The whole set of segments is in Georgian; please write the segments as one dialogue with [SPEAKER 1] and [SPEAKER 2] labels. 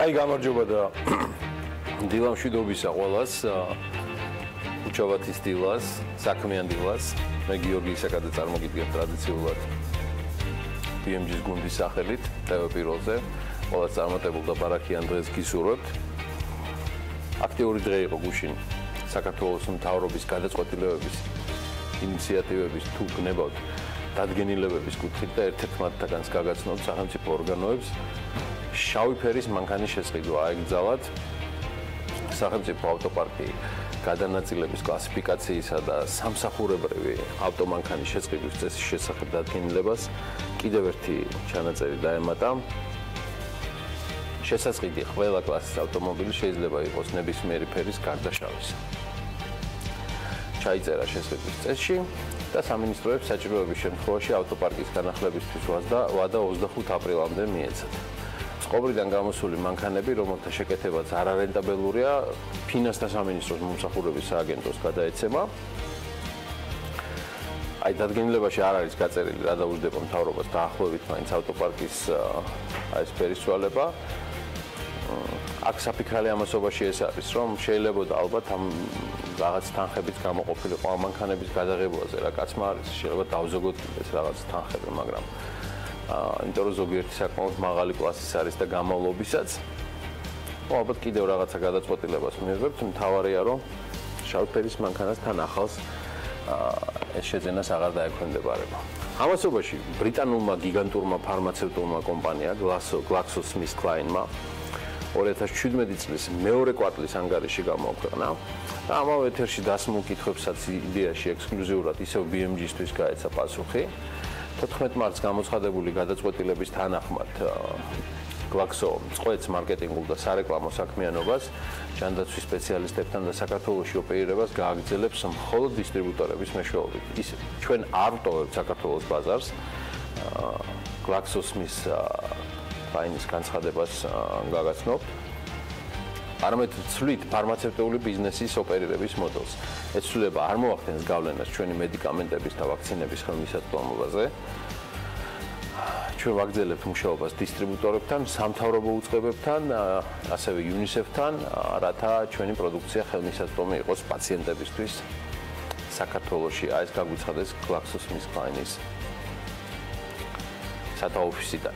[SPEAKER 1] Აი გამარჯობა და დილა მშვიდობისა ყველას, უჩავათის დილას, საქმიან დილას, მე გიორგი ისაკაძე წარმოგიდგენთ ტრადიციულად BMG-ის გუნდის სახელით, Pirveli-ზე, ყველას წარმატებულ და ბარაქიან დღეს გისურვებთ. აქტიური დღე იყო გუშინ საქართველოს მთავრობის გადაწყვეტილებების, ინიციატივების თუ გნებავთ დადგენილებების კუთხით და ერთ-ერთ მათგანს გაგაცნობთ სახელმწიფო ორგანოებს შავი ფერის მანქანის შესყიდვა აეკრძალათ სახელმწიფო ავტოპარკი გადანაწილების კლასიფიკაციისა და სამსახურებრივი ავტომანქანის შესყიდვის წესის შესახებ დადგენილებას კიდევ ერთი ჩანაწერი დაემატა. შესაძლებელი ყველა კლასის ავტომობილი შეიძლება იყოს ნებისმიერი ფერის გარდა შავისა. ჩაიწერა შესყიდვის წესში და სამინისტროებს საჭიროების შემთხვევაში ავტოპარკის განახლებისთვის ვადა 25 აპრილამდე მიეცათ. წყობრიდან გამოსული მანქანები, რომელთა შეკეთებაც არარენტაბელურია, ფინანსთა სამინისტროს მომსახურების სააგენტოს გადაეცემა. აი დადგენილებაში არ არის გაწერილი რა დაუჯდება მთავრობას დაახლოებით მაინც ავტოპარკის ეს ფერისცვალება. აქ საფიქრალი ამასობაში ეს არის, რომ შეიძლება ალბათ ამ რაღაც თანხებით გამოყოფილიყო ამ მანქანების გადაღებაზე რა კაცმა არის, შეიძლება დავზოგოთ ეს რაღაც თანხები, მაგრამ იმიტომ რომ ზოგიერთი საკმაოდ მაღალი კლასის არის და გამოვლობისაც ალბათ კიდევ რაღაცა გადაწყვეტილებას მივიღებთ, მთავარია რომ შავი ფერის მანქანასთან ახალს ეს შეძენას აღარ დაექვემდებარება. ამასობაში ბრიტანულმა გიგანტურმა ფარმაცევტულმა კომპანია GlaxoSmithKlineმა 2017 წლის მეორე კვარტლის ანგარიში გამოაქვეყნა და ამავე ეთერში დასმულ კითხვებსაც იდეაში ექსკლუზიურად ისევ BMG-ისთვის გაეცა პასუხი. 14 მარტს გამოცხადებული გადაწყვეტილების თანახმად Glaxo წყვეტს მარკეტინგულ და სარეკლამო საქმიანობას, ჯანდაცვის სპეციალისტებთან და საქართველოში ოპერირებას გააგრძელებს მხოლოდ დისტრიბუტორების მეშვეობით. ისე ჩვენ არ ვტოვებთ საქართველოს ბაზარს GlaxoSmithKline's განცხადებას გაგაცნობთ. არამედ ვცვლით ფარმაცევტული ბიზნესის ოპერირების მოდელს. ეს ცვლილება არ მოახდენს გავლენას ჩვენი მედიკამენტების და ვაქცინების ხელმისაწვდომობაზე. ჩვენ ვაგრძელებთ მუშაობას დისტრიბუტორებთან, სამთავრობო უწყებებთან, ასევე UNICEF-თან, რათა ჩვენი პროდუქცია ხელმისაწვდომი იყოს პაციენტებისთვის საქართველოში. ეს გაგვიცხადეს GlaxoSmithKline's სათაოფისიდან.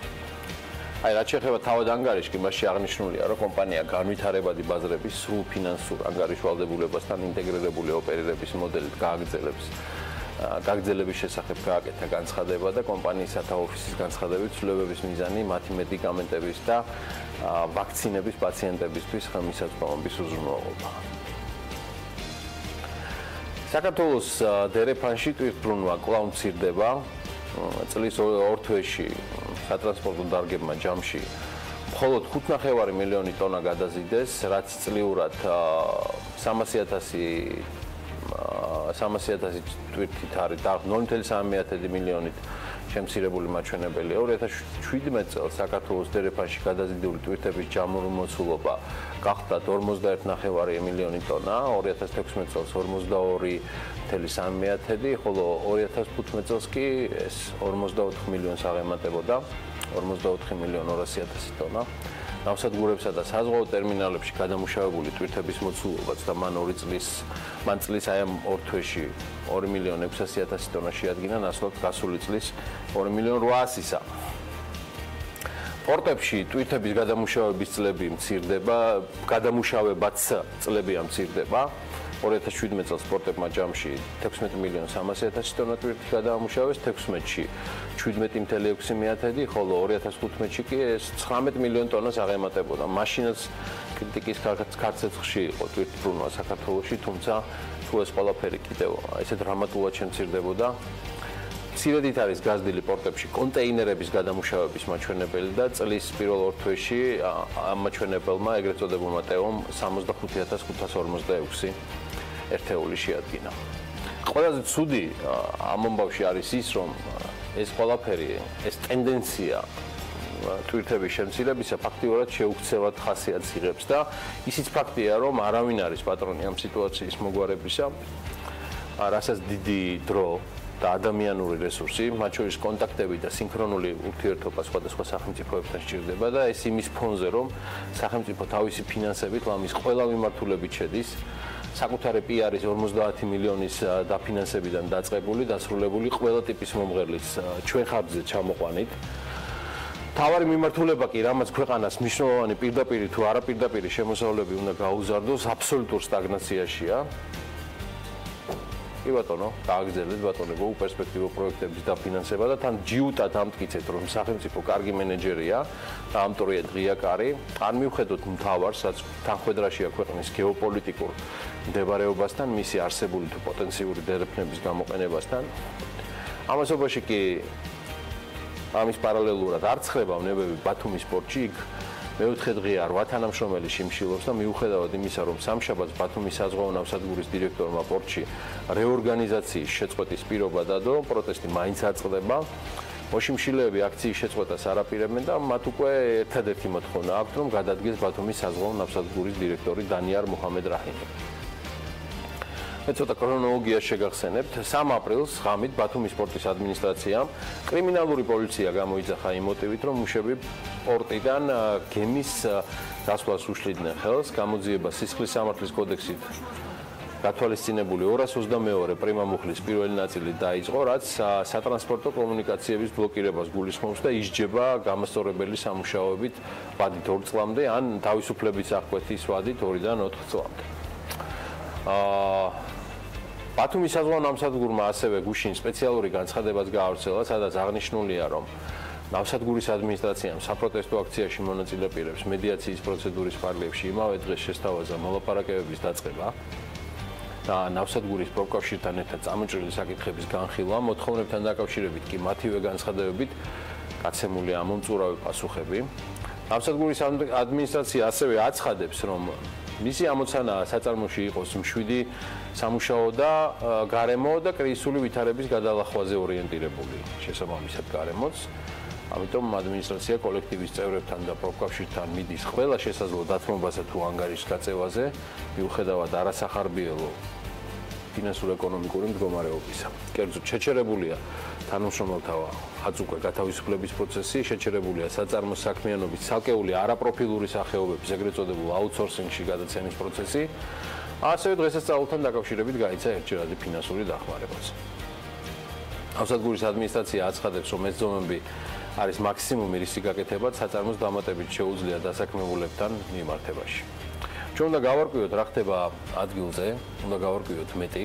[SPEAKER 1] აი რაც შეეხება თავად ანგარიშს, მასში აღნიშნულია, რომ კომპანია განვითარებადი ბაზრების სრულ ფინანსურ ანგარიშვალდებულებასთან ინტეგრირებული ოპერირების მოდელით გააგრძელებს. გაგრძელების შესახებ გააკეთა განცხადება და კომპანიის სათაოფისის განცხადებით ცვლილებების მიზანი მათი მედიკამენტების და ვაქცინების პაციენტებისთვის ხელმისაწვდომობის უზრუნველყოფა. საქართველოს დერეფანში ტვირთბრუნვა კვლავ მცირდება. წლის ორ თვეში სატრანსპორტო დარგებმა ჯამში მხოლოდ 5,5 მილიონი ტონა გადაზიდეს, რაც წლიურად 300,000 ტვირთით არის და 0,3 მილიონით შემცირებული მაჩვენებელი. 2017 წელს საქართველოს დერეფანში გადაზიდული ტვირთების ჯამური მოცულობა გახდა 41,5 მილიონი ტონა, 2016 წელს 42,3, ხოლო 2015 წელს კი ეს 44 მილიონს აღემატებოდა, 44,200,000 ტონა. ნავსადგურებსა და საზღვაო ტერმინალებში გადამუშავებული ტვირთების მოცულობაც და მან წლის აი ამ ორ თვეში 2,600,000 ტონა შეადგინა, ნაცვლად გასული წლის 2,800,000-ისა. პორტებში ტვირთების გადამუშავების წლები მცირდება, გადამუშავებაც წლებია მცირდება. 2017 წელს პორტებმა ჯამში 16,300,000 ტონა ტვირთი გადაამუშავეს, 2016-ში 17,600,000, ხოლო 2015-ში კი ეს 19 მილიონ ტონას აღემატებოდა. მაშინაც კრიტიკის ქარცეცხლში იყო ტვირთბრუნვა საქართველოში, თუმცა თუ ეს ყველაფერი კიდევ ესე დრამატულად შემცირდებოდა. მცირედით არის გაზრდილი პორტებში კონტეინერების გადამუშავების მაჩვენებელი და წლის პირველ ორ თვეში ამ მაჩვენებელმა ეგრეთ წოდებულმა ტეომ 65,546 ერთეული შეადგინა. ყველაზე ცუდი ამ ამბავში არის ის, რომ ეს ყველაფერი, ეს ტენდენცია ტვირთების შემცირებისა ფაქტიურად შეუქცევად ხასიათს იღებს და ისიც ფაქტია, რომ არავინ არის პატრონი ამ სიტუაციის მოგვარებისა. რასაც დიდი დრო და ადამიანური რესურსი, მათ შორის კონტაქტები და სინქრონული ურთიერთობა სხვადასხვა სახელმწიფოებთან სჭირდება და ეს იმის ფონზე, რომ სახელმწიფო თავისი ფინანსებით ლამის ყველა მიმართულებით შედის, საკუთარი პიარის 50 მილიონის დაფინანსებიდან დაწყებული, დასრულებული ყველა ტიპის მომღერლის ჩვენ ხარჯზე ჩამოყვანით. თავარი მიმართულება კი, რამაც ქვეყანას მნიშვნელოვანი პირდაპირი თუ არაპირდაპირი შემოსავლები უნდა გაუზარდოს, აბსოლუტურ სტაგნაციაშია. კი ბატონო, გააგრძელეთ ბატონებო პერსპექტივო პროექტების დაფინანსება და თან ჯიუტად ამტკიცეთ, რომ სახელმწიფო კარგი მენეჯერია და ამტორია ღია კარი. ან მივხედოთ მთავარს, რაც თანხმედრაშია ქვეყნის გეოპოლიტიკურ მდებარეობასთან, მისი არსებული თუ პოტენციური დერეფნების გამოყენებასთან. ამასობაში კი ამის პარალელურად არ ცხრება ვნებები ბათუმის პორტში, იქ მეოთხე დღეა 8 თანამშრომელი შიმშილობს და მიუხედავად იმისა, რომ სამშაბათს ბათუმის საზღვაო ნავსადგურის დირექტორმა პორტში რეორგანიზაციის შეწყვეტის პირობა დადო, პროტესტი მაინც აწყდება. მოშიმშილეები აქციის შეწყვეტას არაპირებენ და მათ უკვე ერთადერთი მოთხოვნა აქვთ, რომ გადადგეს ბათუმის საზღვაო ნავსადგურის დირექტორი დანიარ მოჰამედ რაჰიმი. მე ცოტა ქრონოლოგიას შეგახსენებთ. 3 აპრილს ღამით ბათუმის პორტის ადმინისტრაციამ კრიმინალური პოლიცია გამოიძახა იმ მოტივით, რომ მუშები პორტიდან გემის გასვლას უშლიდნენ ხელს, გამოძიება სისხლის სამართლის კოდექსით გათვალისწინებული 222 პრიმამუხლის პირველი ნაწილი დაიწყო, რაც სატრანსპორტო კომუნიკაციების ბლოკირებას გულისხმობს და ისჯება გამასწორებელი სამუშაოებით ვადით 2 წლამდე, ან თავისუფლების აღკვეთის ვადით 2-დან 4 წლამდე. ბათუმის საზღვაო ნავსადგურმა ასევე გუშინ სპეციალური განცხადებაც გაავრცელა, სადაც აღნიშნულია, რომ ნავსადგურის ადმინისტრაციამ საპროტესტო აქციაში მონაწილე პირებს მედიაციის პროცედურის ფარგლებში იმავე დღეს შესთავაზა მოლაპარაკებების დაწყება და ნავსადგურის პროკავშირთან ერთად წამოჭრილი საკითხების განხილვა, მოთხოვნებთან დაკავშირებით კი მათივე განცხადებებით გაცემულია მომწურავი პასუხები. ნავსადგურის ადმინისტრაცია ასევე აცხადებს, რომ მისი ამოცანა საწარმოში იყოს მშვიდი სამუშაო და გარემო და კრიზისული ვითარების გადალახვაზე ორიენტირებული შესაბამისად გარემოც. ამიტომ ადმინისტრაცია კოლექტივის წევრებთან და პროფკავშირთან მიდის ყველა შესაძლო დათმობასა თუ ანგარიშის გაწევაზე, მიუხედავად არასახარბიელო ფინანსურ-ეკონომიკური მდგომარეობისა. კერძოდ შეჩერებულია თანამშრომელთა ხაზუკე გათავისუფლების პროცესი, შეჩერებულია საწარმოს საქმიანობის ცალკეული არაპროფილური სახეობების ეგრეთ წოდებულ აუთსორსინგში გადაცემის პროცესი, ასევე დღესასწაულთან დაკავშირებით გაიცა ერთჯერადი ფინანსური დახმარებაც. ნავსადგურის ადმინისტრაცია აცხადებს, რომ ეს ზომები არის მაქსიმუმი რისი გაკეთებაც საწარმოს დამატებით შეუძლია დასაქმებულებთან მიმართებაში. ჩვენ უნდა გავარკვიოთ რა ხდება ადგილზე, უნდა გავარკვიოთ მეტი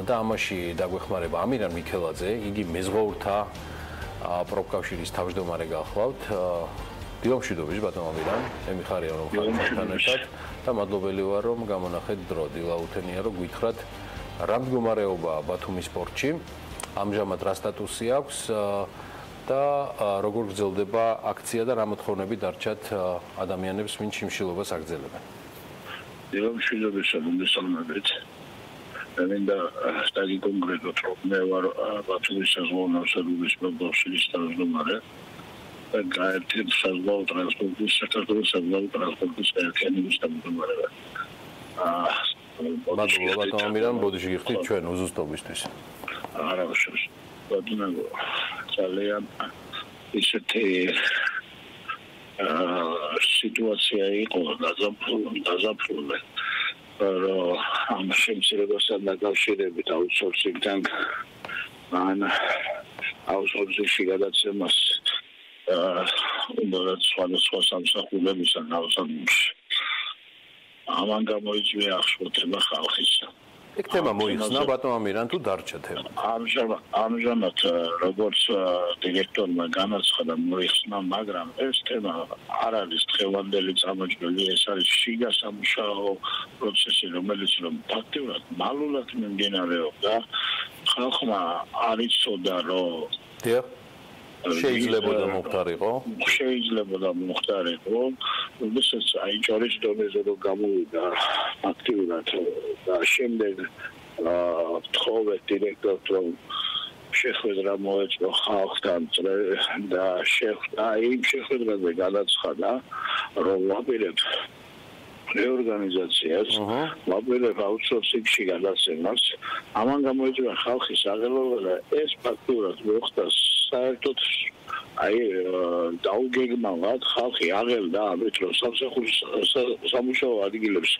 [SPEAKER 1] და ამაში დაგვეხმარება ამირან მიქელაძე, იგი მეზღვაურთა პროფკავშირის თავმჯდომარე გახლავთ. დილომშვიდობის ბატონ ამირან, მე მიხარია რომ ხართ ჩვენთან ერთად და მადლობელი ვარ რომ გამონახეთ დრო. დილა უთენია რომ გითხრათ რა მდგომარეობაა ბათუმის პორტში, ამჟამად რა სტატუსი აქვს და როგორ გრძელდება აქცია და რა მოთხოვნები დარჩათ ადამიანებს, ვინც შიმშილობას აგრძელებენ.
[SPEAKER 2] დილომშვიდობის მოგესალმებით. მე მინდა სტაგი კონკრეტულად რომ მე ვარ ბათუმის საზღვაო ნავსადგურის პროფკავშირის თავმჯდომარე. გაერთიანებული საზღვაო ტრანსპორტის საქართველოს საზღვაო ტრანსპორტის ერთიანობის თავმჯდომარე.
[SPEAKER 1] მადლობა ბატონ ამირან, ბოდიში გიხდით ჩვენ უზუსტობისთვის.
[SPEAKER 2] არა შევს. ბატონო ძალიან ისეთი სიტუაცია იყო დაზაფხული რომ ამ შემცირებასთან დაკავშირებით აუთსორსინგთან ან აუთსორსინგში გადაცემას უნდა სხვადასხვა სამსახურებისა ნავსადგურში. ამან გამოიწვია ახშობება ხალხისა.
[SPEAKER 1] ეგ თემა მოიხსნა ბატონ ამირან თუ დარჩა თემა?
[SPEAKER 2] ამჟამად როგორც დირექტორმა განაცხადა მოიხსნა, მაგრამ ეს თემა არ არის დღევანდელი წამოჭრილი, ეს არის შიგა სამუშაო პროცესი, რომელიც რომ ფაქტიურად მალულად მიმდინარეობდა. ხალხმა არ იცოდა რომ
[SPEAKER 1] შეიძლება მოხდარიყო.
[SPEAKER 2] შეიძლება მოხდარიყო. როდესაც აიჭარის დონეზე რომ გამოვიდა აქტიურად და შემდეგ თხოვეთ დირექტორს რომ შეხვედრა მოეწყო ხალხთან და იმ შეხვედრაზე განაცხადა რომ ვაპირებ რეორგანიზაციას, ვაპირებ აუთსორსინგში გადაცემას, ამან გამოიწვია ხალხის აღელვა და ეს ფაქტურად მოხდა საერთოდ დაუგეგმავად ხალხი აღელდა ამით რომ სამუშაო ადგილებს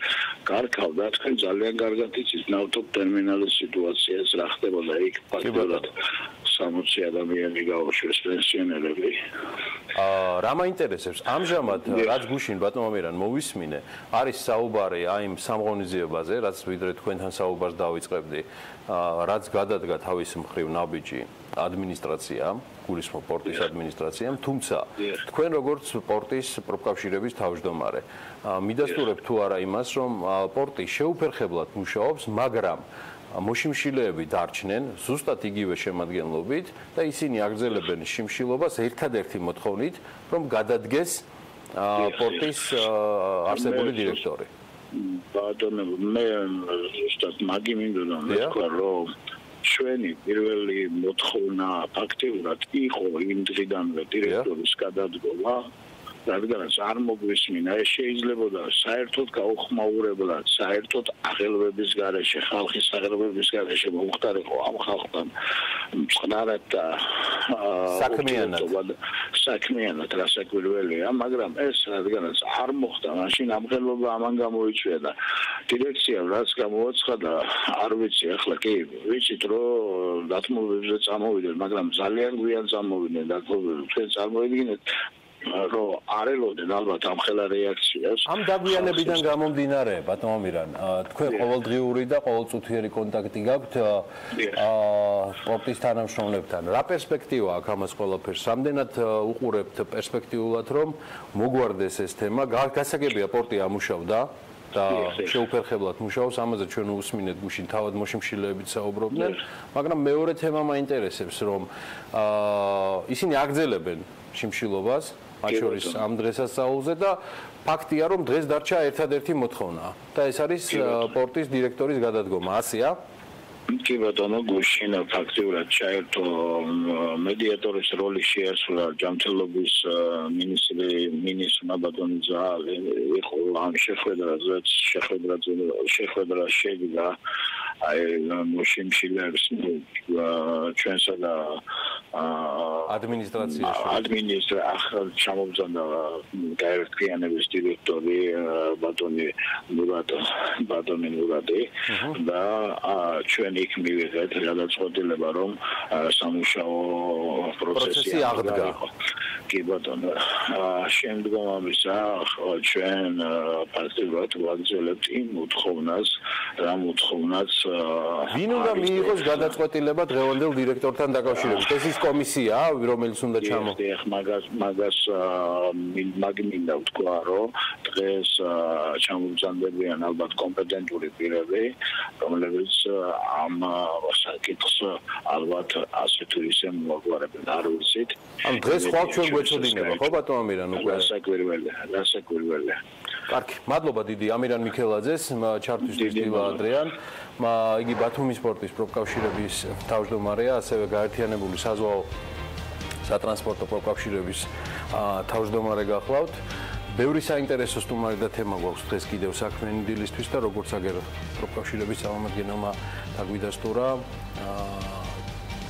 [SPEAKER 2] გარქავდა თქვენ ძალიან კარგად იცით ნავთობ ტერმინალის სიტუაციას რა ხდებოდა იქ ფაქტურად 60 ადამიანი გაუშვეს პენსიონერები
[SPEAKER 1] რა მაინტერესებს ამჟამად რაც გუშინ ბატონო ამირან მოვისმინე არის საუბარი აი იმ სამღონისძიებაზე რაც ვიდრე თქვენთან საუბარს დავიწყებდი რაც გადადგა თავის მხრივ ნაბიჯი ადმინისტრაცია გულისხმობ პორტის ადმინისტრაციამ თუმცა თქვენ როგორც პორტის პროფკავშირების თავმჯდომარე მიდასტურებთ თუ არა იმას რომ პორტი შეუფერხებლად მუშაობს მაგრამ მოშიმშილეები დარჩნენ ზუსტად იგივე შემადგენლობით და ისინი აგრძელებენ შიმშილობას ერთადერთი მოთხოვნით რომ გადადგეს პორტის არსებული დირექტორი
[SPEAKER 2] ბატონო მე ზუსტად მაგი მინდოდა მეთქვა რომ ჩვენი პირველი მოთხოვნა ფაქტიურად იყო იმ დღიდანვე დირექტორის გადადგომა რადგანაც არ მოგვისმინა ეს შეიძლებოდა საერთოდ გაუხმაურებლად საერთოდ აღელვების გარეშე ხალხის აღელვების გარეშე მომხდარიყო ამ ხალხთან მწყნარად და საქმიანად რასაკვირველია მაგრამ ეს რადგანაც არ მოხდა მაშინ ამღელვობა ამან გამოიწვია და დირექციამ რაც გამოაცხადა არ ვიცი ახლა კი ვიცით რომ დათმობებზე წამოვიდნენ მაგრამ ძალიან გვიან წამოვიდნენ დათმობებზე თქვენ წარმოიდგინეთ რომ არ ელოდნენ ალბათ ამ ხელა რეაქციას
[SPEAKER 1] ამ დაგვიანებიდან გამომდინარე ბატონო ამირან თქვენ ყოველდღიური და ყოველწუთიერი კონტაქტი გაქვთ სპორტის თანამშრომლებთან რა პერსპექტივა აქვს ამას ყველაფერს რამდენად უყურებთ პერსპექტიულად რომ მოგვარდეს ეს თემა გასაგებია პორტი ამუშავდა და შეუფერხებლად მუშაობს ამაზე ჩვენ უსმინეთ გუშინ თავად მოშიმშილეებით საუბრობდნენ მაგრამ მეორე თემა მაინტერესებს რომ ისინი აგრძელებენ შიმშილობას მათ შორის ამ დღესასწაულზე და ფაქტია რომ დღეს დარჩა ერთადერთი მოთხოვნა და ეს არის პორტის დირექტორის გადადგომა ასეა
[SPEAKER 2] კი ბატონო გუშინ ფაქტიურად ჩაერთო მედიატორის როლი შეასრულა ჯანმრთელობის მინისტრმა ბატონი ზალი იყო ამ შეხვედრა შევიდა აი მოშიმშილეებს ჩვენსა და ადმინისტრაციაში ახალ ჩამოვზანდა გაერთიანების დირექტორი ბატონი ნურადი და ჩვენ იქ მივიღეთ გადაწყვეტილება რომ სამუშაო პროცესი აღდგა კი ბატონო შემდგომ ამისა ჩვენ პარტიულად ვაგრძელებთ იმ მოთხოვნას რა მოთხოვნაც
[SPEAKER 1] ვინ უნდა მიიღოს გადაწყვეტილება დღევანდელ დირექტორთან დაკავშირებით ეს ის კომისია რომელიც უნდა ჩამოხდეს
[SPEAKER 2] მაგას მინდა ვთქვა რომ დღეს ჩამოვზანდებიან ალბათ კომპეტენტური პირები რომლებიც ამ საკითხს ალბათ ასე თუ ისე მოგვარებენ არ ვიცით
[SPEAKER 1] ამ დღეს ხვალ ჩვენ გვეცოდინება ხო ბატონო ამირან უკვე
[SPEAKER 2] რასაკვირველია
[SPEAKER 1] კარგი მადლობა დიდი ამირან მიქელაძეს ჩართვისთვის დილა ადრიან იგი ბათუმის სპორტის პროფკავშირების თავმჯდომარეა ასევე გაერთიანებული საზღვაო სატრანსპორტო პროფკავშირების თავმჯდომარე გახლავთ ბევრი საინტერესო სტუმარი და თემა გვაქვს დღეს კიდევ საქმიანი დილისთვის და როგორც აგერ პროფკავშირების წარმომადგენელმა დაგვიდასტურა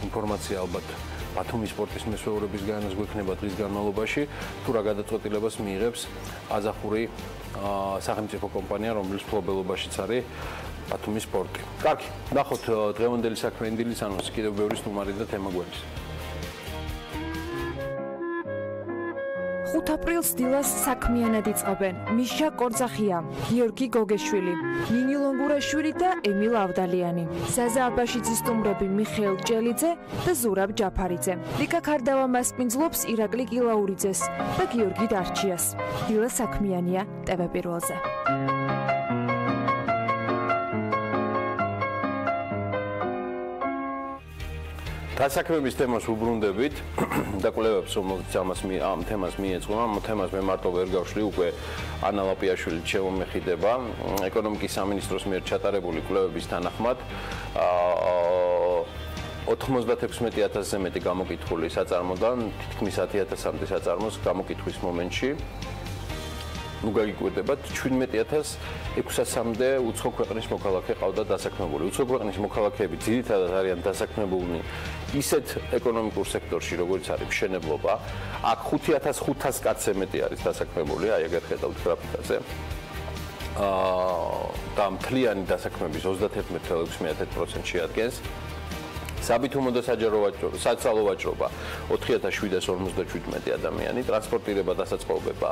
[SPEAKER 1] ინფორმაცია ალბათ ბათუმის სპორტის მესვეურების განას გვექნება დღის განმავლობაში თუ რა გადაწყვეტილებას მიიღებს ყაზახური სახელმწიფო კომპანია რომლის მფლობელობაშიც არის ბათუმის სპორტი. კარგი, ნახოთ დღევანდელი საქმიანი დილის ანონსი კიდევ ბევრი სტუმარი და თემა გვერდის.
[SPEAKER 3] 5 აპრილს დილას საქმიანად იწყებენ მიშა კორძახია, გიორგი გოგეშვილი, ნინი ლონგურაშვილი და ემილ ავდალიანი. ზაზა აბაშიძის სტუმრები მიხეილ ჭელიძე და ზურაბ ჯაფარიძე. ლიკა ქარდავა მასპინძლობს ირაკლი კილაურიძეს და გიორგი დარჩიას. დილა საქმიანია TV პირველზე.
[SPEAKER 1] დასაქმების თემას უბრუნდებით და კვლევებს რომელიც ამ თემას მიეწყო, ამ თემას მე მარტო ვერ გავშლი, უკვე ანა ლაპიაშვილი შემომეხიდება ეკონომიკის სამინისტროს მიერ ჩატარებული კვლევების თანახმად 96,000-ზე მეტი გამოკითხული საწარმოდან თითქმის 10,000-მდე საწარმოს გამოკითხვის მომენტში ნუ გაგიკვირდებათ 17600-მდე უცხო ქვეყნის მოქალაქე ყავდა დასაქმებული. უცხო ქვეყნის მოქალაქეები ძირითადად არიან დასაქმებულნი ისეთ ეკონომიკურ სექტორში, როგორც არის მშენებლობა. აქ 5500 კაცზე მეტი არის დასაქმებული, აი ეგ ხედავთ გრაფიკაზე. და მთლიანი დასაქმების 31.6% შეადგენს. საბითუმო და საცალო ვაჭრობა 4757 ადამიანი, ტრანსპორტირება და დასაწყობება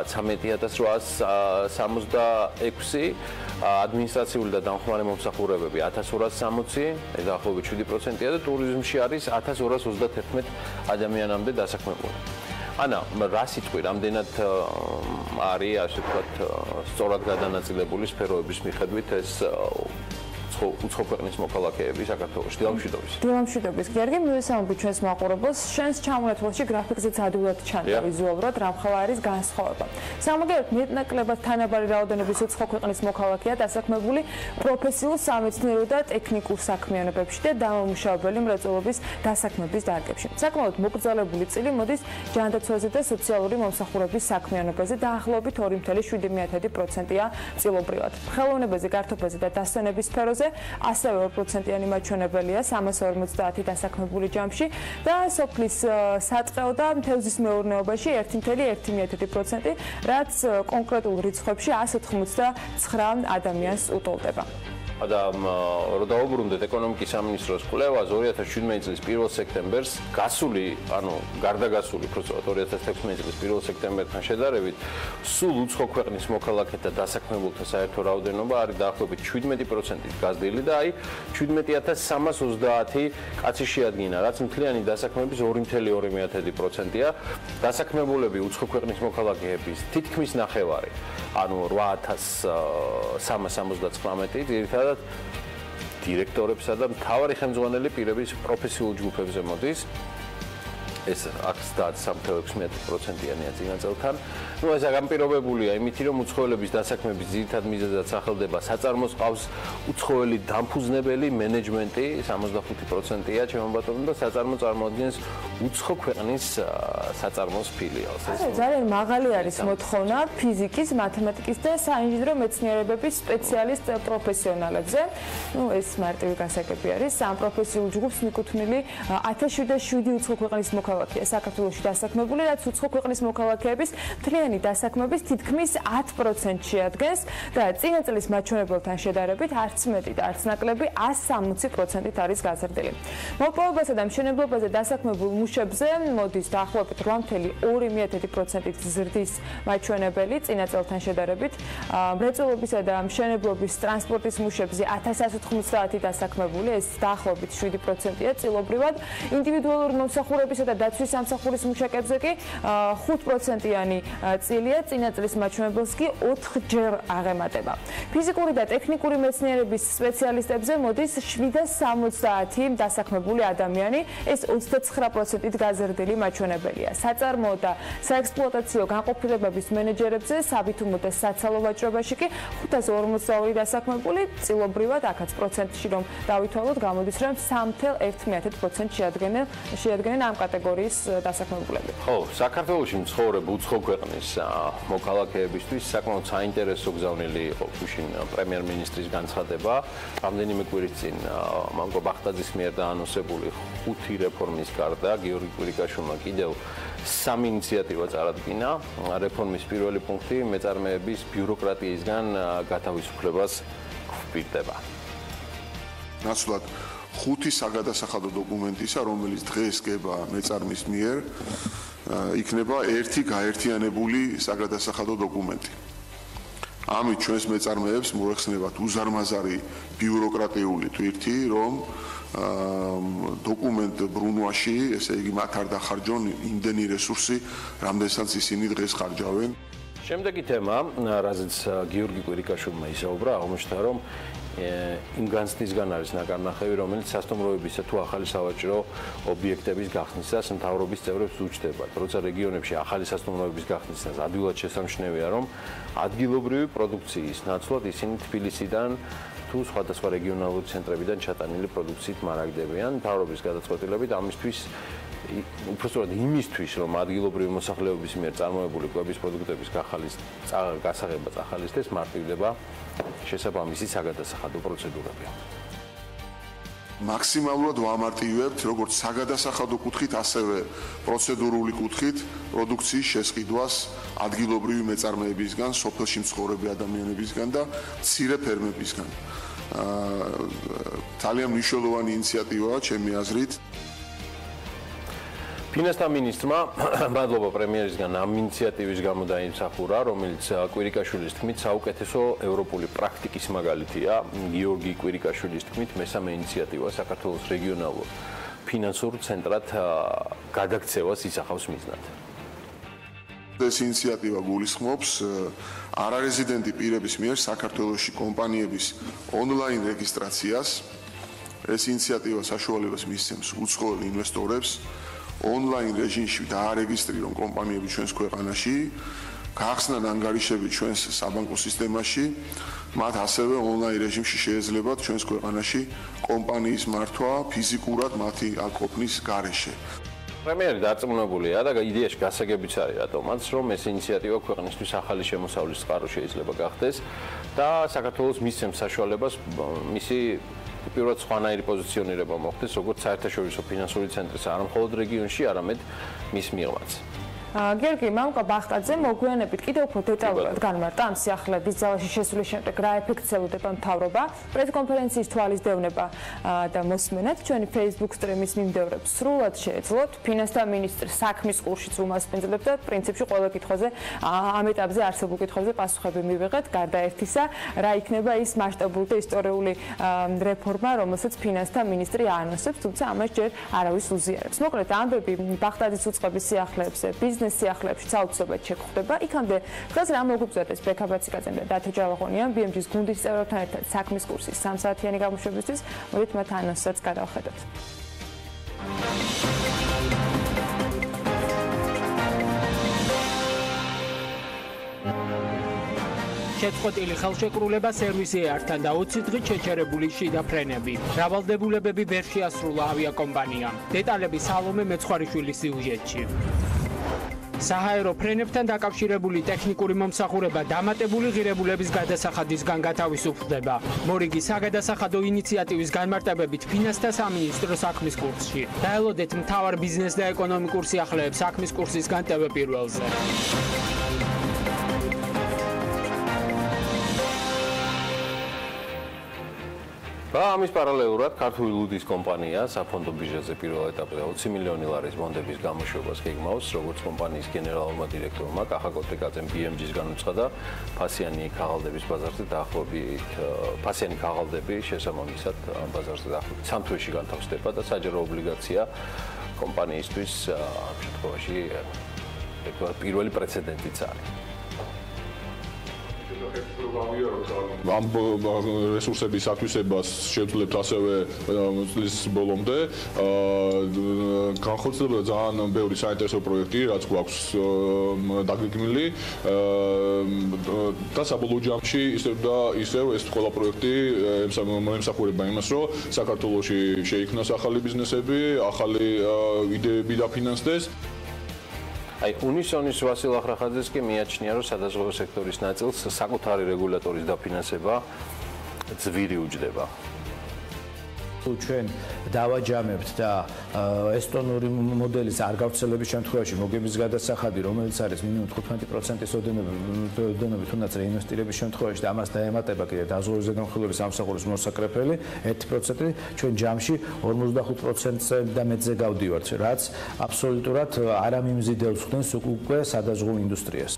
[SPEAKER 1] 13866, ადმინისტრაციული და დამხმარე მომსახურებები 1260, დაახლოებით 7%-ია და ტურიზმში არის 1231 ადამიანამდე დასაქმებული. ანა, რა სიტყვი, რამდენად არის, ასე ვთქვათ, სწორად გადანაწილებული სფეროების მიხედვით ეს უცხო ქვეყნის მოქალაქეები საქართველოში,
[SPEAKER 3] დილამშვიდობის. გიორგი, მივესალმებით ჩვენს მაყურებელს. შენს ჩამონათვალში გრაფიკზეც ადვილად ჩანდა ვიზუალურად, რამხელა არის განსხვავება. სამაგიეროდ მეტნაკლებად თანაბარი რაოდენობის უცხო ქვეყნის მოქალაქეა დასაქმებული პროფესიულ, სამეცნიერო და ტექნიკურ საქმიანობებში და დამამუშავებელი მრეწველობის დასაქმების დარგებში. საკმაოდ მოკრძალებული წილი მოდის ჯანდაცვაზე და სოციალური მომსახურების საქმიანობაზე, დაახლოებით 2.7%-ია წილობრივად. ხელოვნებაზე, გართობაზე და დასვენების სფეროზე ასევე 2%-იანი მაჩვენებელია 350 დასაქმებული ჯამში და სოფლის სატყეო და თევზის მეურნეობაში 1.1%, რაც კონკრეტულ რიცხვებში 189 ადამიანს უტოლდება.
[SPEAKER 1] რომ დავუბრუნდეთ ეკონომიკის სამინისტროს კვლევას 2017 წლის 1 სექტემბერს გასული, გარდაგასული, უბრალოდ 2016 წლის 1 სექტემბერთან შედარებით, სულ უცხო ქვეყნის მოქალაქეთა დასაქმებულთა საერთო რაოდენობა არის დაახლოებით 17%-ით გაზრდილი და აი 17330 კაცი შეადგინა, რაც მთლიანი დასაქმების 2.2%-ია. დასაქმებულები უცხო ქვეყნის მოქალაქეების თითქმის ნახევარი, 8379, ძირითადად დირექტორებსა და მთავარი ხელმძღვანელი პირების პროფესიულ ჯგუფებზე მოდის. ეს 3.6%-იანია წინა წელთან. ეს განპირობებულია იმით, რომ უცხოელების დასაქმების ძირითად მიზეზად სახელდება საწარმოს ყავს უცხოელი დამფუძნებელი მენეჯმენტი 65%-ია ჩემო ბატონო და საწარმო წარმოადგენს უცხო ქვეყნის საწარმოს ფილიალს.
[SPEAKER 3] ძალიან მაღალი არის მოთხოვნა ფიზიკის, მათემატიკის და საინჟინრო მეცნიერებების სპეციალისტ პროფესიონალებზე. ეს მარტივი გასაგები არის. სამ პროფესიულ ჯგუფს მიკუთვნილი 1007 უცხო ქვეყნის მოქალაქეა საქართველოში დასაქმებული, რაც უცხო ქვეყნის მოქალაქეების მთლიანი დასაქმების თითქმის 10% შეადგენს და წინა წლის მაჩვენებელთან შედარებით არც მეტი და არც ნაკლები 160%-ით არის გაზრდილი. მოპოვებასა და მშენებლობაზე დასაქმებულ მუშებზე მოდის დაახლოებით 8.2%-ით ზრდის მაჩვენებელი წინა წელთან შედარებით. მრეწველობისა და მშენებლობის ტრანსპორტის მუშებზე 1190 დასაქმებული, ეს დაახლოებით 7%-ია წილობრივად. ინდივიდუალური მომსახურებისა და დაცვის სამსახურის მუშაკებზე კი 5%-იანი წილია, წინა წლის მაჩვენებელს კი 4-ჯერ აღემატება. ფიზიკური და ტექნიკური მეცნიერების სპეციალისტებზე მოდის 760 დასაქმებული ადამიანი, ეს 29%-ით გაზრდილი მაჩვენებელია. საწარმოო და საექსპლუატაციო განყოფილებების მენეჯერებზე, საბითუმო და საცალო ვაჭრობაში კი 542 დასაქმებული, წილობრივად აქაც პროცენტში რომ დავითვალოთ, გამოდის რომ 3.1% შეადგენენ ამ კატეგორიის დასაქმებულები.
[SPEAKER 1] ხო, საქართველოში მცხოვრებ უცხო ქვეყნის მოქალაქეებისთვის საკმაოდ საინტერესო გზავნილი იყო გუშინ პრემიერ-მინისტრის განცხადება. რამდენიმე კვირის წინ მანკო ბახტაძის მიერ დაანონსებული 5 რეფორმის გარდა გიორგი კვირიკაშვილმა კიდევ 3 ინიციატივა წარადგინა. რეფორმის პირველი პუნქტი მეწარმეების ბიუროკრატიისგან გათავისუფლებას გვპირდება.
[SPEAKER 4] ნაცვლად 5 საგადასახადო დოკუმენტისა, რომელიც დღეს გება მეწარმის მიერ, იქნება ერთი გაერთიანებული საგადასახადო დოკუმენტი. ამით ჩვენს მეწარმეებს მოეხსნებათ უზარმაზარი ბიუროკრატიული ტვირთი, რომ დოკუმენტ ბრუნვაში, ესე იგი მათ არ დახარჯონ იმდენი რესურსი, რამდენსაც ისინი დღეს ხარჯავენ.
[SPEAKER 1] შემდეგი თემა, რაზეც გიორგი კვირიკაშვილმა ისაუბრა, აღმოჩნდა, რომ იმ განცდისგან არის ნაკარნახევი, რომელიც სასტუმროებისა თუ ახალი სავაჭრო ობიექტების გახსნისას მთავრობის წევრებს უჩნდებათ. როცა რეგიონებში ახალი სასტუმროების გახსნისას ადვილად შესამჩნევია, რომ ადგილობრივი პროდუქციის ნაცვლად ისინი თბილისიდან თუ სხვადასხვა რეგიონალური ცენტრებიდან ჩატანილი პროდუქციით მარაგდებიან. მთავრობის გადაწყვეტილებით ამისთვის უпростоრად იმისთვის, რომ ადგილობრივი მოსახლეობის მიერ წარმოებული კვების პროდუქტების გასაღება წახალისდეს, მარტივდება შესაბამისი საგადასახადო პროცედურები.
[SPEAKER 4] მაქსიმალურად ვამარტივებთ როგორც საგადასახადო კუთხით, ასევე პროცედურული კუთხით პროდუქციის შესყიდვას ადგილობრივი მეწარმეებისგან, სოფელში მცხოვრები ადამიანებისგან და მცირე ფერმებისგან. ძალიან მნიშვნელოვანი ინიციატივაა ჩემი აზრით.
[SPEAKER 1] ფინანსთა მინისტრმა მადლობა პრემიერისგან ამ ინიციატივის გამო დაიმსახურა, რომელიც კვირიკაშვილის თქმით საუკეთესო ევროპული პრაქტიკის მაგალითია. გიორგი კვირიკაშვილის თქმით მესამე ინიციატივა საქართველოს რეგიონალურ ფინანსურ ცენტრად გადაქცევას ისახავს მიზნად.
[SPEAKER 4] ეს ინიციატივა გულისხმობს არარეზიდენტი პირების მიერ საქართველოში კომპანიების ონლაინ რეგისტრაციას. ეს ინიციატივა საშუალებას მისცემს უცხოელ ინვესტორებს ონლაინ რეჟიმში დაარეგისტრირონ კომპანიები ჩვენს ქვეყანაში, გახსნან ანგარიშები ჩვენს საბანკო სისტემაში, მათ ასევე ონლაინ რეჟიმში შეეძლებათ ჩვენს ქვეყანაში კომპანიის მართვა ფიზიკურად მათი ყოფნის გარეშე.
[SPEAKER 1] პრემიერი დარწმუნებულია და იდეაში გასაგებიც არის რატომაც, რომ ეს ინიციატივა ქვეყნისთვის ახალი შემოსავლის წყარო შეიძლება გახდეს და საქართველოს მისცემს საშუალებას მისი პირველად სხვანაირი პოზიციონირება მოხდეს, როგორც საერთაშორისო ფინანსური ცენტრის არა მხოლოდ რეგიონში, არამედ მის მიღმაც.
[SPEAKER 3] გიორგი მამუკა ბახტაძე მოგვიანებით კიდევ უფრო დეტალურად განმარტა ამ სიახლეების ძალაში შესulis შემდეგ რა ეფექტს ელოდება მთავრობა, პრესკონფერენციის თვალისდევნება და მოსმენად ჩვენი Facebook სტრიმის მიმდევრებს სრულად შეეძლოთ ფინანსთა მინისტრ საქმის კურსშიც უმასპინძლებთ და პრინციპში ყველა კითხვაზე ამ ეტაპზე არსებულ კითხვებზე პასუხები მივიღეთ, გარდა ერთისა, რა იქნება ის მასშტაბური და ისტორიული რეფორმა, რომელსაც ფინანსთა მინისტრი აანონსებს, თუმცა ამას ჯერ არავის უზიარებს. მოკლედ ამბები ბახტაძის უწყების სიახლეებზე სიახლეებში საოცრად შეგხვდება. იქამდე დღეს რა მოგვიბზადეს ბექა ბაციკაძემ და დათო ჯავახონიამ BMG-ის გუნდის წევრებთან ერთად საქმის კურსის 3 საათიანი გამოშვებისთვის მოდით მათ ანონსსაც გადავხედოთ.
[SPEAKER 5] შეწყვეტილი ხელშეკრულება სერვისი ერთან და 20 დღით შეჩერებული შიდა ფრენები. მრავალდებულებები ვერ შეასრულა ავიაკომპანიამ. დეტალები სალომე მეცხვარიშვილის სიუჟეტში. საჰაერო ფრენებთან დაკავშირებული ტექნიკური მომსახურება დამატებული ღირებულების გადასახადისგან გათავისუფლდება. მორიგი საგადასახადო ინიციატივის განმარტებებით ფინანსთა სამინისტრო საქმის კურსში. დაელოდეთ მთავარ ბიზნეს და ეკონომიკურ სიახლეებს საქმის კურსის განტევე პირველზე.
[SPEAKER 1] ამის პარალელურად ქართული ლუდის კომპანია საფონდო ბირჟაზე პირველ ეტაპზე 20 მილიონი ლარის ბონდების გამოშვებას გეგმავს, როგორც კომპანიის გენერალურმა დირექტორმა კახა კოტეკაძემ BMG-ს განუცხადა, ფასიანი ქაღალდების ბაზარზე დაახლოებით ფასიანი ქაღალდები შესაბამისად ბაზარზე დაახლოებით 3 თვეში განთავსდება და საჯარო ობლიგაცია კომპანიისთვის ამ შემთხვევაში პირველი პრეცედენტიც არის.
[SPEAKER 6] ამ რესურსების ათვისებას შევძლებთ ასევე წლის ბოლომდე. განხორციელდება ძალიან ბევრი საინტერესო პროექტი, რაც გვაქვს დაგეგმილი და საბოლოო ჯამში ისევ ეს ყველა პროექტი ემსახურება იმას, რომ საქართველოში შეიქმნას ახალი ბიზნესები, ახალი იდეები დაფინანსდეს.
[SPEAKER 1] უნისონის ვასილ ახრახაძეს კი მიაჩნია, რომ სადაზღვევო სექტორის ნაწილს საკუთარი რეგულატორის დაფინანსება ძვირი უჯდება.
[SPEAKER 7] ჩვენ დავაჯამებთ და ესტონური მოდელის არ გავრცელების შემთხვევაში მოგების გადასახადი, რომელიც არის მინიმუმ 15%-ის ოდენობით, თუნდაც რეინვესტირების შემთხვევაში და ამას დაემატება კიდე დაზღვევის ზეგანხილების სამსახურის მოსაკრეფელი 1%, ჩვენ ჯამში 55%-ზე და მეტზე გავდივართ, რაც აბსოლუტურად არ ამიმზიდელს ხდენს უკვე სადაზღვევო ინდუსტრიას.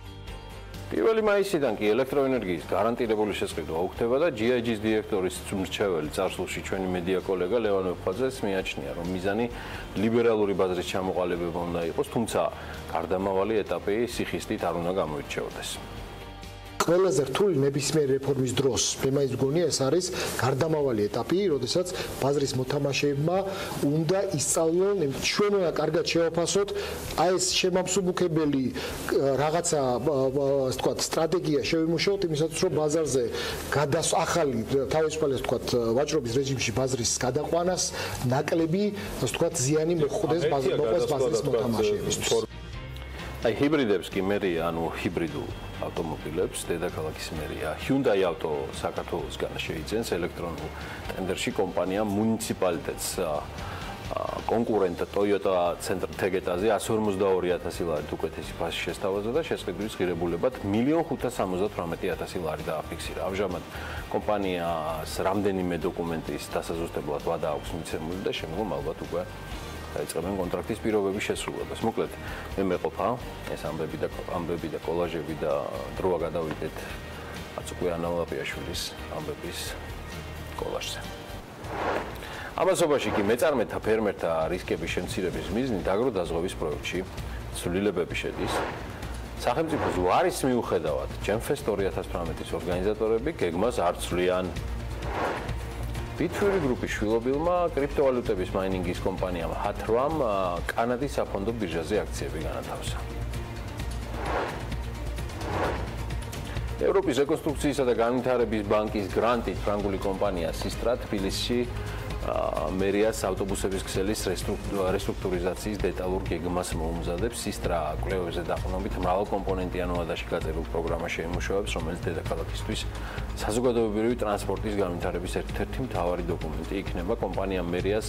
[SPEAKER 1] პირველი მაისიდან კი ელექტროენერგიის გარანტირებული შესყიდვა უხდება და GIG-ის დირექტორის მრჩეველი წარსულში ჩვენი მედია კოლეგა ლევან მეფხაძეს მიაჩნია, რომ მიზანი ლიბერალური ბაზრის ჩამოყალიბება უნდა იყოს, თუმცა გარდამავალი ეტაპი სიხისტით არ უნდა გამოირჩეოდეს.
[SPEAKER 8] ყველაზე რთული ნებისმიერ რეფორმის დროს. მე მაინც მგონია ეს არის გარდამავალი ეტაპი, როდესაც ბაზრის მოთამაშეებმა უნდა ისწავლონ, ჩვენ უნდა კარგად შევაფასოთ აი ეს შემამსუბუქებელი რაღაცა ასე ვთქვათ სტრატეგია შევიმუშაოთ იმისათვის რომ ბაზარზე ახალი თავისუფალი ასე ვთქვათ ვაჭრობის რეჟიმში ბაზრის გადაყვანას ნაკლები ასე ვთქვათ ზიანი მოხვდეს ბაზრის მოთამაშეებისთვის.
[SPEAKER 1] აი ჰიბრიდებს კი მერია, ანუ ჰიბრიდულ ავტომობილებს დედაქალაქის მერია Hyundai ავტო საქართველოსგან შეიძენს ელექტრონულ ტენდერში კომპანია მუნიციპალიტეტს კონკურენტ Toyota ცენტრ თეგეტაზე 152,000 ლარით უკეთესი ფასი შესთავაზა და შესყიდვის ღირებულებად 1,578,000 ლარი დააფიქსირა. ამჟამად კომპანიას რამდენიმე დოკუმენტის დასაზუსტებლად ვადა აქვს მიცემული და შემდგომ ალბათ უკვე დაიწყებენ კონტრაქტის პირობების შესრულებას. მოკლედ, მე მეყოფა ეს ამბები და კოლაჟები და დროა გადავიდეთ აწუყვე ანალაპიაშვილის ამბების კოლაჟზე. ამასობაში კი მეწარმეთა ფერმერთა რისკების შემცირების მიზნით აგროდაზღვევის პროექტში ცვლილებები შედის. სახელმწიფოს ვარის მიუხედავად, ჯემფესტ 2018-ის ორგანიზატორები გეგმას არ ცვლიან. Pirveli გრუპის შვილობილმა კრიპტოვალუტების მაინინგის კომპანიამ H8-მ კანადის საფონდო ბირჟაზე აქციები განათავსა. ევროპის რეკონსტრუქციისა და განვითარების ბანკის გრანტით ფრანგული კომპანია Sistra თბილისში მერიას ავტობუსების ქსელის რესტრუქტურიზაციის დეტალურ გეგმას მოუმზადებს. Sistra კვლევებზე დაყრდნობით მრავალკომპონენტიან ვადაში გაწერილ პროგრამას შეიმუშავებს, რომელიც დედაქალაქისთვის საზოგადოებრივი ტრანსპორტის განვითარების ერთ-ერთი მთავარი დოკუმენტი იქნება. კომპანიამ მერიას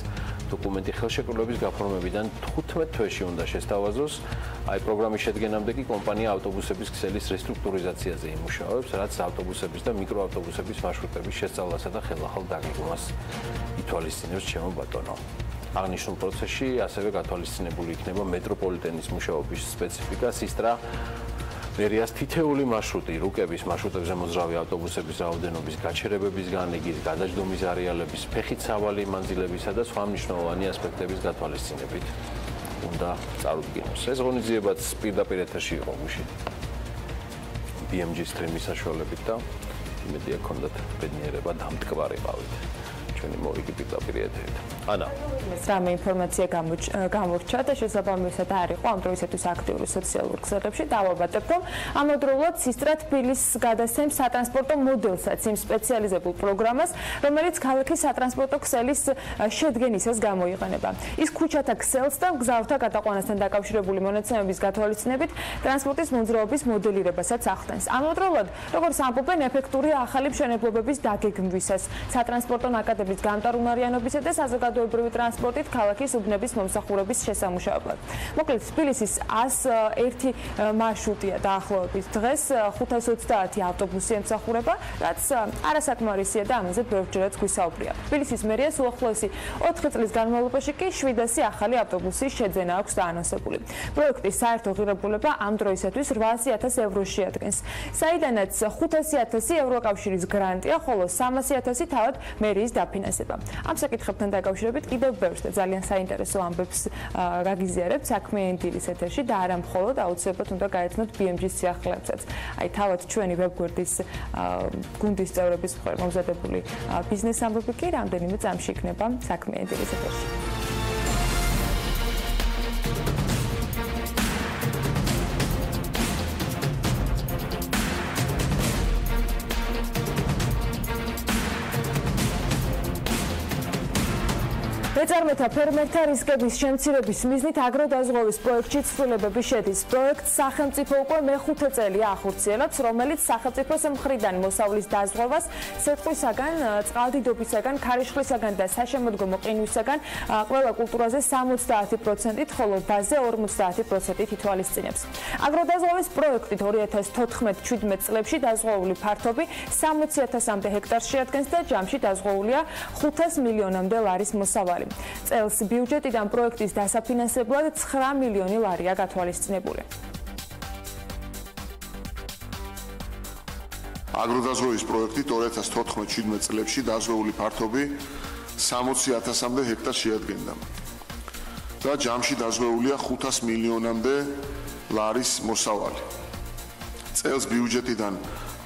[SPEAKER 1] დოკუმენტი ხელშეკრულების გაფორმებიდან 15 თვეში უნდა შესთავაზოს. აი პროგრამის შედგენამდე კი კომპანია ავტობუსების ქსელის რესტრუქტურიზაციაზე იმუშავებს, რაც ავტობუსების და მიკროავტობუსების მარშრუტების შესწავლასა და ხელახალ დაგეგმვას ითვალისწინებს ჩემო ბატონო. აღნიშნულ პროცესში ასევე გათვალისწინებული იქნება მეტროპოლიტენის მუშაობის სპეციფიკა. Sistra მერიას თითეული მარშრუტი, რუკების მარშრუტებზე მოძრავი ავტობუსების რაოდენობის გაჩერებების განრიგის, გადაჯდომის არეალების, ფეხით სავალი მანძილებისა და სხვა მნიშვნელოვანი ასპექტების გათვალისწინებით უნდა წარუდგინოს. ეს ღონისძიებაც პირდაპირ ეთერში იყო გუშინ BMG სტრიმის საშუალებით და იმედია გქონდათ ბედნიერება დამტკბარიყავით. ჩვენი მოვიგი პირდაპირ ეთერით. ანა.
[SPEAKER 3] რამე ინფორმაცია გამორჩა და შესაბამისად არ იყო ამ დროისათვის აქტიური სოციალურ ქსელებში. დავაბატებ, რომ ამავდროულად Sistra თბილისს გადასცემს სატრანსპორტო მოდელსაც, იმ სპეციალიზებულ პროგრამას, რომელიც ქალაქის სატრანსპორტო ქსელის შედგენისას გამოიყენება. ის ქუჩათა ქსელს და მგზავრთა გადაყვანასთან დაკავშირებული მონაცემების გათვალისწინებით ტრანსპორტის მოძრაობის მოდელირებასაც ახდენს. ამავდროულად, როგორც ამბობენ, ეფექტური ახალი მშენებლობების დაგეგმვისას, სატრანსპორტო ნაკადების გამტარუნარიანობისა და საზოგადოებრივი ტრანსპორტით ქალაქის უბნების მომსახურების შესამუშავებლად. მოკლედ, თბილისის 101 მარშრუტია დაახლოებით დღეს 520 ავტობუსი ემსახურება, რაც არასაკმარისია და ამაზე ბევრჯერაც გვისაუბრია. თბილისის მერიას უახლოესი 4 წლის განმავლობაში კი 700 ახალი ავტობუსის შეძენა აქვს დაანონსებული. პროექტის საერთო ღირებულება ამ დროისათვის 800,000 ევროს შეადგენს. საიდანაც 500,000 ევროკავშირის გრანტია, ხოლო 300,000 თავად მერიის დაფინანსება. ამ საკითხებთან დაკავშირებით კიდევ ბევრს და ძალიან საინტერესო ამბებს გაგიზიარებთ საქმიანი დილის ეთერში და არა მხოლოდ აუცილებლად უნდა გაეცნოთ BMG-ის სიახლეებსაც. აი თავად ჩვენი ვებგვერდის გუნდის წევრების მხრივ მომზადებული ბიზნესამბები კი რამდენიმე წამში იქნება საქმიანი დილის ეთერში. მეწარმეთა ფერმერთა რისკების შემცირების მიზნით აგროდაზღვევის პროექტში ცვლილებები შედის. პროექტს სახელმწიფო უკვე მეხუთე წელია ახორციელებს, რომელიც სახელმწიფოს მხრიდან მოსავლის დაზღვევას სეტყვისაგან, წყალდიდობისაგან, ქარიშხლისაგან და საშემოდგომო ყინვისაგან ყველა კულტურაზე 70%-ით, ხოლო ბაზე 50%-ით ითვალისწინებს. აგროდაზღვევის პროექტით 2014-17 წლებში დაზღვეული ფართობი 60,000-მდე ჰექტარს შეადგენს და ჯამში დაზღვეულია 500 მილიონამდე ლარის მოსავალი. წელს ბიუჯეტიდან პროექტის დასაფინანსებლად 9 მილიონი ლარია გათვალისწინებული.
[SPEAKER 4] აგროდაზღვევის პროექტით 2014-17 წლებში დაზღვეული ფართობი 60,000-მდე ჰექტარს შეადგენდა და ჯამში დაზღვეულია 500 მილიონამდე ლარის მოსავალი. წელს ბიუჯეტიდან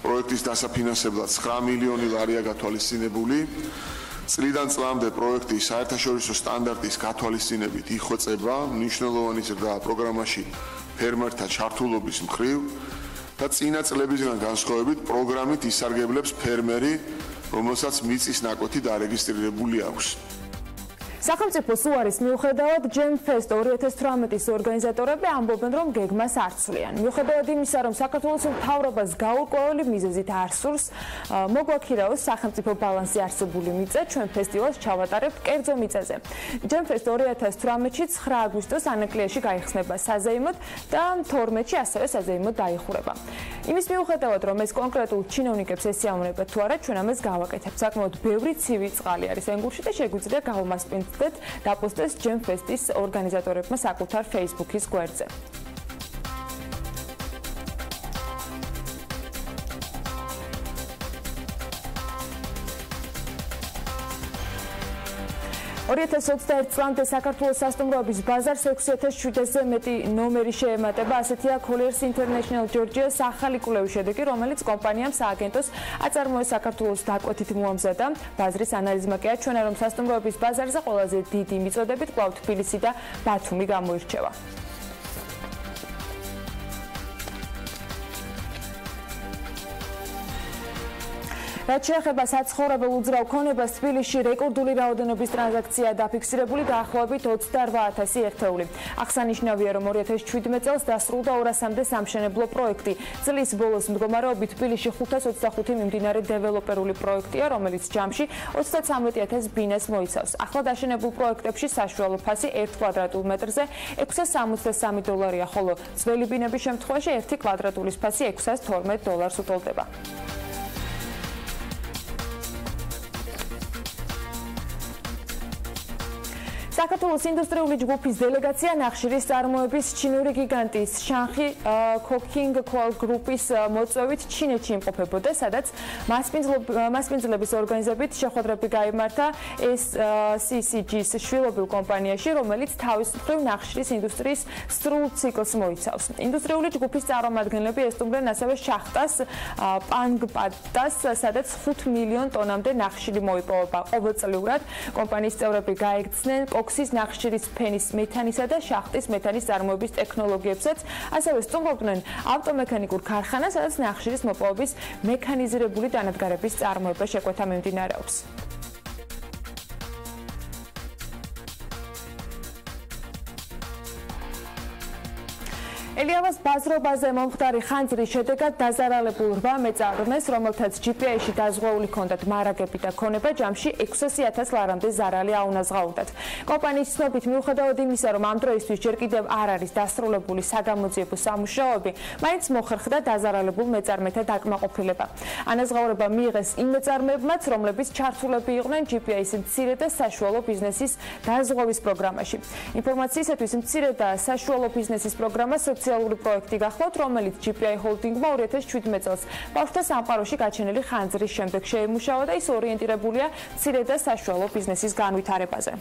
[SPEAKER 4] პროექტის დასაფინანსებლად 9 მილიონი ლარია გათვალისწინებული. წლიდან წლამდე პროექტი საერთაშორისო სტანდარტის გათვალისწინებით იხვეწება, მნიშვნელოვანი ზრდაა პროგრამაში ფერმერთა ჩართულობის მხრივ და წინა წლებისგან განსხვავებით პროგრამით ისარგებლებს ფერმერი, რომელსაც მიწის ნაკვეთი დარეგისტრირებული აქვს.
[SPEAKER 3] სახელმწიფოს უარის მიუხედავად GenFest 2018-ის ორგანიზატორები ამბობენ, რომ გეგმას არ ცვლიან. მიუხედავად იმისა, რომ საქართველოს მთავრობას გაურკვეველი მიზეზით არ სურს მოგვაქირავოს სახელმწიფო ბალანსი არსებული მიწა, ჩვენ ფესტივალს ჩავატარებთ კერძო მიწაზე. GenFest 2018-ში 9 აგვისტოს ანაკლიაში გაიხსნება საზეიმოდ და 12-ში ასევე საზეიმოდ დაიხურება. იმის მიუხედავად, რომ ეს კონკრეტულ ჩინოვნიკებს ესიამოვნებათ თუ არა, ჩვენ ამას გავაკეთებთ. საკმაოდ ბევრი ცივი წყალი არის ენგურში და შეგვიძლია გავამასპინძლოთ დაპოსტეს GenFest-ის ორგანიზატორებმა საკუთარ Facebook-ის გვერდზე. წლამდე საქართველოს სასტუმროების ბაზარს 6700-ზე მეტი ნომერი შეემატება, ასეთია Colliers International Georgia's ახალი კვლევის შედეგი, რომელიც კომპანიამ სააგენტოს აწარმოეს საქართველოს დაკვეთით მოამზადა. ბაზრის ანალიზმა კი აჩვენა, რომ სასტუმროების ბაზარზე ყველაზე დიდი მიწოდებით კვლავ თბილისი და ბათუმი გამოირჩევა. რაც შეეხება საცხოვრებელ უძრავ ქონებას, თბილისში რეკორდული რაოდენობის ტრანზაქცია დაფიქსირებული დაახლოებით 28000 ერთეული. აღსანიშნავია, რომ 2017 წელს დასრულდა 200-მდე სამშენებლო პროექტი. წლის ბოლოს მდგომარეობით თბილისში 525 მიმდინარე დეველოპერული პროექტია, რომელიც ჯამში 33000 ბინას მოიცავს. ახლად აშენებულ პროექტებში საშუალო ფასი 1 კვადრატულ მეტრზე $663, ხოლო ძველი ბინების შემთხვევაში 1 კვადრატულის ფასი $612 უტოლდება. საქართველოს ინდუსტრიული ჯგუფის დელეგაცია ნახშირის წარმოების ჩინური გიგანტის შანხი Cooking Coal Group-ის მოწვევით ჩინეთში იმყოფებოდა, სადაც მასპინძლების ორგანიზებით შეხვედრები გაიმართა SCCG-ს შვილობილ კომპანიაში, რომელიც თავის მხრივ ნახშირის ინდუსტრიის სრულ ციკლს მოიცავს. ინდუსტრიული ჯგუფის წარმომადგენლები ესტუმრნენ ასევე შახტას პანგპატას, სადაც 5 მილიონ ტონამდე ნახშირი მოიპოვება ყოველწლიურად. კომპანიის წევრები გაექცნენ ოქსის ნახშირის ფენის მეთანისა და შახტის მეთანის წარმოების ტექნოლოგიებსაც, ასევე სტუმრობდნენ ავტომექანიკურ ქარხანას, სადაც ნახშირის მოპოვების მექანიზირებული დანადგარების წარმოება შეკვეთა მიმდინარეობს. ელიავას ბაზრობაზე მომხდარი ხანძრის შედეგად დაზარალებულ 8 მეწარმეს, რომელთაც GPI-ში დაზღვეული ჰქონდათ მარაგები და ქონება, ჯამში 600,000 ლარამდე ზარალი აუნაზღაურდათ. კომპანიის ცნობით, მიუხედავად იმისა, რომ ამ დროისთვის ჯერ კიდევ არ არის დასრულებული საგამოძიებო სამუშაოები, მაინც მოხერხდა დაზარალებულ მეწარმეთა დაკმაყოფილება. ანაზღაურება მიიღეს იმ მეწარმეებმაც, რომლებიც ჩართულები იყვნენ GPI-ის მცირე და საშუალო ბიზნესის დაზღვევის პროგრამაში. ინფორმაციისათვის მცირე და საშუალო ბიზნესის პროგრამა სოციალური პროექტი გახლავთ, რომელიც GPI ჰოლდინგმა 2017 წელს ბავშვთა სამყაროში გაჩენილი ხანძრის შემდეგ შეიმუშავა და ის ორიენტირებულია მცირე და საშუალო ბიზნესის განვითარებაზე.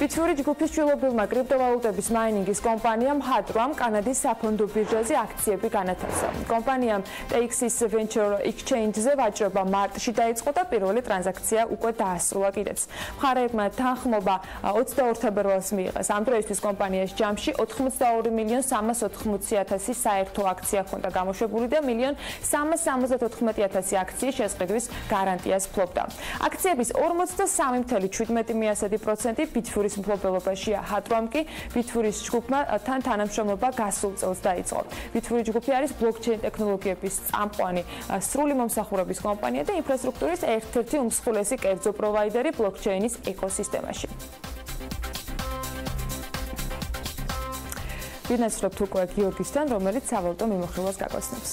[SPEAKER 3] Pirveli ჯგუფის ჩვილობილმა კრიპტოვალუტების მაინინგის კომპანიამ ჰადრვამ კანადის საფონდო ბირჟაზე აქციები განათავსა. კომპანიამ TX's Venture Exchange-ზე ვაჭრობა მარტში დაიწყო და პირველი ტრანზაქცია უკვე დაასრულა კიდეც. მხარეებმა თანხმობა 22 თებერვალს მიიღეს. ამ დროისთვის კომპანიას ჯამში 82,380,000 საერთო აქცია ჰქონდა გამოშვებული და 1,374,000 აქციის შესყიდვის გარანტიას ფლობდა. აქციების 43.17% Pirvelis მფლობელობაშია. ჰადრვამ კი Pirvelis ჯგუფმა თან თანამშრომლობა გასულ წელს დაიწყო. Pirveli ჯგუფი არის ბლოკჩეინ ტექნოლოგიების წამყვანი სრული მომსახურების კომპანია და ინფრასტრუქტურის ერთ-ერთი უმსხვილესი კერძო პროვაიდერი ბლოკჩეინის ეკოსისტემაში. ვინაცვლებთ უკვე გიორგისთან, რომელიც სავალუტო მიმოხილვას გაგოსნებს.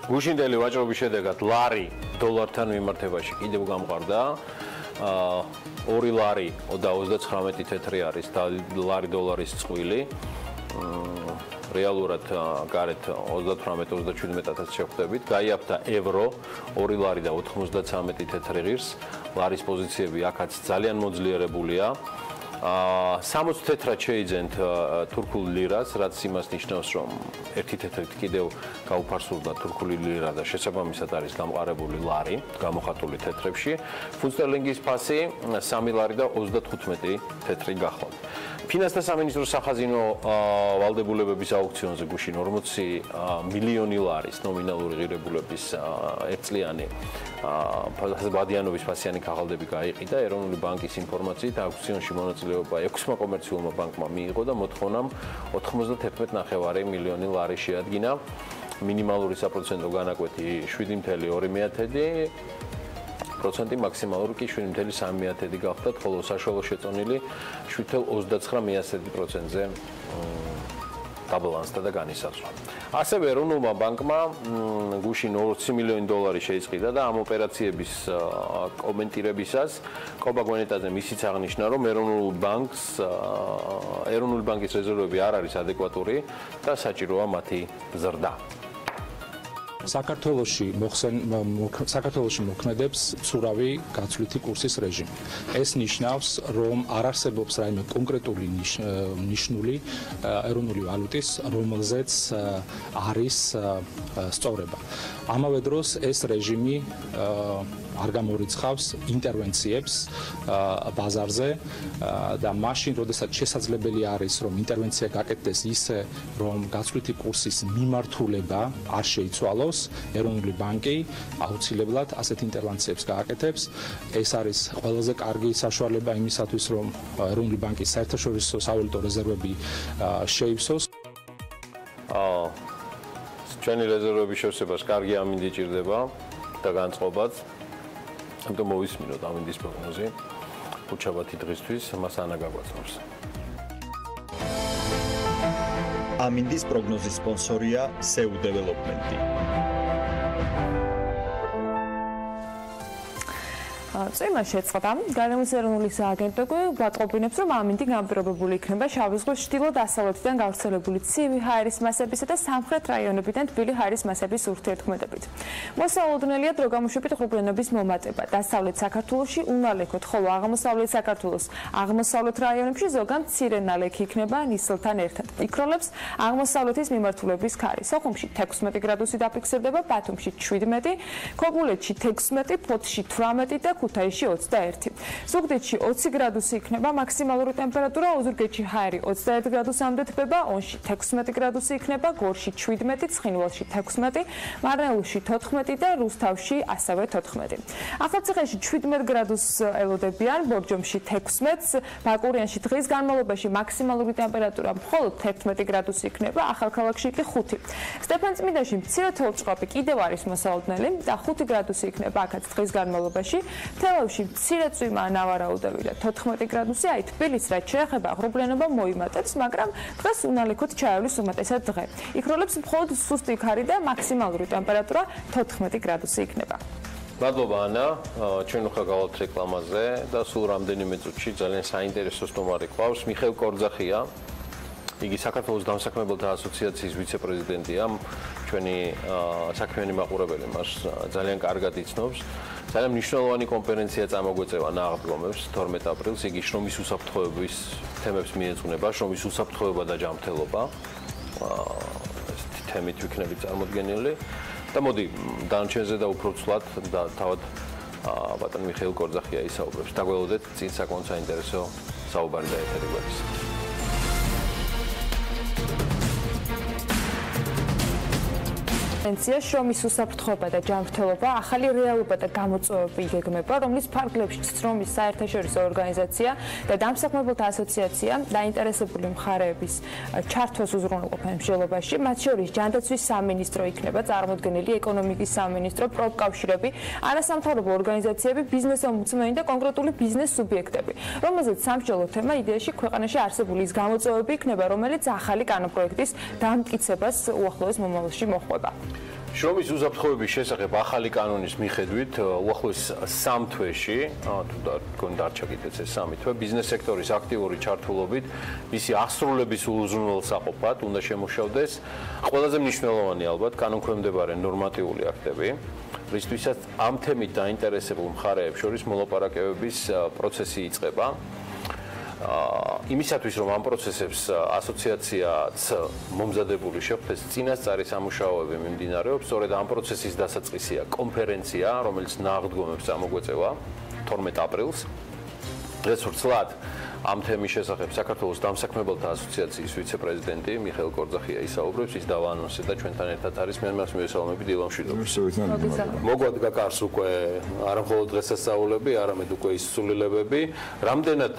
[SPEAKER 1] გუშინდელი ვაჭრობის შედეგად ლარი დოლართან მიმართებაში კიდევ გამყარდა. 2 ლარი და 39 თეთრი არის და ლარი დოლარის წყვილი. რეალურად გარეთ 38-37,000 შეხვდებით. გაიაფთა ევრო 2 ლარი და 93 თეთრი ღირს. ლარის პოზიციები აქაც ძალიან მოძლიერებულია. 60 თეთრად შეიძენთ თურქულ ლირას, რაც იმას ნიშნავს, რომ ერთი თეთრით კიდევ გაუფარსურდა თურქული ლირა და შესაბამისად არის გამყარებული ლარი, გამოხატული თეთრებში. ფუნტ სტერლინგის ფასი 3 ლარი და 35 თეთრი გახლავთ. ფინანსთა სამინისტროს სახაზინო ვალდებულებების აუქციონზე გუშინ 40 მილიონი ლარის ნომინალური ღირებულების ერთწლიანი ბადიანობის ფასიანი ქაღალდები გაიყიდა. ეროვნული ბანკის ინფორმაციით აუქციონში მონაწილეობა 6 კომერციულმა ბანკმა მიიღო და მოთხოვნამ 91,9 მილიონი ლარი შეადგინა. მინიმალური საპროცენტო განაკვეთი 7,2%, მაქსიმალური კი 7,3% გახდა, ხოლო საშუალო შეწონილი 7,29%-ზე დაბალანსდა და განისაზღვრა. ასევე ეროვნულმა ბანკმა გუშინ 20 მილიონი დოლარი შეიწყიდა და ამ ოპერაციების კომენტირებისას ყობა გვენეტაძე მისიც აღნიშნა, რომ ეროვნული ბანკის რეზერვები არ არის ადეკვატური და საჭიროა მათი ზრდა.
[SPEAKER 9] საქართველოში მოქმედებს უძრავი გაცვლითი კურსის რეჟიმი. ეს ნიშნავს, რომ არ არსებობს რაიმე კონკრეტული ნიშნული ეროვნული ვალუტის, რომელზეც არის სწორება. ამავე დროს ეს რეჟიმი არ გამორიცხავს ინტერვენციებს ბაზარზე და მაშინ, როდესაც შესაძლებელი არის, რომ ინტერვენცია გაკეთდეს ისე, რომ გაცვლითი კურსის მიმართულება არ შეიცვალოს, ეროვნული ბანკი აუცილებლად ასეთ ინტერვენციებს გააკეთებს. ეს არის ყველაზე კარგი საშუალება იმისათვის, რომ ეროვნული ბანკის საერთაშორისო სავალუტო რეზერვები შეივსოს.
[SPEAKER 1] ჩვენი რეზერვების შევსებას კარგი ამინდი ჭირდება და განწყობაც. ამიტომ მოვისმინოთ ამინდის პროგნოზი. უჩაბათი დღისთვის მას ანა გაგვაცნობს.
[SPEAKER 10] ამინდის პროგნოზის სპონსორია SEU Development.
[SPEAKER 3] წვიმა შეწყდა. გარემოს ეროვნული სააგენტო გვატყობინებს, რომ ამინდი განპირობებული იქნება შავი ზღვის ჩრდილო-დასავლეთიდან გავრცელებული ცივი ჰაერის მასებისა და სამხრეთ რაიონებიდან თბილი ჰაერის მასების ურთიერთქმედებით. მოსალოდნელია დროგამოშვებით ღრუბლენობის მომატება. დასავლეთ საქართველოში უნალექოთ, ხოლო აღმოსავლეთ საქართველოს აღმოსავლეთ რაიონებში ზოგან მცირე ნალექი იქნება ნისლთან ერთად. იქროლებს აღმოსავლეთის მიმართულების ქარი. სოხუმში 16 გრადუსი დაფიქსირდება, ბათუმში 17, ქობულეთში 16, ფოთში 18 და ქუთაისში 21. ზუგდიდში 20 გრადუსი იქნება მაქსიმალური ტემპერატურა, ოზურგეთში ჰაერი 21 გრადუსამდე თბება, ონში 16 გრადუსი იქნება, გორში 17, ცხინვალში 16, მარნეულში 14 და რუსთავში ასევე 14. ახალციხეში 17 გრადუსს ელოდებიან, ბორჯომში 16, ბაკურიანში დღის განმავლობაში მაქსიმალური ტემპერატურა მხოლოდ 11 გრადუსი იქნება, ახალქალაქში კი 5. სტეფანწმინდაში მცირე თოვლჭყაპი კიდევ არის მოსალოდნელი და 5 გრადუსი იქნება აქაც დღის განმავლობაში. თელავში მცირე წვიმა ნავარაუდები და 14 გრადუსი, აი თბილისს რაც შეეხება ღრუბლიანობა მოიმატებს, მაგრამ დღეს უნალექოთ ჩაევლის უმეტესად დღე. იქროლებს მხოლოდ სუსტი ქარი და მაქსიმალური ტემპერატურა 14 გრადუსი იქნება.
[SPEAKER 1] მადლობა ანა, ჩვენ ხა გავალთ რეკლამაზე და სულ რამდენიმე წუთში ძალიან საინტერესო სტუმარი ყავს, მიხეილ კორძახია. იგი საქართველოს დამსაქმებელთა ასოციაციის ვიცე-პრეზიდენტია. ჩვენი საქმიანი მაყურებელი მას ძალიან კარგად იცნობს. ძალიან მნიშვნელოვანი კონფერენცია წამოგვეწევა ნაღდგომებს 12 აპრილს. იგი შრომის უსაფრთხოების თემებს მიეძღვნება, შრომის უსაფრთხოება და ჯანმრთელობა. ეს თემით ვიქნებით წარმოდგენილი. და მოდი დანარჩენზე და უფრო ცვლად და თავად ბატონ მიხეილ კორძახია ისაუბრებს. დაგველოდეთ წინ საკმაოდ საინტერესო საუბარი და ეთერი გვაქვს.
[SPEAKER 3] კონფერენცია შრომის უსაფრთხოება და ჯანმრთელობა ახალი რეალობა და გამოწვევები იგეგმება, რომლის ფარგლებში შრომის საერთაშორისო ორგანიზაცია და დამსაქმებელთა ასოციაცია დაინტერესებული მხარეების ჩართვას უზრუნველყოფენ მსჯელობაში, მათ შორის ჯანდაცვის სამინისტრო იქნება წარმოდგენილი, ეკონომიკის სამინისტრო, პროფკავშირები, არასამთავრობო ორგანიზაციები, ბიზნეს ომბუდსმენი და კონკრეტული ბიზნეს სუბიექტები, რომელზეც სამსჯელო თემა იდეაში ქვეყანაში არსებული ის გამოწვევები იქნება, რომელიც ახალი კანონპროექტის დამტკიცებას უახლოეს მომავალში მოჰყვება.
[SPEAKER 1] შრომის უსაფრთხოების შესახებ ახალი კანონის მიხედვით უახლოეს 3 თვეში, თუ თქვენ დარჩა კიდეც ეს 3 თვე, ბიზნეს სექტორის აქტიური ჩართულობით მისი აღსრულების უზრუნველსაყოფად უნდა შემუშავდეს ყველაზე მნიშვნელოვანი ალბათ კანონქვემდებარე ნორმატიული აქტები, რისთვისაც ამ თემით დაინტერესებულ მხარეებს შორის მოლაპარაკებების პროცესი იწყება. იმისათვის რომ ამ პროცესებს ასოციაციაც მომზადებული შეხვდეს წინასწარი სამუშაოები მიმდინარეობს, სწორედ ამ პროცესის დასაწყისია კონფერენცია, რომელიც ნაღდგომებს ამოგვეწევა 12 აპრილს. დღეს ვრცლად ამ თემის შესახებ საქართველოს დამსაქმებელთა ასოციაციის ვიცე-პრეზიდენტი მიხეილ კორძახია ისაუბრებს, ის დავაანონსე და ჩვენთან ერთად არის მე მას მივესალმები დილა მშვიდობის. მოგვადგა კარს უკვე არა მხოლოდ დღესასწაულები, არამედ უკვე ის სულილებები, რამდენად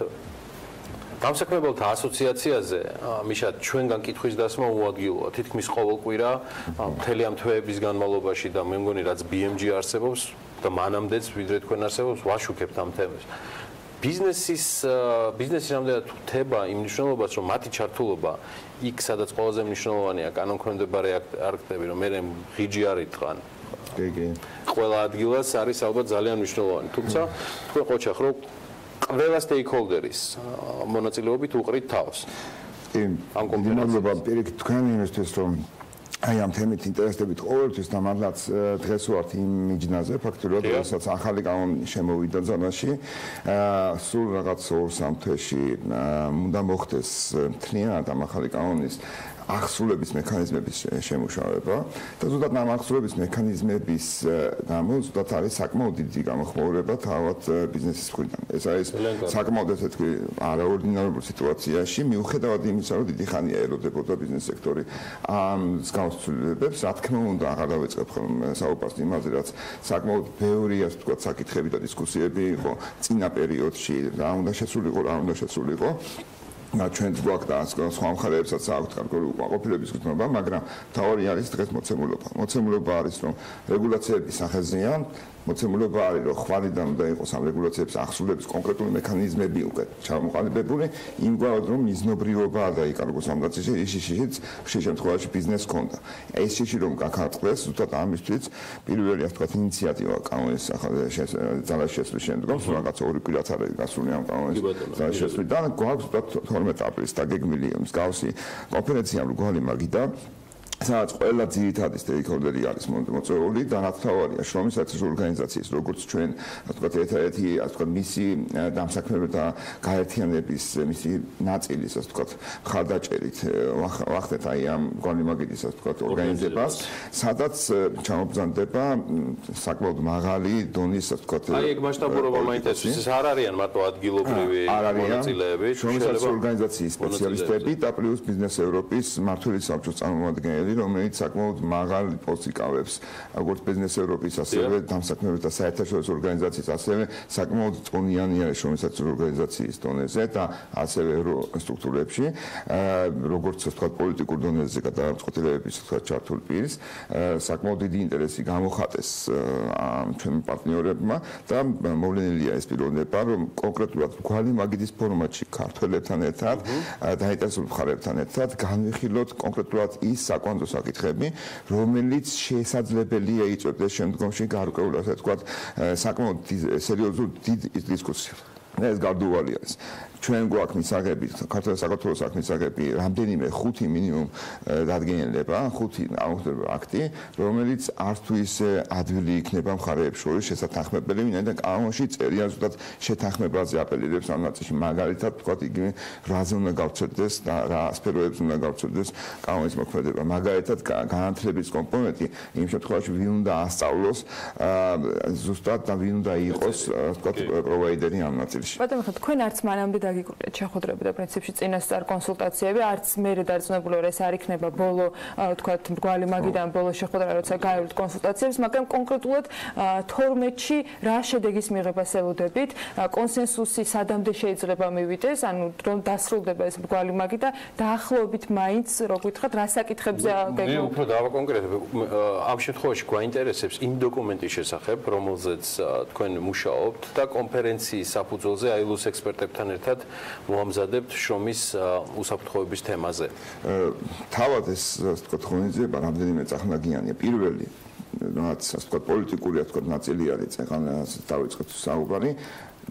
[SPEAKER 1] დამსაქმებელთა ასოციაციაზე მიშა ჩვენგან კითხვის დასმა უადგილოა. თითქმის ყოველკვირა მთელი ამ თვეების განმავლობაში და მე მგონი რაც BMG არსებობს და მანამდეც ვიდრე თქვენ არსებობს ვაშუქებთ ამ თემებს. ბიზნესი რამდენად თება იმ მნიშვნელობას, რომ მათი ჩართულობა იქ, სადაც ყველაზე მნიშვნელოვანია კანონქვემდებარე აქტები, რომ მე ღიჯი არ იტყან. ყველა ადგილას არის ალბათ ძალიან მნიშვნელოვანი. თუმცა თქვენ ყოჩახ რომ ყველა stakeholder-ის მონაწილეობით უყრით თავს.
[SPEAKER 11] ამ კონფერენციაზე პირიქით თქვენ იმისთვის რომ აი ამ თემით ინტერესდებით ყოველთვის და მართლაც დღეს ვართ იმ მიჯნაზე ფაქტობრივად რასაც ახალი კანონი შემოვიდა ზონაში სულ რაღაც 2-3 თვეში უნდა მოხდეს მთლიანად ამ ახალი კანონის აღსრულების მექანიზმების შემუშავება და ზუსტად ამ აღსრულების მექანიზმების გამო ზუსტად არის საკმაოდ დიდი გამოხმაურება თავად ბიზნესის მხრიდან. ეს არის საკმაოდ ესეთი არაორდინარული სიტუაციაში მიუხედავად იმისა, რომ დიდი ხანია ელოდებოდა ბიზნეს სექტორი ამ განსაცვლილებებს, რა თქმა უნდა აღარ დავიწყებ ხოლმე საუბარს იმაზე, რაც საკმაოდ ბევრი ასე ვთქვათ საკითხები და დისკუსიები იყო წინა პერიოდში, რა უნდა შესულიყო, რა უნდა შესულიყო. ჩვენ გვაქვს და სხვა მხარეებსაც აქვთ კარგული უკმაყოფილების გრძნობა, მაგრამ თავი არის დღეს მოცემულობა. მოცემულობა არის, რომ რეგულაციების სახეზეა, მოცემულობა არის, რომ ხვალიდან უნდა იყოს ამ რეგულაციების აღსრულების კონკრეტული მექანიზმები უკვე ჩამოყალიბებული, იმგვარად რომ მიზნობრიობა არ დაიკარგოს ამ დაცვაში, ისიც ხშირ შემთხვევაში ბიზნესს ჰქონდა. ეს შეში რომ გაქარწყდეს, ზუსტად ამისთვის პირველი ასე ვთქვათ ინიციატივა კანონის ძალაში შესვლის შემდგომ, რაღაც 2 კვირაც არის გასული ამ კანონის ძალაში შესვლიდან, გვაქვს ზუსტად 12 აპრილს დაგეგმილი მსგავსი კონფერენცია რუგალი მაგიდა სადაც ყველა ძირითადი სტეიქოლდერი არის მოწვეული და რაც თავარია შრომის ორგანიზაციის როგორც ჩვენ ასე ვთქვათ ერთ-ერთი ასე ვთქვათ მისი დამსაქმებელთა გაერთიანების მისი ნაწილის ასე ვთქვათ ხარდაჭერით ვახდეთ აი ამ გონიმაგიდის ასე ვთქვათ ორგანიზებას სადაც ჩამობრძანდება საკმაოდ მაღალი დონის ასე ვთქვათ
[SPEAKER 1] აი ეგ მასშტაბურობა მაინტერესებს ეს არ არიან მარტო ადგილობრივი მონაწილეები
[SPEAKER 11] შრომის ორგანიზაციის სპეციალისტები და პლუს ბიზნეს ევროპის მმართველი საბჭოს წარმომადგენელი რომელიც საკმაოდ მაღალ პოსტს იკავებს როგორც ბიზნეს ევროპის ასევე დამსაქმებელთა საერთაშორისო ორგანიზაციის ასევე საკმაოდ წონიანი არის შრომის ორგანიზაციის დონეზე და ასევე სტრუქტურებში როგორც ვთქვათ პოლიტიკურ დონეზე გადაწყვეტილებების ვთქვათ ჩართული პირის საკმაოდ დიდი ინტერესი გამოხატეს ჩვენ პარტნიორებმა და მოვლენილია ეს პიროვნება რომ კონკრეტულად გვალი მაგიდის ფორმატში ქართველებთან ერთად დაინტერესებულ მხარეებთან ერთად განვიხილოთ კონკრეტულად ის საკონდო საკითხები, რომელიც შესაძლებელია იწვევდეს შემდგომში გარკვეულ ასე ვთქვათ საკმაოდ სერიოზულ დიდ დისკუსიას. ეს გარდუვალი არის. ჩვენ გვაქვს მისაღები, საქართველოს საქმის მისაღები, რამდენიმე 5 მინიმუმ დადგენილება, 5 ამოხდება აქტი, რომელიც არც თუ ისე ადვილი იქნება მხარეებს შორის შესათანხმებელი, ვინაიდან კანონში წერია ზუსტად შეთანხმებაზე აპელირებს ამ ნაწილში, მაგალითად ვთქვათ იგივე რაზე უნდა გავცელდეს და რა სფეროებს უნდა გავცელდეს კანონის მოქმედება. მაგალითად განათლების კომპონენტი იმ შემთხვევაში ვინ უნდა ასწავლოს ზუსტად და ვინ უნდა იყოს ვთქვათ პროვაიდერი ამ ნაწილში.
[SPEAKER 3] ბატონო, თქვენ არც მანამდე დაგიკურეთ შეხვედრები და პრინციპში წინასწარ კონსულტაციები, არც მერე დარწმუნებული ვარ ეს არ იქნება ბოლო, ვთქვათ, მრგვალი მაგიდან ბოლო შეხვედრა, როცა გაივლით კონსულტაციებს, მაგრამ კონკრეტულად 12-ში რა შედეგის მიღებას ელოდებით, კონსენსუსი სადამდე შეიძლება მივიდეს, ანუ რომ დასრულდება ეს მრგვალი მაგი და დაახლოებით მაინც, რო გითხრათ, რა საკითხებზე
[SPEAKER 1] მე უფრო დავაკონკრეტებ, ამ შემთხვევაში გვაინტერესებს იმ დოკუმენტის შესახებ, რომელზეც თქვენ მუშაობთ და კონფერენციის საფუძველზე კანალზე აილოს ექსპერტებთან ერთად მოამზადებთ შრომის უსაფრთხოების თემაზე.
[SPEAKER 11] თავად ეს ასე ვთქვათ ხონიზება რამდენიმე წახნაგიანია. პირველი რაც ასე ვთქვათ პოლიტიკური ასე ვთქვათ ნაწილი არის წეღანა დავიწყეთ საუბარი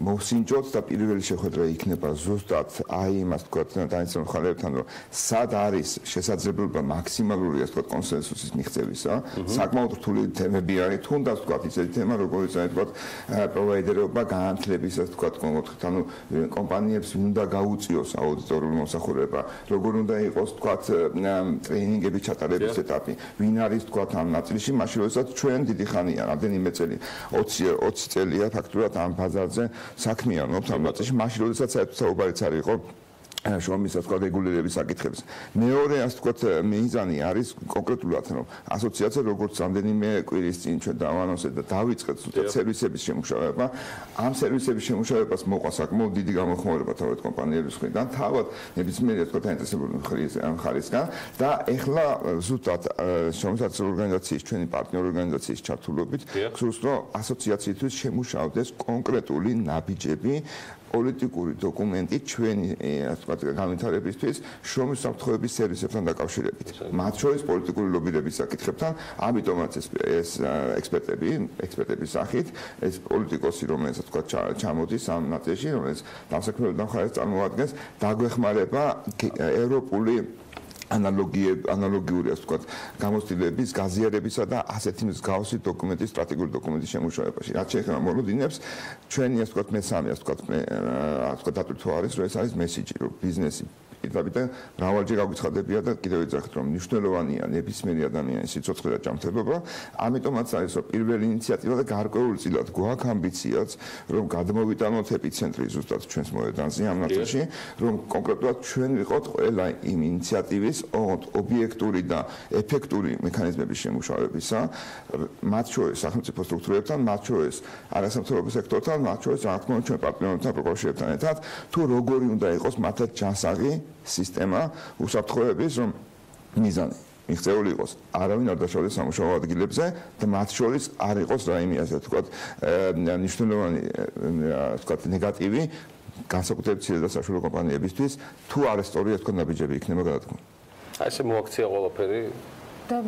[SPEAKER 11] მოსინჯოთ და პირველი შეხვედრა იქნება ზუსტად აი იმას ვთქვათ დაინტერესებულ ხალხებთან რომ სად არის შესაძლებლობა მაქსიმალური ასე ვთქვათ კონსენსუსის მიღწევისა საკმაოდ რთული თემები არის თუნდაც ვთქვათ ისეთი თემა როგორც აი ვთქვათ პროვაიდერობა განათლების ასე ვთქვათ კონკრეტულად ანუ კომპანიებს უნდა გაუწიოს აუდიტორული მომსახურება როგორ უნდა იყოს ვთქვათ ტრეინინგების ჩატარების ეტაპი ვინ არის ვთქვათ ამ ნაწილში მაშინ როდესაც ჩვენ დიდი ხანია რამდენიმე წელი 20 წელია ფაქტურად ამ ბაზარზე საქმიანობთ ამ ნაწილში მაშინ როდესაც საუბარიც არ იყო შრომის ასე ვთქვათ რეგულირების საკითხებზე. მეორე ასე ვთქვათ მიზანი არის კონკრეტულად რომ ასოციაცია როგორც რამდენიმე კვირის წინ ჩვენ დავანონსეთ და დავიწყეთ ზუსტად სერვისების შემუშავება. ამ სერვისების შემუშავებას მოყვა საკმაოდ დიდი გამოხმაურება თავად კომპანიების მხრიდან, თავად ნებისმიერი ასე ვთქვათ აინტერესებული ხარისგან და ეხლა ზუსტად შრომის ორგანიზაციის ჩვენი პარტნიორ ორგანიზაციის ჩართულობით გსურს რომ ასოციაციისთვის შემუშავდეს კონკრეტული ნაბიჯები პოლიტიკური დოკუმენტი ჩვენი ასე ვთქვათ განვითარებისთვის შრომის უსაფრთხოების სერვისებთან დაკავშირებით. მათ შორის პოლიტიკური ლობირების საკითხებთან, ამიტომაც ეს ექსპერტების სახით, ეს პოლიტიკოსი, რომელიც ასე ვთქვათ ჩამოდის ამ ნაწილში, რომელიც დასაქმებელ მხარეს წარმოადგენს, დაგვეხმარება ევროპული ანალოგიური ასე ვთქვათ გამოცდილების, გაზიარებისა და ასეთი მსგავსი დოკუმენტის, სტრატეგიული დოკუმენტის შემუშავებაში. რაც შეეხება მოლოდინებს, ჩვენი ასე ვთქვათ მესამე ასე ვთქვათ დატვირთვა არის, რომ ეს არის მესიჯი, რომ ბიზნესი პირდაპირ მრავალჯერ გაგვიცხადებია და კიდევ ვიძახით, რომ მნიშვნელოვანია ნებისმიერი ადამიანის სიცოცხლე და ჯანმრთელობა. ამიტომაც არის რომ პირველი ინიციატივა და გარკვეულწილად გვაქვს ამბიციაც, რომ გადმოვიტანოთ ეპიცენტრი ზუსტად ჩვენს მოედანზე ამ ნაწილში, რომ კონკრეტულად ჩვენ ვიყოთ ყველა იმ ინიციატივის ობიექტური და ეფექტური მექანიზმების შემუშავებისა, მათ შორის სახელმწიფო სტრუქტურებთან, მათ შორის არასამთავრობო სექტორთან, მათ შორის რა თქმა უნდა ჩვენ პარტნიორებთან, პროფესიებთან ერთად, თუ როგორი უნდა იყოს მათად ჯანსაღი სისტემა უსაფრთხოების, რომ მიზანი მიღწეული იყოს არავინ არ დაშავდეს სამუშაო ადგილებზე და მათ შორის არ იყოს რაიმე ასე ვთქვათ მნიშვნელოვანი ასე ვთქვათ ნეგატივი განსაკუთრებით მცირე და საშუალო კომპანიებისთვის თუ არასწორი ასე ვთქვათ ნაბიჯები იქნება გადადგმული.
[SPEAKER 1] აი ესე მოაქცია ყველაფერი
[SPEAKER 3] და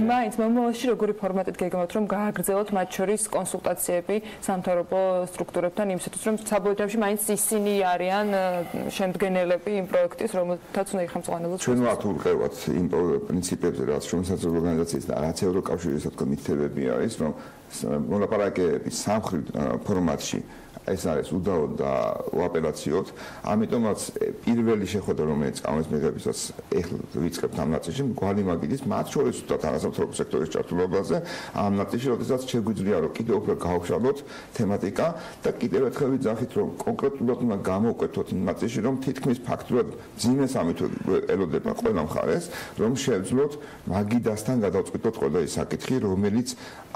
[SPEAKER 3] მაინც მომავალში როგორი ფორმატით გეგმავთ რომ გააგრძელოთ მათ შორის კონსულტაციები სამთავრობო სტრუქტურებთან იმისათვის რომ საბოლოო ჯამში მაინც ისინი არიან შემდგენელები იმ პროექტის რომელთაც უნდა იხელმძღვანელოთ
[SPEAKER 11] ჩვენ ვართ ურყევად იმ პრინციპებზე რაც შრომის ორგანიზაციის და რაც ევროკავშირის ასე ვთქვათ მითებები არის რომ მოლაპარაკებების სამხრივ ფორმატში ეს არის უდაოდ და უაპელაციოდ. ამიტომაც პირველი შეხვედრა რომელიც ამის მიღებისას ეხლა ვიწყებთ ამ ნაწილში გვალი მაგიდის მათ შორის უბრალოდ არასამთავრობო სექტორის ჩართულობაზე ამ ნაწილში როდესაც შეგვიძლია რომ კიდევ უფრო გავშალოთ თემატიკა და კიდევ ერთხელ ვიძახით რომ კონკრეტულად უნდა გამოვკვეთოთ იმ ნაწილში რომ თითქმის ფაქტურად ძინეს ამით ელოდება ყველა მხარეს რომ შევძლოთ მაგიდასთან გადავწყვიტოთ ყველა ის საკითხი რომელიც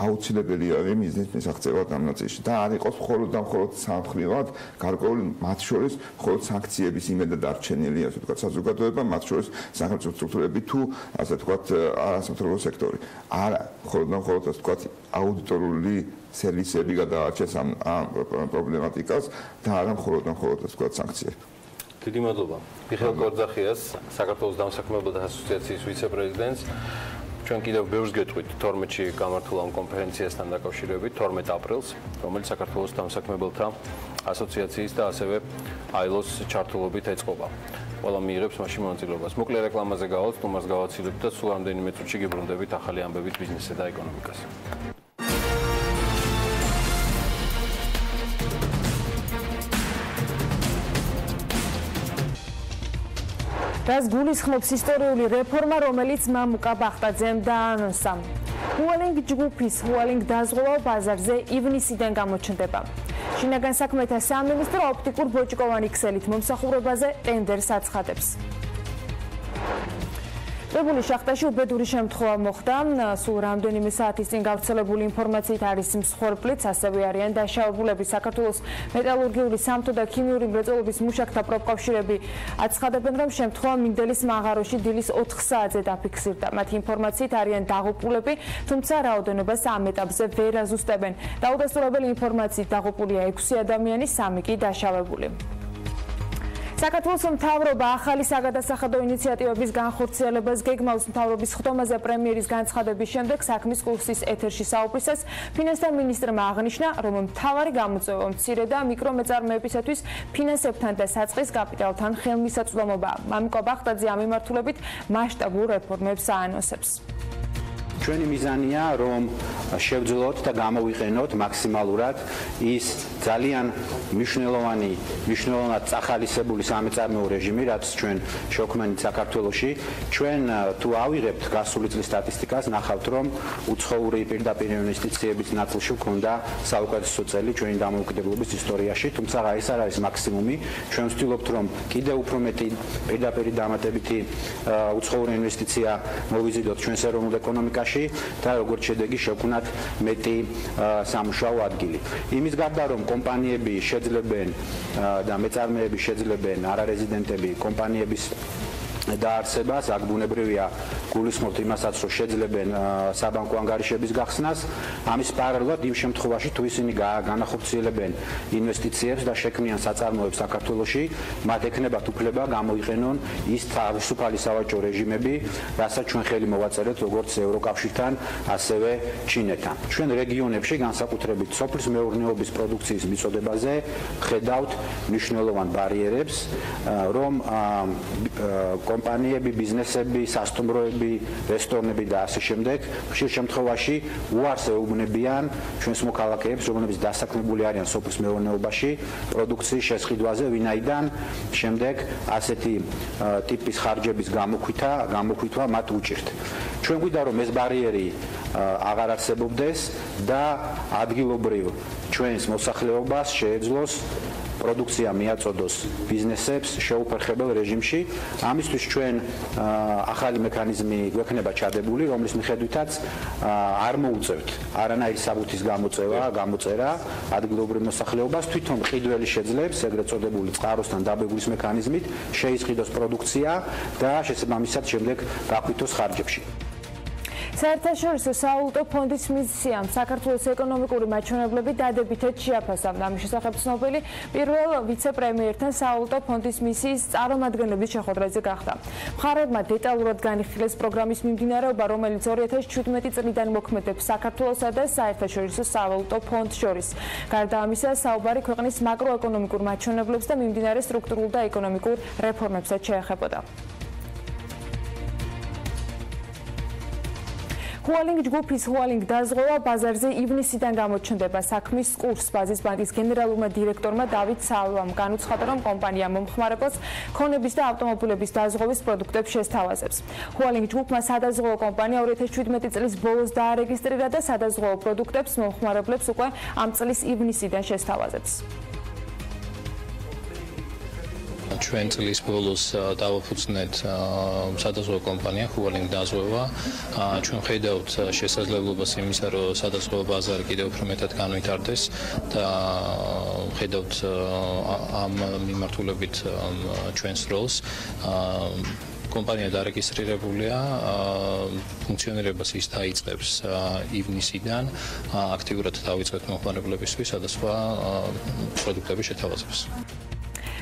[SPEAKER 11] აუცილებელი არის მიზნის მისაღწევად ამ ნაწილში და არ იყოს მხოლოდ და მხოლოდ სამხრივად გარკვეული მათ შორის მხოლოდ სანქციების იმედად არჩენილი ასე ვთქვათ საზოგადოება მათ შორის სახელმწიფო სტრუქტურები თუ ასე ვთქვათ არასამთავრობო სექტორი არა მხოლოდ და მხოლოდ ასე ვთქვათ აუდიტორული სერვისები გადაარჩეს ამ პრობლემატიკას და არა მხოლოდ და მხოლოდ ასე ვთქვათ სანქციები.
[SPEAKER 1] დიდი მადლობა. მიხეილ კორძახიას, საქართველოს დამსაქმებელთა ასოციაციის ვიცე-პრეზიდენტს. ჩვენ კიდევ ბევრს გეტყვით 12-ში გამართულ ამ კონფერენციასთან დაკავშირებით 12 აპრილს, რომელიც საქართველოს დამსაქმებელთა ასოციაციის და ასევე აილოს ჩართულობით ეწყობა. ყველა მიიღებს მასში მონაწილეობას. მოკლე რეკლამაზე გავალთ, თუმას გავაცილებთ და სულ რამდენიმე წუთში გიბრუნდებით ახალი ამბებით ბიზნესსა და ეკონომიკაზე.
[SPEAKER 3] რას გულისხმობს ისტორიული რეფორმა, რომელიც მამუკა ბახტაძემ დაანონსა. ჰუალინგ ჯგუფის ჰუალინგ დაზღვევა ბაზარზე ივნისიდან გამოჩნდება. შინაგან საქმეთა სამინისტრო ოპტიკურ ბოჭკოვანი ქსელით მომსახურებაზე ტენდერს აცხადებს. ტყიბულის შახტაში უბედური შემთხვევა მოხდა. სულ რამდენიმე საათის წინ გავრცელებული ინფორმაციით არის მსხვერპლიც, ასევე არიან დაშავებულები. საქართველოს მეტალურგიული, სამთო და ქიმიური მრეწველობის მუშაკთა პროფკავშირები აცხადებენ, რომ შემთხვევა მინდელის მაღაროში დილის 4 საათზე დაფიქსირდა. მათი ინფორმაციით არიან დაღუპულები, თუმცა რაოდენობას ამ ეტაპზე ვერ აზუსტებენ. დაუდასტურებელი ინფორმაციით დაღუპულია 6 ადამიანი, 3 კი დაშავებული. საქართველოს მთავრობა ახალი საგადასახადო ინიციატივების განხორციელებას გეგმავს. მთავრობის ხდომაზე პრემიერის განცხადების შემდეგ საქმის კურსის ეთერში საუბრისას ფინანსთა მინისტრმა აღნიშნა, რომ მთავარი გამოწვევა მცირე და მიკრო მეწარმეებისათვის ფინანსებთან და საწყის კაპიტალთან ხელმისაწვდომობაა. მამიკო ბახტაძე ამ მიმართულებით მასშტაბურ რეფორმებს აანონსებს.
[SPEAKER 12] ჩვენი მიზანია, რომ შევძლოთ და გამოვიყენოთ მაქსიმალურად ის ძალიან მნიშვნელოვნად წახალისებული სამეწარმეო რეჟიმი, რაც ჩვენ შევქმნით საქართველოში. ჩვენ თუ ავიღებთ გასული წლის სტატისტიკას, ნახავთ, რომ უცხოური პირდაპირ ინვესტიციების ნაწილში ჰქონდა საუკეთესო წელი ჩვენი დამოუკიდებლობის ისტორიაში, თუმცა ეს არ არის მაქსიმუმი. ჩვენ ვცდილობთ, რომ კიდევ უფრო მეტი პირდაპირ დამატებითი უცხოური ინვესტიცია მოვიზიდოთ ჩვენს ეროვნულ ეკონომიკაში და როგორც შედეგი შევქმნათ მეტი სამუშაო ადგილი. იმის გარდა რომ კომპანიები შეძლებენ და მეწარმეები შეძლებენ არარეზიდენტები კომპანიების დაარსებას, აქ ბუნებრივია გულისხმობთ იმასაც, რომ შეძლებენ საბანკო ანგარიშების გახსნას, ამის პარალელურად იმ შემთხვევაში თუ ისინი განახორციელებენ ინვესტიციებს და შექმნიან საწარმოებს საქართველოში, მათ ექნებათ უფლება გამოიყენონ ის თავისუფალი სავაჭრო რეჟიმები, რასაც ჩვენ ხელი მოვაწერეთ როგორც ევროკავშირთან, ასევე ჩინეთთან. ჩვენ რეგიონებში განსაკუთრებით სოფლის მეურნეობის პროდუქციის მიწოდებაზე ხედავთ მნიშვნელოვან ბარიერებს, რომ კომპანიები, ბიზნესები, სასტუმროები, რესტორნები და ასე შემდეგ ხშირ შემთხვევაში უარს ეუბნებიან ჩვენს მოქალაქეებს, რომლებიც დასაქმებული არიან სოფლის მეურნეობაში, პროდუქციის შესყიდვაზე, ვინაიდან შემდეგ ასეთი ტიპის ხარჯების გამოქვითვა მათ უჭირთ. ჩვენ გვინდა რომ ეს ბარიერი აღარ არსებობდეს და ადგილობრივ ჩვენს მოსახლეობას შეეძლოს პროდუქცია მიაწოდოს ბიზნესებს შეუფერხებელ რეჟიმში. ამისთვის ჩვენ ახალი მექანიზმი გვექნება ჩადებული, რომლის მიხედვითაც არ მოუწევთ არანაირი საბუთის გამოწერა ადგილობრივ მოსახლეობას, თვითონ ყიდველი შეძლებს ეგრეთ წოდებული წყაროსთან დაბეგვრის მექანიზმით შეისყიდოს პროდუქცია და შესაბამისად შემდეგ გახვითოს ხარჯებში.
[SPEAKER 3] საერთაშორისო სავალუტო ფონდის მისიამ საქართველოს ეკონომიკური მაჩვენებლები დადებითად შეაფასა. ამის შესახებ ცნობილი პირველ ვიცე-პრემიერთან სავალუტო ფონდის მისიის წარმომადგენლების შეხვედრაზე გახდა. მხარეებმა დეტალურად განიხილეს პროგრამის მიმდინარეობა, რომელიც 2017 წლიდან მოქმედებს საქართველოსა და საერთაშორისო სავალუტო ფონდს შორის. გარდა ამისა, საუბარი ქვეყნის მაკროეკონომიკურ მაჩვენებლებს და მიმდინარე სტრუქტურულ და ეკონომიკურ რეფორმებსაც შეეხებოდა. Hualing ჯგუფის Hualing დაზღვევა ბაზარზე ივნისიდან გამოჩნდება. საქმის კურს ბაზრის ბანკის გენერალურმა დირექტორმა დავით სალვამ განუცხადა, რომ კომპანია მომხმარებელს ქონების და ავტომობილების დაზღვევის პროდუქტებს შესთავაზებს. Hualing ჯგუფმა სადაზღვევო კომპანია 2017 წლის ბოლოს დაარეგისტრირა და სადაზღვევო პროდუქტებს მომხმარებლებს უკვე ამ წლის ივნისიდან შესთავაზებს.
[SPEAKER 9] ჩვენ წლის ბოლოს დავაფუძნეთ სადაზღვევო კომპანია Hualing დაზღვევა. ჩვენ ხედავთ შესაძლებლობას იმისა, რომ სადაზღვევო ბაზარი კიდევ უფრო მეტად განვითარდეს და ხედავთ ამ მიმართულებით ჩვენს როლს. კომპანია დარეგისტრირებულია, ფუნქციონირებას ის დაიწყებს ივნისიდან, აქტიურად დავიწყებთ მომხმარებლებისთვის სადაზღვევო პროდუქტების შეთავაზებას.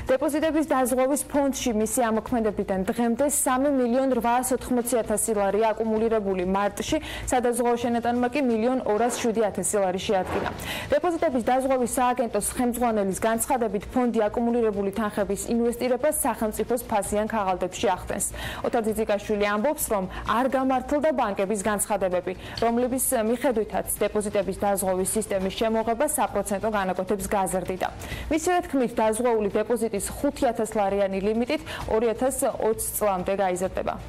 [SPEAKER 3] დეპოზიტების დაზღვევის ფონდში მისი ამოქმედებიდან დღემდე 3.880.000 ლარი აკუმულირებული მარტში, სადაზღვევო შენატანმა კი 1.207.000 ლარი შეადგინა. დეპოზიტების დაზღვევის სააგენტოს ხელმძღვანელის განცხადებით, ფონდი აკუმულირებული თანხების ინვესტირებას სახელმწიფოს ფასიან ქაღალდებში ახდენს. ოთარ ძიძიკაშვილი ამბობს, რომ არ გამართლდა ბანკების განცხადებები, რომლების მიხედვითაც დეპოზიტების დაზღვევის სისტემის შემოღება 100% განაკვეთებს გაზრდიდა. მისივე თქმით, დაზღვეული დეპოზიტი 5.000 ლარიანი ლიმიტით 2020 წლამდე გაიზრდება.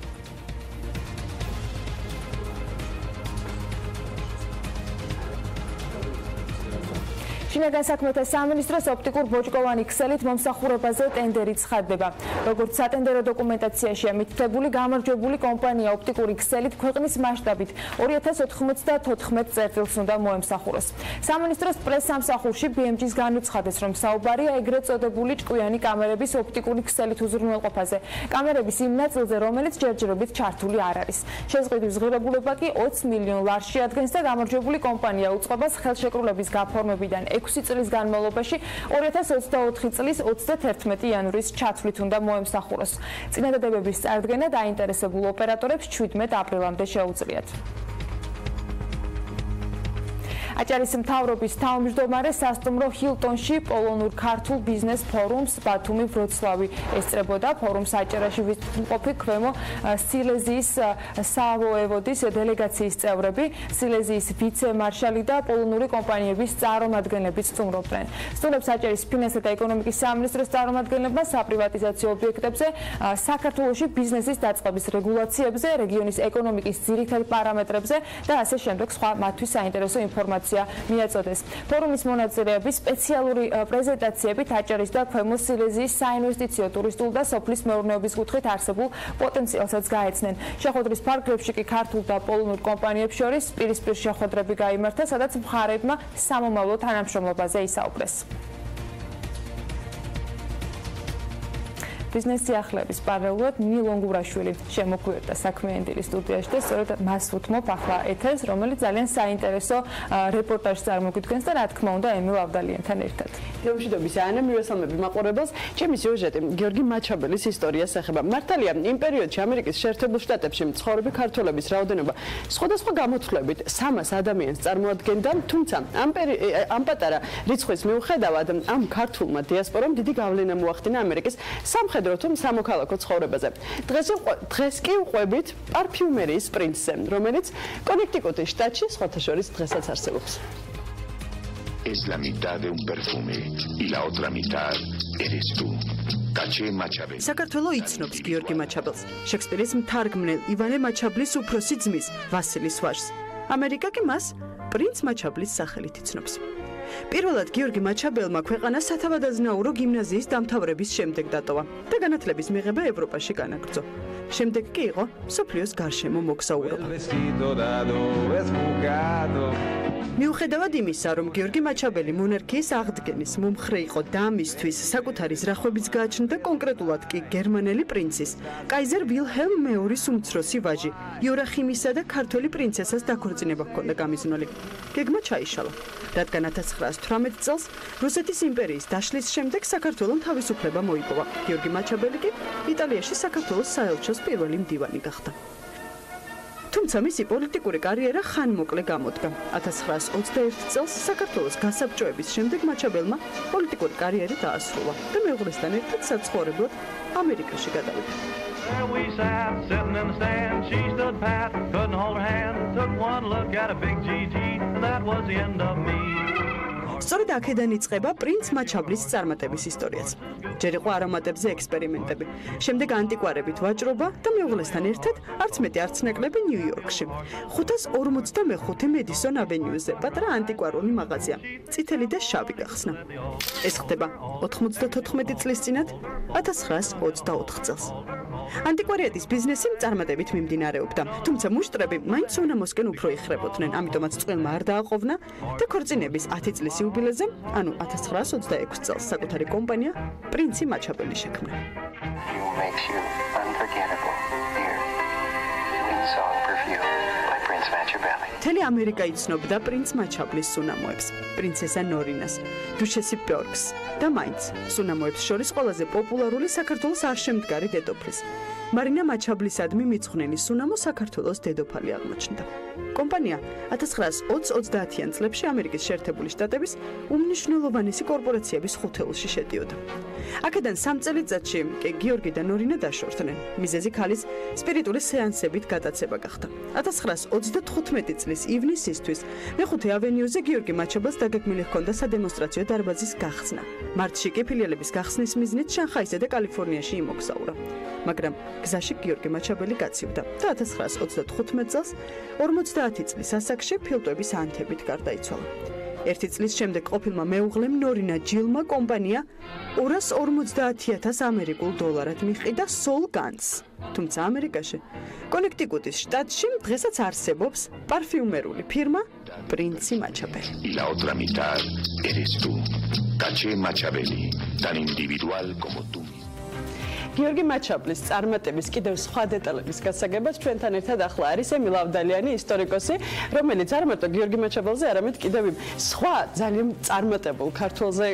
[SPEAKER 3] შინაგან საქმეთა სამინისტროს ოპტიკურ ბოჭკოვანი ქსელით მომსახურებაზე ტენდერი ცხადდება. როგორც სატენდერო დოკუმენტაციაშია მითითებული, გამარჯვებული კომპანია ოპტიკური ქსელით ქვეყნის მასშტაბით 2094 წერტილს უნდა მოემსახუროს. სამინისტროს პრესსამსახურში BMG-ს განუცხადეს, რომ საუბარია ეგრეთ წოდებული ჭკვიანი კამერების ოპტიკური ქსელით უზრუნველყოფაზე. კამერების იმ ნაწილზე, რომელიც ჯერჯერობით ჩართული არ არის. შეზღუდვის ღირებულება კი 20 მილიონ ლარს შეადგენს და გამარჯვებული კომპანია უწყებას ხელშეკრულების გაფორმებიდან 6 წლის განმავლობაში 2024 წლის 31 იანვრის ჩათვლით უნდა მოემსახუროს. წინადადებების წარდგენა დაინტერესებულ ოპერატორებს 17 აპრილამდე შეუძლიათ. აჭარის მთავრობის თავმჯდომარე სასტუმრო ჰილტონში პოლონურ ქართულ ბიზნეს ფორუმს ბათუმი ვროცლავი ესწრებოდა. ფორუმს აჭარაში ვისმყოფი ქვემო სილეზიის სავოევოდის დელეგაციის წევრები, სილეზიის ვიცე-მარშალი და პოლონური კომპანიების წარმომადგენლები სტუმრობდნენ. სტუმრებს აჭარის ფინანსთა და ეკონომიკის სამინისტროს წარმომადგენლებმა საპრივატიზაციო ობიექტებზე, საქართველოში ბიზნესის დაწყების რეგულაციებზე, რეგიონის ეკონომიკის ძირითად პარამეტრებზე და ასე შემდეგ სხვა მათთვის საინტერესო ინფორმაცია მიაწოდეს. ფორუმის მონაწილეები სპეციალური პრეზენტაციებით აჭარის და ქვემო სილეზიის საინვესტიციო, ტურისტულ და სოფლის მეურნეობის კუთხით არსებულ პოტენციალსაც გაეცნენ. შეხვედრის ფარგლებში კი ქართულ და პოლონურ კომპანიებს შორის პირისპირ შეხვედრები გაიმართა, სადაც მხარეებმა სამომავლო თანამშრომლობაზე ისაუბრეს. ბიზნეს სიახლეების პარალელურად ნინი ლონგურაშვილი შემოგვიერთდა საქმიანი დილის სტუდიაში და სწორედ მას ვუთმობ ახლა ეთერს, რომელიც ძალიან საინტერესო რეპორტაჟს წარმოგვიდგენს და რა თქმა უნდა ემილ ავდალიანთან ერთად.
[SPEAKER 13] მშვიდობის ანა მივესალმები მაყურებელს. ჩემი სიუჟეტი გიორგი მაჩაბელის ისტორიას ეხება. მართალია, იმ პერიოდში ამერიკის შეერთებულ შტატებში მცხოვრები ქართველების რაოდენობა სხვადასხვა გამოთვლებით 300 ადამიანს წარმოადგენდა, თუმცა ამ პატარა რიცხვის მიუხედავად ამ ქართულმა დიასპორამ დიდი გავლენა მოახდინა ამერიკის სამხედრო თუ სამოქალაქო ცხოვრებაზე. დღეს კი ვყვებით პარფიუმერიის პრინცზე, რომელიც კონექტიკუტის შტატში სხვათა შორის დღესაც არსებობს.
[SPEAKER 14] Es la mitad de un perfume y la otra mitad eres tú.
[SPEAKER 15] საქართველო იცნობს გიორგი მაჩაბელს, შექსპირის მთარგმნელ ივანე მაჩაბლის უფროსი ძმის ვასილის ვაჟს. ამერიკა კი მას პრინც მაჩაბლის სახელით იცნობს. პირველად გიორგი მაჩაბელმა ქვეყანა სათავადაზნაურო გიმნაზიის დამთავრების შემდეგ დატოვა და განათლების მიღება ევროპაში განაგრძო. შემდეგ კი იყო მსოფლიოს გარშემო მოგზაურობა. მიუხედავად იმისა, რომ გიორგი მაჩაბელი მონარქიის აღდგენის მომხრე იყო და ამისთვის საკუთარი ზრახვებიც გააჩნდა, კონკრეტულად კი გერმანელი პრინცის, კაიზერ ვილჰელმ მეორის უმცროსი ვაჟი, იორახიმისა და ქართველი პრინცესას დაქორწინება ჰქონდა გამიზნული. გეგმა ჩაიშალა, რადგან 1918 წელს რუსეთის იმპერიის დაშლის შემდეგ საქართველოს თავისუფლება მოიპოვა. გიორგი მაჩაბელი კი იტალიაში საქართველოს საელჩოს პირველი მდივანი გახდა. თუმცა მისი პოლიტიკური კარიერა ხანმოკლე გამოდგა. 1921 წელს საქართველოს გასაბჭოების შემდეგ მაჩაბელმა პოლიტიკური კარიერა დაასრულა და მეუღლესთან ერთად საცხოვრებლად ამერიკაში გადავიდა. სწორედ აქედან იწყება პრინც მაჩაბლის წარმატების ისტორიაც. ჯერ იყო არომატებზე ექსპერიმენტები, შემდეგ ანტიკვარებით ვაჭრობა და მეუღლესთან ერთად არც მეტი არც ნაკლები ნიუ-იორკში. 545 მედისონ ავენიუზე პატარა ანტიკვარული მაღაზია, წითელი და შავი გახსნა. ეს ხდება 94 წლის წინათ, 1924 წელს. ანტიკვარიატის ბიზნესი წარმატებით მიმდინარეობდა, თუმცა მუშტრები მაინც უნამოსკენ უფრო იხრებოდნენ, ამიტომაც წყვილმა არ დააყოვნა და ქორწინების 10 წლის იუბილეზე, ანუ 1926 წელს საკუთარი კომპანია პრინცი მაჩაბელი შექმნა. მთელი ამერიკა იცნობდა პრინც მაჩაბლის სუნამოებს, პრინცესა ნორინას, დუშესი ბიორკს და მაინც სუნამოებს შორის ყველაზე პოპულარული საქართველოს არშემდგარი დედოფლის. მარინა მაჩაბლისადმი მიძღვნილი სუნამო საქართველოს დედოფალი აღმოჩნდა. კომპანია 1920-30-იან წლებში ამერიკის შეერთებული შტატების უმნიშვნელოვანესი კორპორაციების ხუთეულში შედიოდა. აქედან 3 წელიწადში გიორგი და ნორინა დაშორდნენ. მიზეზი ქალის სპირიტული სეანსებით გადაცება გახდა. 1935 წლის ივნისისთვის მეხუთე ავენიუზე გიორგი მაჩაბელს დაგეგმილი ჰქონდა სადემონსტრაციო დარბაზის გახსნა. მარტში კი ფილიალების გახსნის მიზნით შანხაისა და კალიფორნიაში იმოგზაურა. მაგრამ გზაში გიორგი მაჩაბელი გაცივდა და 1935 წელს 50 წლის ასაკში ფილტვების ანთებით გარდაიცვალა. ერთი წლის შემდეგ ყოფილმა მეუღლემ ნორინა ჯილმა კომპანია 250,000 ამერიკულ დოლარად მიჰყიდა სოლ განს. თუმცა ამერიკაში, კონექტიკუტის შტატში დღესაც არსებობს პარფიუმერული ფირმა პრინცი მაჩაბელი.
[SPEAKER 14] La otra mitad eres tú. Caché Machiavelli, tan individual como tú.
[SPEAKER 13] გიორგი მაჩაბლის წარმატების კიდევ სხვა დეტალების გასაგებად ჩვენთან ერთად ახლა არის ემილ ავდალიანი, ისტორიკოსი, რომელიც არ მარტო გიორგი მაჩაბელზე, არამედ კიდევ სხვა ძალიან წარმატებულ ქართველზე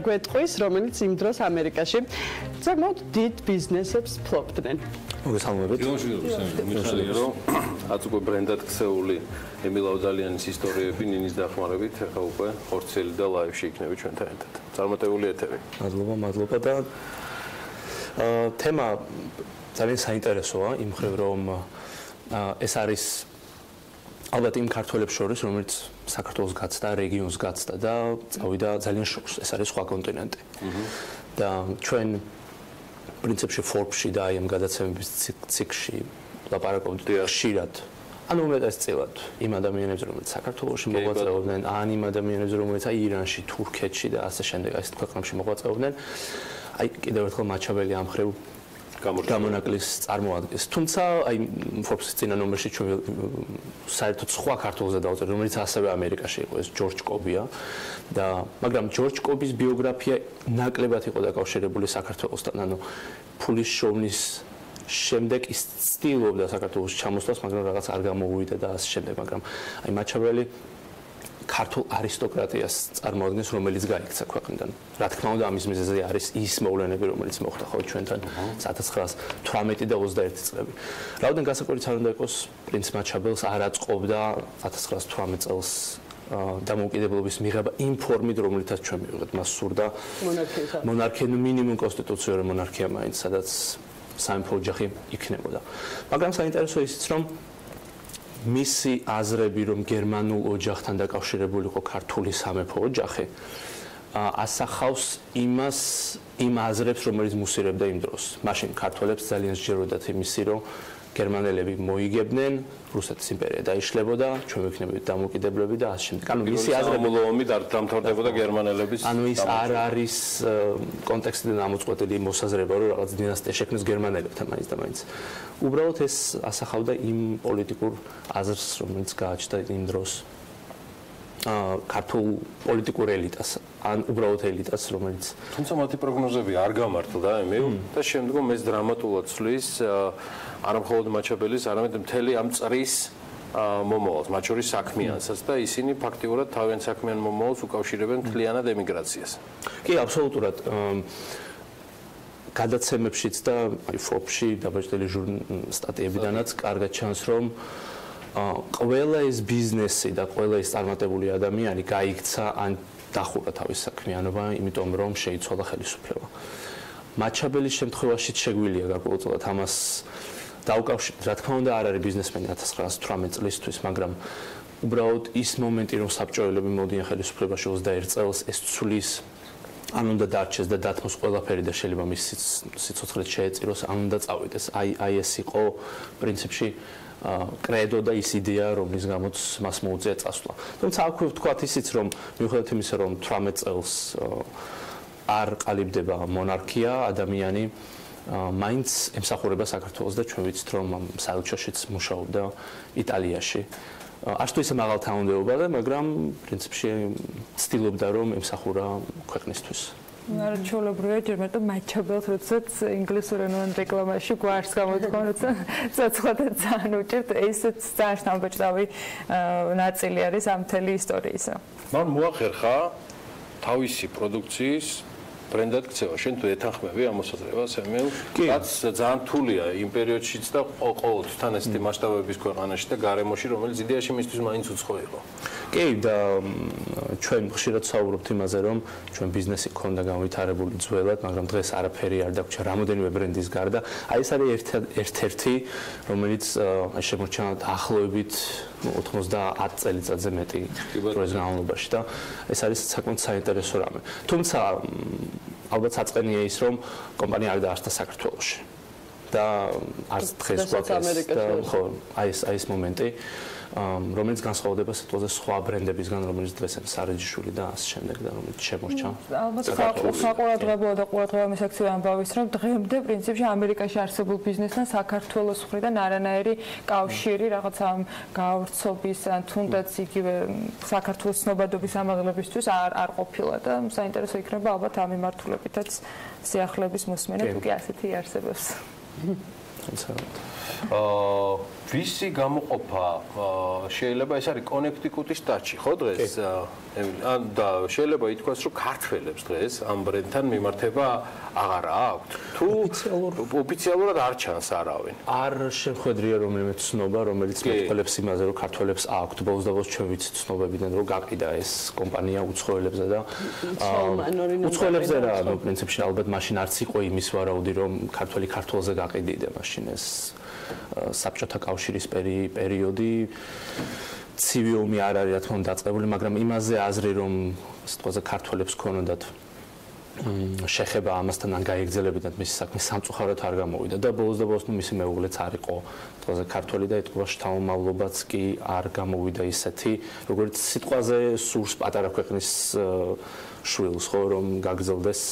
[SPEAKER 13] გვეტყვის, რომელიც იმ დროს ამერიკაში ზოგადად დიდ ბიზნესებს ფლობდნენ.
[SPEAKER 1] მოგესალმებით. მიხარია რომ აც უკვე ბრენდად ქცეული ემილ ავდალიანის ისტორიები ნინის დახმარებით ახლა უკვე ხორცელი და ლაივში იქნება ჩვენთან ერთად. წარმატებული ეთერი.
[SPEAKER 16] მადლობა და თემა ძალიან საინტერესოა იმ მხრივ რომ ეს არის ალბათ იმ ქართველებს შორის რომელიც საქართველოს გაცდა, რეგიონს გაცდა და წავიდა ძალიან შორს, ეს არის სხვა კონტინენტი. და ჩვენ პრინციპში Forbes-ში და ამ გადაცემების ციკლში ლაპარაკობთ ხშირად ანუ უმეტესწილად იმ ადამიანებს რომლებიც საქართველოში მოღვაწეობდნენ, ან იმ ადამიანებს რომლებიც აი ირანში, თურქეთში და ასე შემდეგ აი ეს ქვეყნებში მოღვაწეობდნენ. აი კიდევ ერთხელ მაჩაბელი ამ ხრივ გამონაკლის წარმოადგენს. თუმცა აი Forbes-ის წინა ნომერში ჩვენ საერთოდ სხვა ქართველზე დავწერთ, რომელიც ასევე ამერიკაში იყო, ეს ჯორჯ კობია და მაგრამ ჯორჯ კობის ბიოგრაფია ნაკლებად იყო დაკავშირებული საქართველოსთან, ანუ ფულის შოვნის შემდეგ ის ცდილობდა საქართველოში ჩამოსვლას, მაგრამ რაღაც არ გამოუვიდა და ასე შემდეგ, მაგრამ აი მაჩაბელი ქართულ არისტოკრატიას წარმოადგენს, რომელიც გაიქცა ქვეყნიდან. რა თქმა უნდა, ამის მიზეზი არის ის მოვლენები, რომელიც მოხდა ხო ჩვენთან 1918 და 21 წლები. რაოდენ გასაკვირიც არ უნდა იყოს, პრინც მაჩაბელს არ აწყობდა 1918 წელს დამოუკიდებლობის მიღება იმ ფორმით, რომელითაც ჩვენ მივიღეთ. მას სურდა მონარქია, მინიმუმ კონსტიტუციური მონარქია მაინც, სადაც სამეფო ოჯახი იქნებოდა. მაგრამ საინტერესო ისიც, რომ მისი აზრები, რომ გერმანულ ოჯახთან დაკავშირებული იყო ქართული სამეფო ოჯახი, ასახავს იმ აზრებს, რომელიც მუსირებდა იმ დროს. მაშინ ქართველებს ძალიან სჯეროდათ იმისი, რომ გერმანელები მოიგებდნენ, რუსეთის იმპერია დაიშლებოდა, ჩვენ ვიქნებით დამოუკიდებლები და ასე შემდეგ. ანუ მისი აზრები
[SPEAKER 1] ომი დამთავრდებოდა გერმანელების.
[SPEAKER 16] ანუ ის არ არის კონტექსტიდან ამოწყვეტილი მოსაზრება, რომ რაღაც დინასტია შექმნეს გერმანელებთან მაინც და მაინც. უბრალოდ ეს ასახავდა იმ პოლიტიკურ აზრს, რომელიც გააჩნდა იმ დროს ქართულ პოლიტიკურ ელიტას, ან უბრალოდ ელიტას, რომელიც
[SPEAKER 1] თუმცა მათი პროგნოზები არ გამართლდა ემილ და შემდგომ ეს დრამატულად ცვლის არა მხოლოდ მაჩაბელის, არამედ მთელი ამ წრის მომავალს, მათ შორის საქმიანსაც და ისინი ფაქტიურად თავიანთ საქმიან მომავალს უკავშირებენ მთლიანად ემიგრაციას.
[SPEAKER 16] კი, აბსოლუტურად. გადაცემებშიც და აი Forbes-ში დაბეჭდილი სტატიებიდანაც კარგად ჩანს, რომ ყველა ეს ბიზნესი და ყველა ეს წარმატებული ადამიანი გაიქცა ან დახურა თავის საქმიანობა, იმიტომ რომ შეიცვალა ხელისუფლება. მაჩაბელის შემთხვევაშიც შეგვიძლია გარკვეულწილად ამას დაუკავშიროთ. რა თქმა უნდა, არ არის ბიზნესმენი 1918 წლისთვის, მაგრამ უბრალოდ ის მომენტი, რომ საბჭოელები მოდიან ხელისუფლებაში 21 წელს, ეს ცვლის ან უნდა დარჩეს და დათმოს ყველაფერი და შეიძლება მის სიცოცხლეც შეეწიროს, ან უნდა წავიდეს. აი ეს იყო პრინციპში კრედო და ის იდეა, რომლის გამოც მას მოუწია წასვლა. თუმცა აქვე ვთქვათ ისიც, რომ მიუხედავად იმისა, რომ 18 წელს არ ყალიბდება მონარქია, ადამიანი მაინც ემსახურება საქართველოს და ჩვენ ვიცით, რომ საელჩოშიც მუშაობდა იტალიაში. არც თუ ისე მაღალ თანამდებობაზე, მაგრამ პრინციპში ცდილობდა, რომ ემსახურა ქვეყნისთვის.
[SPEAKER 3] არჩეულებრივია ჯერ მეტო მაჩაბელს, როდესაც ინგლისურენოვან რეკლამაში გვარს გამოთქვა, როცა ცოცხლადაც ძალიან უჭირთ, ესეც ძალიან შთამბეჭდავი ნაწილი არის ამ მთელი ისტორიისა.
[SPEAKER 1] მან მოახერხა თავისი პროდუქციის ბრენდად ქცევა. შენ თუ ეთანხმები ამ მოსაზრებას, ემილ? რაც ძალიან რთულია იმ პერიოდშიც და ყოველთვის თან ესეთი მასშტაბების ქვეყანაში და გარემოში, რომელიც იდეაში მისთვის მაინც უცხო იყო.
[SPEAKER 16] კი, და ჩვენ ხშირად საუბრობთ იმაზე, რომ ჩვენ ბიზნესი ქონდა განვითარებული ძველად, მაგრამ დღეს არაფერი არ დაგვრჩა რამოდენიმე ბრენდის გარდა. აი ეს არის ერთ-ერთი, რომელიც შემორჩა დაახლოებით 90 წელიწადზე მეტი დროის განმავლობაში და ეს არის საკმაოდ საინტერესო რამე. თუმცა ალბათ საწყენია ის, რომ კომპანია არ დაარსდა საქართველოში და არც დღეს გვაქვს და ხო, აი ეს მომენტი. რომელიც განსხვავდება სიტყვაზე სხვა ბრენდებისგან, რომელიც დღეს არის სარეჯიშვილი და ასე შემდეგ და რომელიც შემორჩა.
[SPEAKER 3] ალბათ საყურადღებო და ყურადღებამი სექცია ამბავის, რომ დღემდე პრინციპში ამერიკაში არსებულ ბიზნესთან საქართველოს მხრიდან არანაირი კავშირი რაღაც ამ გავრცობის ან თუნდაც იგივე საქართველოს ცნობადობის ამაღლებისთვის არ ყოფილა და საინტერესო იქნება ალბათ ამ მიმართულებითაც სიახლეების მოსმენა თუ კი ასეთი არსებობს.
[SPEAKER 1] ვისი გამოყოფა შეიძლება ეს არის კონექტიკუტის ტაჩი, ხო დღეს? ან და შეიძლება ითქვას, რომ ქართველებს დღეს ამ ბრენდთან მიმართება აღარა აქვთ. თუ ოფიციალურად არ ჩანს არავინ.
[SPEAKER 16] არ შეხვედრია რომელიმე ცნობა, რომელიც მეტყველებს იმაზე, რომ ქართველებს აქვთ. ბოლოს და ბოლოს ჩვენ ვიცით ცნობებიდან, რომ გაყიდა ეს კომპანია უცხოელებზე და უცხოელებზე რა, ნუ პრინციპში ალბათ მაშინ არც იყო იმის ვარაუდი, რომ ქართველი ქართველზე გაყიდიდა მაშინ ეს საბჭოთა კავშირის პერიოდი ცივი ომი არ არის რა თქმა უნდა დაწყებული, მაგრამ იმაზე აზრი რომ სიტყვაზე ქართველებს ქონოდათ შეხება ამასთან ან გაეგზელებინათ მისი საქმე სამწუხაროდ არ გამოვიდა და ბოლოს და ბოლოს მისი მეუღლეც არ იყო სიტყვაზე ქართველი და ეთქვა შთამომავლობაც კი არ გამოვიდა ისეთი როგორც სიტყვაზე სურს პატარა ქვეყნის შვილს ხო რომ გაგზელდეს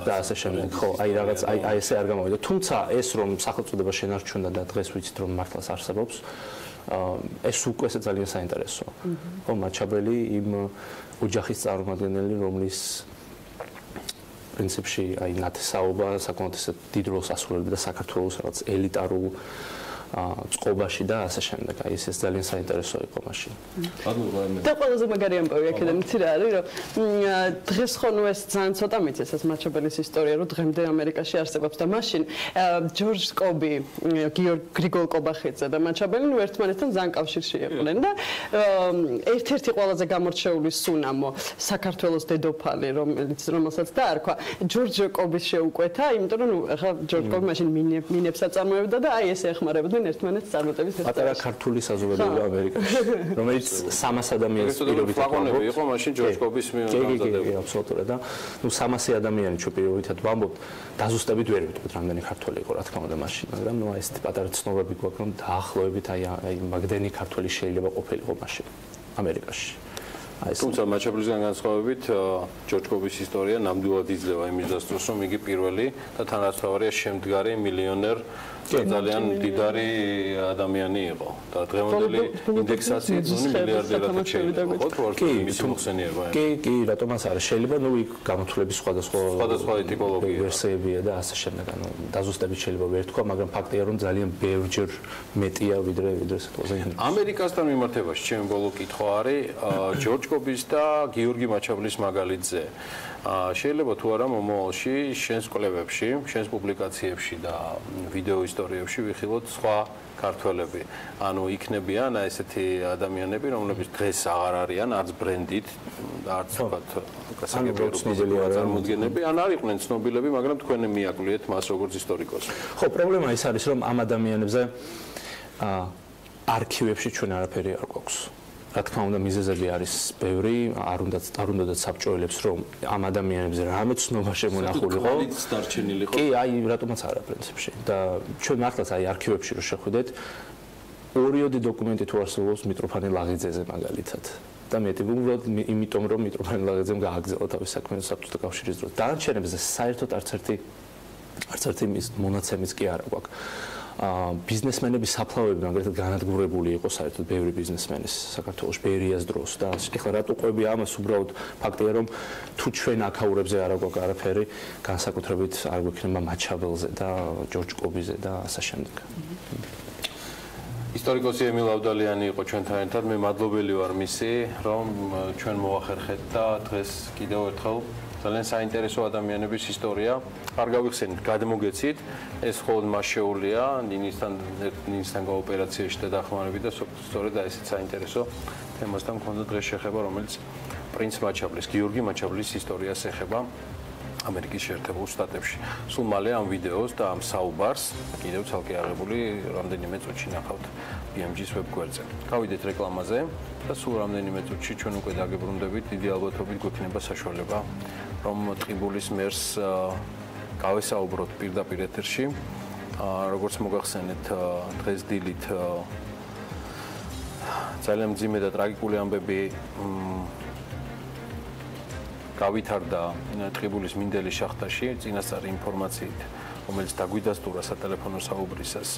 [SPEAKER 16] და ასე შემდეგ ხო აი რაღაც აი ესე არ გამოვიდა თუმცა ეს რომ სახელწოდება შენარჩუნდა და დღეს ვიცით რომ მართლაც არსებობს ეს უკვე ძალიან საინტერესოა ხო მაჩაბელი იმ ოჯახის წარმომადგენელი რომლის პრინციპში აი ნათესაობა საკმაოდ დიდ როლს ასრულებდა და საქართველოს რაღაც ელიტარულ წყობაში და ასე შემდეგ. აი ეს ძალიან საინტერესო იყო მაშინ.
[SPEAKER 13] და ყველაზე მაგარი ამბავი აქედან იცი რა არის, რომ დღეს ხონუ ეს ძალიან ცოტა მიცეს ეს მაჩაბელის ისტორია, რომ დღემდე ამერიკაში არსებობს და მაშინ ჯორჯ კობი, გრიგოლ კობახიძე და მაჩაბელი ნუ ერთმანეთთან ძალიან კავშირში იყვნენ და ერთ-ერთი ყველაზე გამორჩეული სუნამო საქართველოს დედოფალი, რომელსაც დაარქვა ჯორჯ კობის შეუკვეთა, იმიტომ რომ ახლა ჯორჯ კობი მაშინ მინებს აწარმოებდა და აი ესე ეხმარებოდა ერთმანეთს წარმატების ეს
[SPEAKER 16] პატარა ქართული საზოგადოება ამერიკაში რომელიც 300 ადამიანის პირობით
[SPEAKER 1] ფლაგონები იყო მაშინ ჯორჯ კობის
[SPEAKER 16] მიმართულებით კი აბსოლუტურად და ნუ 300 ადამიანი ჩვენ პირობითად ვამბობთ დაზუსტებით ვერ ვიტყვით რამდენი ქართველი იყო რა თქმა უნდა მაშინ მაგრამ ნუ აი ესეთი პატარა ცნობები გვაქვს რომ დაახლოებით აი მაგდენი ქართველი შეიძლება ყოფილიყო მაშინ ამერიკაში
[SPEAKER 1] თუმცა მაჩაბლისგან განსხვავებით ჯორჯ კობის ისტორია ნამდვილად იძლევა იმის დასწროს რომ იგი პირველი და თანასწორია შემდგარი მილიონერ ძალიან დიდარი ადამიანი იყო და დღევანდელი ინდექსაციით ნუ მილიარდერად შეიძლება ხო თუ მისი მოხსენიება
[SPEAKER 16] კი რატომაც არა შეიძლება ნუ იქ გამოთვლების სხვადასხვა
[SPEAKER 1] ტიპოლოგია
[SPEAKER 16] ვერსიებია და ასე შემდეგ ანუ დაზუსტებით შეიძლება ვერ თქვა მაგრამ ფაქტია რომ ძალიან ბევრჯერ მეტია ვიდრე სიტყვაზე
[SPEAKER 1] ამერიკასთან მიმართებაში ჩემი ბოლო კითხვა არის ჯორჯ კობის და გიორგი მაჩაბლის მაგალითზე შეიძლება თუ არა მომავალში შენს კვლევებში, შენს პუბლიკაციებში და ვიდეო ისტორიებში ვიხილოთ სხვა ქართველები. ანუ იქნებიან ესეთი ადამიანები, რომლებიც დღეს აღარ არიან არც ბრენდით, არც ვთქვათ, გასაგებია წარმოდგენები, ან არ იყვნენ ცნობილები, მაგრამ თქვენ მიაკვლიეთ მას როგორც ისტორიკოსს.
[SPEAKER 16] ხო, პრობლემა ის არის, რომ ამ ადამიანებზე არქივებში ჩვენ არაფერი არ გვაქვს. რა თქმა უნდა მიზეზები არის ბევრი, არ უნდა საბჭოელებს რომ ამ ადამიანებზე რამე ცნობა შემონახულიყო. კი, აი რატომაც არა პრინციპში. და ჩვენ მართლაც აი არქივებში რო შეხვიდეთ, ორიოდი დოკუმენტი თუ არსებობს მიტროფანე ლაღიძეზე მაგალითად. და მეტი უბრალოდ იმიტომ რომ მიტროფანე ლაღიძემ გააგზავნა თავის საქმე საბჭოთა კავშირის დროს. დანარჩენებზე საერთოდ არც ერთი მის მონაცემიც კი არა გვაქვს. ბიზნესმენების საფლავები მაგალითად განადგურებული იყო საერთოდ ბევრი ბიზნესმენის საქართველოს ბერიას დროს და ეხლა რატო ყვები ამას უბრალოდ ფაქტია რომ თუ ჩვენ აქაურებზე არ გვაქვს არაფერი განსაკუთრებით არ გვექნება მაჩაბელზე და ჯორჯ კობიზე და ასე შემდეგ.
[SPEAKER 1] ისტორიკოსი ემილ ავდალიანი იყო ჩვენთან ერთად მე მადლობელი ვარ მისი რომ ჩვენ მოახერხეთ და დღეს კიდევ ერთხელ ძალიან საინტერესო ადამიანების ისტორია. არ გავიხსენით, გადმოგეცით. ეს მხოლოდ მას შეუულია ნინისთან კოოპერაციაში და დახმარებით და სწორედ ესეც საინტერესო თემასთან მქონდა დღეს შეხება, რომელიც პრინც მაჩაბლის, გიორგი მაჩაბლის ისტორიას ეხება ამერიკის შეერთებულ შტატებში. სულ მალე ამ ვიდეოს და ამ საუბარს კიდევ ცალკე აღებული რამდენიმე წუთში ნახავთ BMG-ს ვებგვერდზე. გავიდეთ რეკლამაზე და სულ რამდენიმე წუთში ჩვენ უკვე დაგებრუნდებით. დიდი ალბათობით გვექნება საშუალება რომ ტყიბულის მერს გავესაუბროთ პირდაპირ ეთერში. როგორც მოგახსენეთ დღეს დილით ძალიან მძიმე და ტრაგიკული ამბები გავითარდა ტყიბულის მინდელის შახტაში წინასწარი ინფორმაციით, რომელიც დაგვიდასტურა სატელეფონო საუბრისას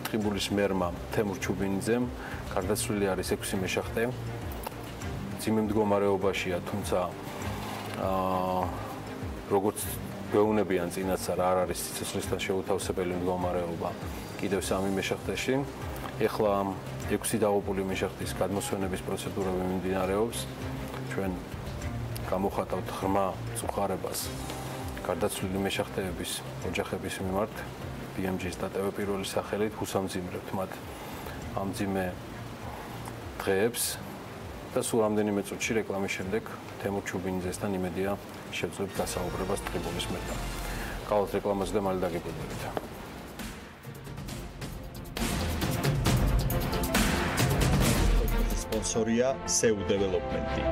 [SPEAKER 1] ტყიბულის მერმა თემურ ჩუბინიძემ გარდაცვლილი არის 6 მეშახტე. მძიმე მდგომარეობაშია, თუმცა როგორც გვეუბნებიან წინასწარ არ არის სიცოცხლესთან შეუთავსებელი მდგომარეობა კიდევ 3 მეშახტეში. ეხლა 6 დაღუპული მეშახტის გადმოსვენების პროცედურები მიმდინარეობს. ჩვენ გამოხატავთ ღრმა წუხარებას გარდაცვლილი მეშახტეების ოჯახების მიმართ BMG-ის დატევი პირველი სახელით უსამძიმრებთ მათ ამ მძიმე დღეებს და სულ რამდენიმე წუთში რეკლამის შემდეგ თემურ ჩუბინიძესთან იმედია შევძლებთ დასაუბრებას ტყიბულის მერთან. გავალთ რეკლამაზე და მალე დაგიბრუნდებით.
[SPEAKER 10] სპონსორია SEU დეველოპმენტი.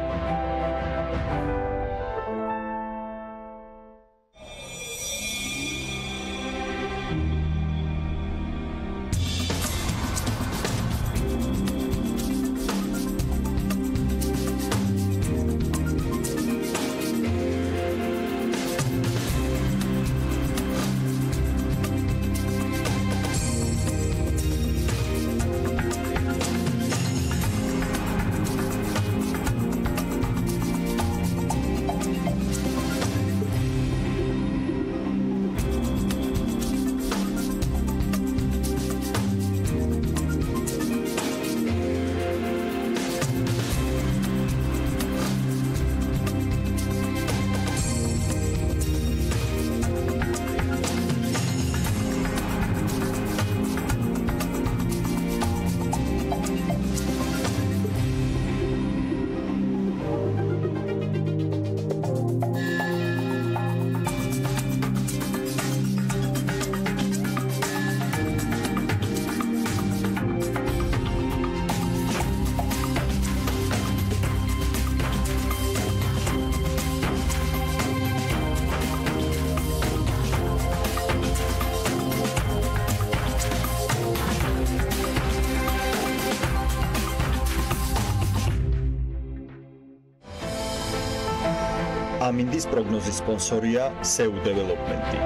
[SPEAKER 10] ამინდის პროგნოზის სპონსორია SEU დეველოპმენტი.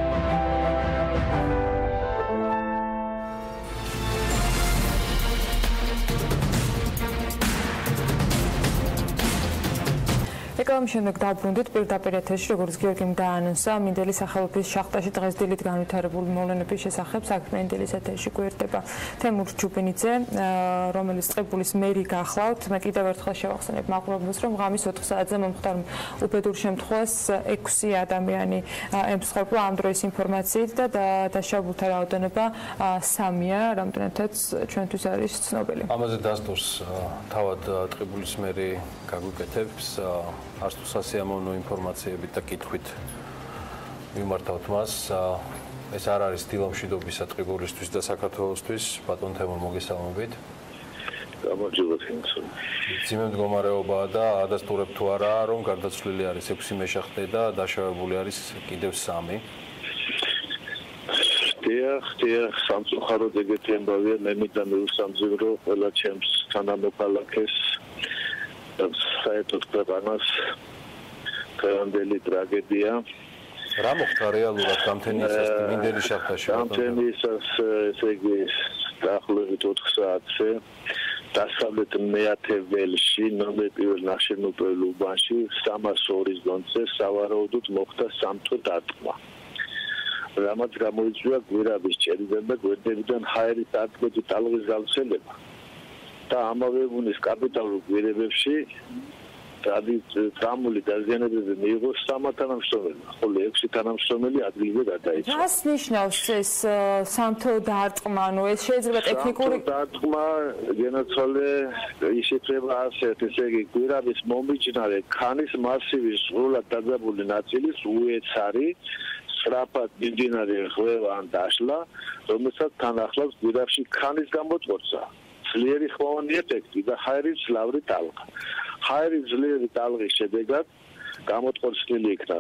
[SPEAKER 3] რეკლამის შემდეგ დავბრუნდით პირდაპირ ეთერში, როგორც გიორგიმ დაანონსა, მინდელის სახელობის შახტაში დღეს დილით განვითარებული მოვლენების შესახებ საქმიანი დილის ეთერში გვერდება თემურ ჩუბინიძე, რომელიც ტყიბულის მერი გახლავთ. მე კიდევ ერთხელ შევახსენებ მაყურებელს, რომ ღამის 4 საათზე მომხდარ უბედურ შემთხვევას 6 ადამიანი ემსხვერპლა ამ დროის ინფორმაციით და დაშავებულთა რაოდენობა 3-ია, რამდენადაც ჩვენთვის არის ცნობილი.
[SPEAKER 1] ამაზე დასტურს თავად ტყიბულის მერი გაგვიკეთებს არც თუ სასიამოვნო ინფორმაციებით და კითხვით მიმართავთ მას. ეს არ არის დილა მშვიდობისა ტყიბულისთვის და საქართველოსთვის. ბატონ თემურ, მოგესალმებით.
[SPEAKER 2] გამარჯობათ ინსო.
[SPEAKER 1] მძიმე მდგომარეობაა და ადასტურებთ თუ არა, რომ გარდაცვლილი არის 6 მეშახტე და დაშავებული არის კიდევ 3.
[SPEAKER 2] დიახ, სამწუხაროდ ეგეთი ამბავია, მე მინდა მივუსამძიმრო ყველა ჩემს თანამოქალაქეს საერთოდ ქვეყანას დღევანდელი ტრაგედია.
[SPEAKER 1] რა მოხდა რეალურად გამთენიისას მინდელის შახტაში?
[SPEAKER 2] გამთენიისას ესე იგი დაახლოებით 4 საათზე დასავლეთ მეათე ველში, ნომერ პირველ ნახშირნუპრელ უბანში 302-ის გონზე სავარაუდოდ მოხდა სამთო დარტყმა. რამაც გამოიწვია გვირაბის ჭერიდან და გვერდებიდან ჰაერის დარტყმით ტალღის გავრცელება. და ამავე უნის კაპიტალურ გვირაბებში ტრამული დაზიანებები მიიღო 3 თანამშრომელმა, ხოლო 6 თანამშრომელი ადგილზე გადაიცვალა.
[SPEAKER 3] რას ნიშნავს ეს სამთო დარტყმა? ეს შეიძლება ტექნიკური
[SPEAKER 2] დარტყმა განაცვალე ისეთება ასეთ, ესე იგი გვირაბის მომიჯნარე ქანის მასივის სრულად დაძაბული ნაწილის უეცარი სწრაფად მიმდინარე ღვევა ან დაშლა, რომელსაც თან ახლავს გვირაბში ქანის გამოტვორცა. ძლიერი ხვავანი ეფექტი და ჰაერის ძლავრი ტალღა. ჰაერის ძლიერი ტალღის შედეგად გამოტყორცლილი იქნა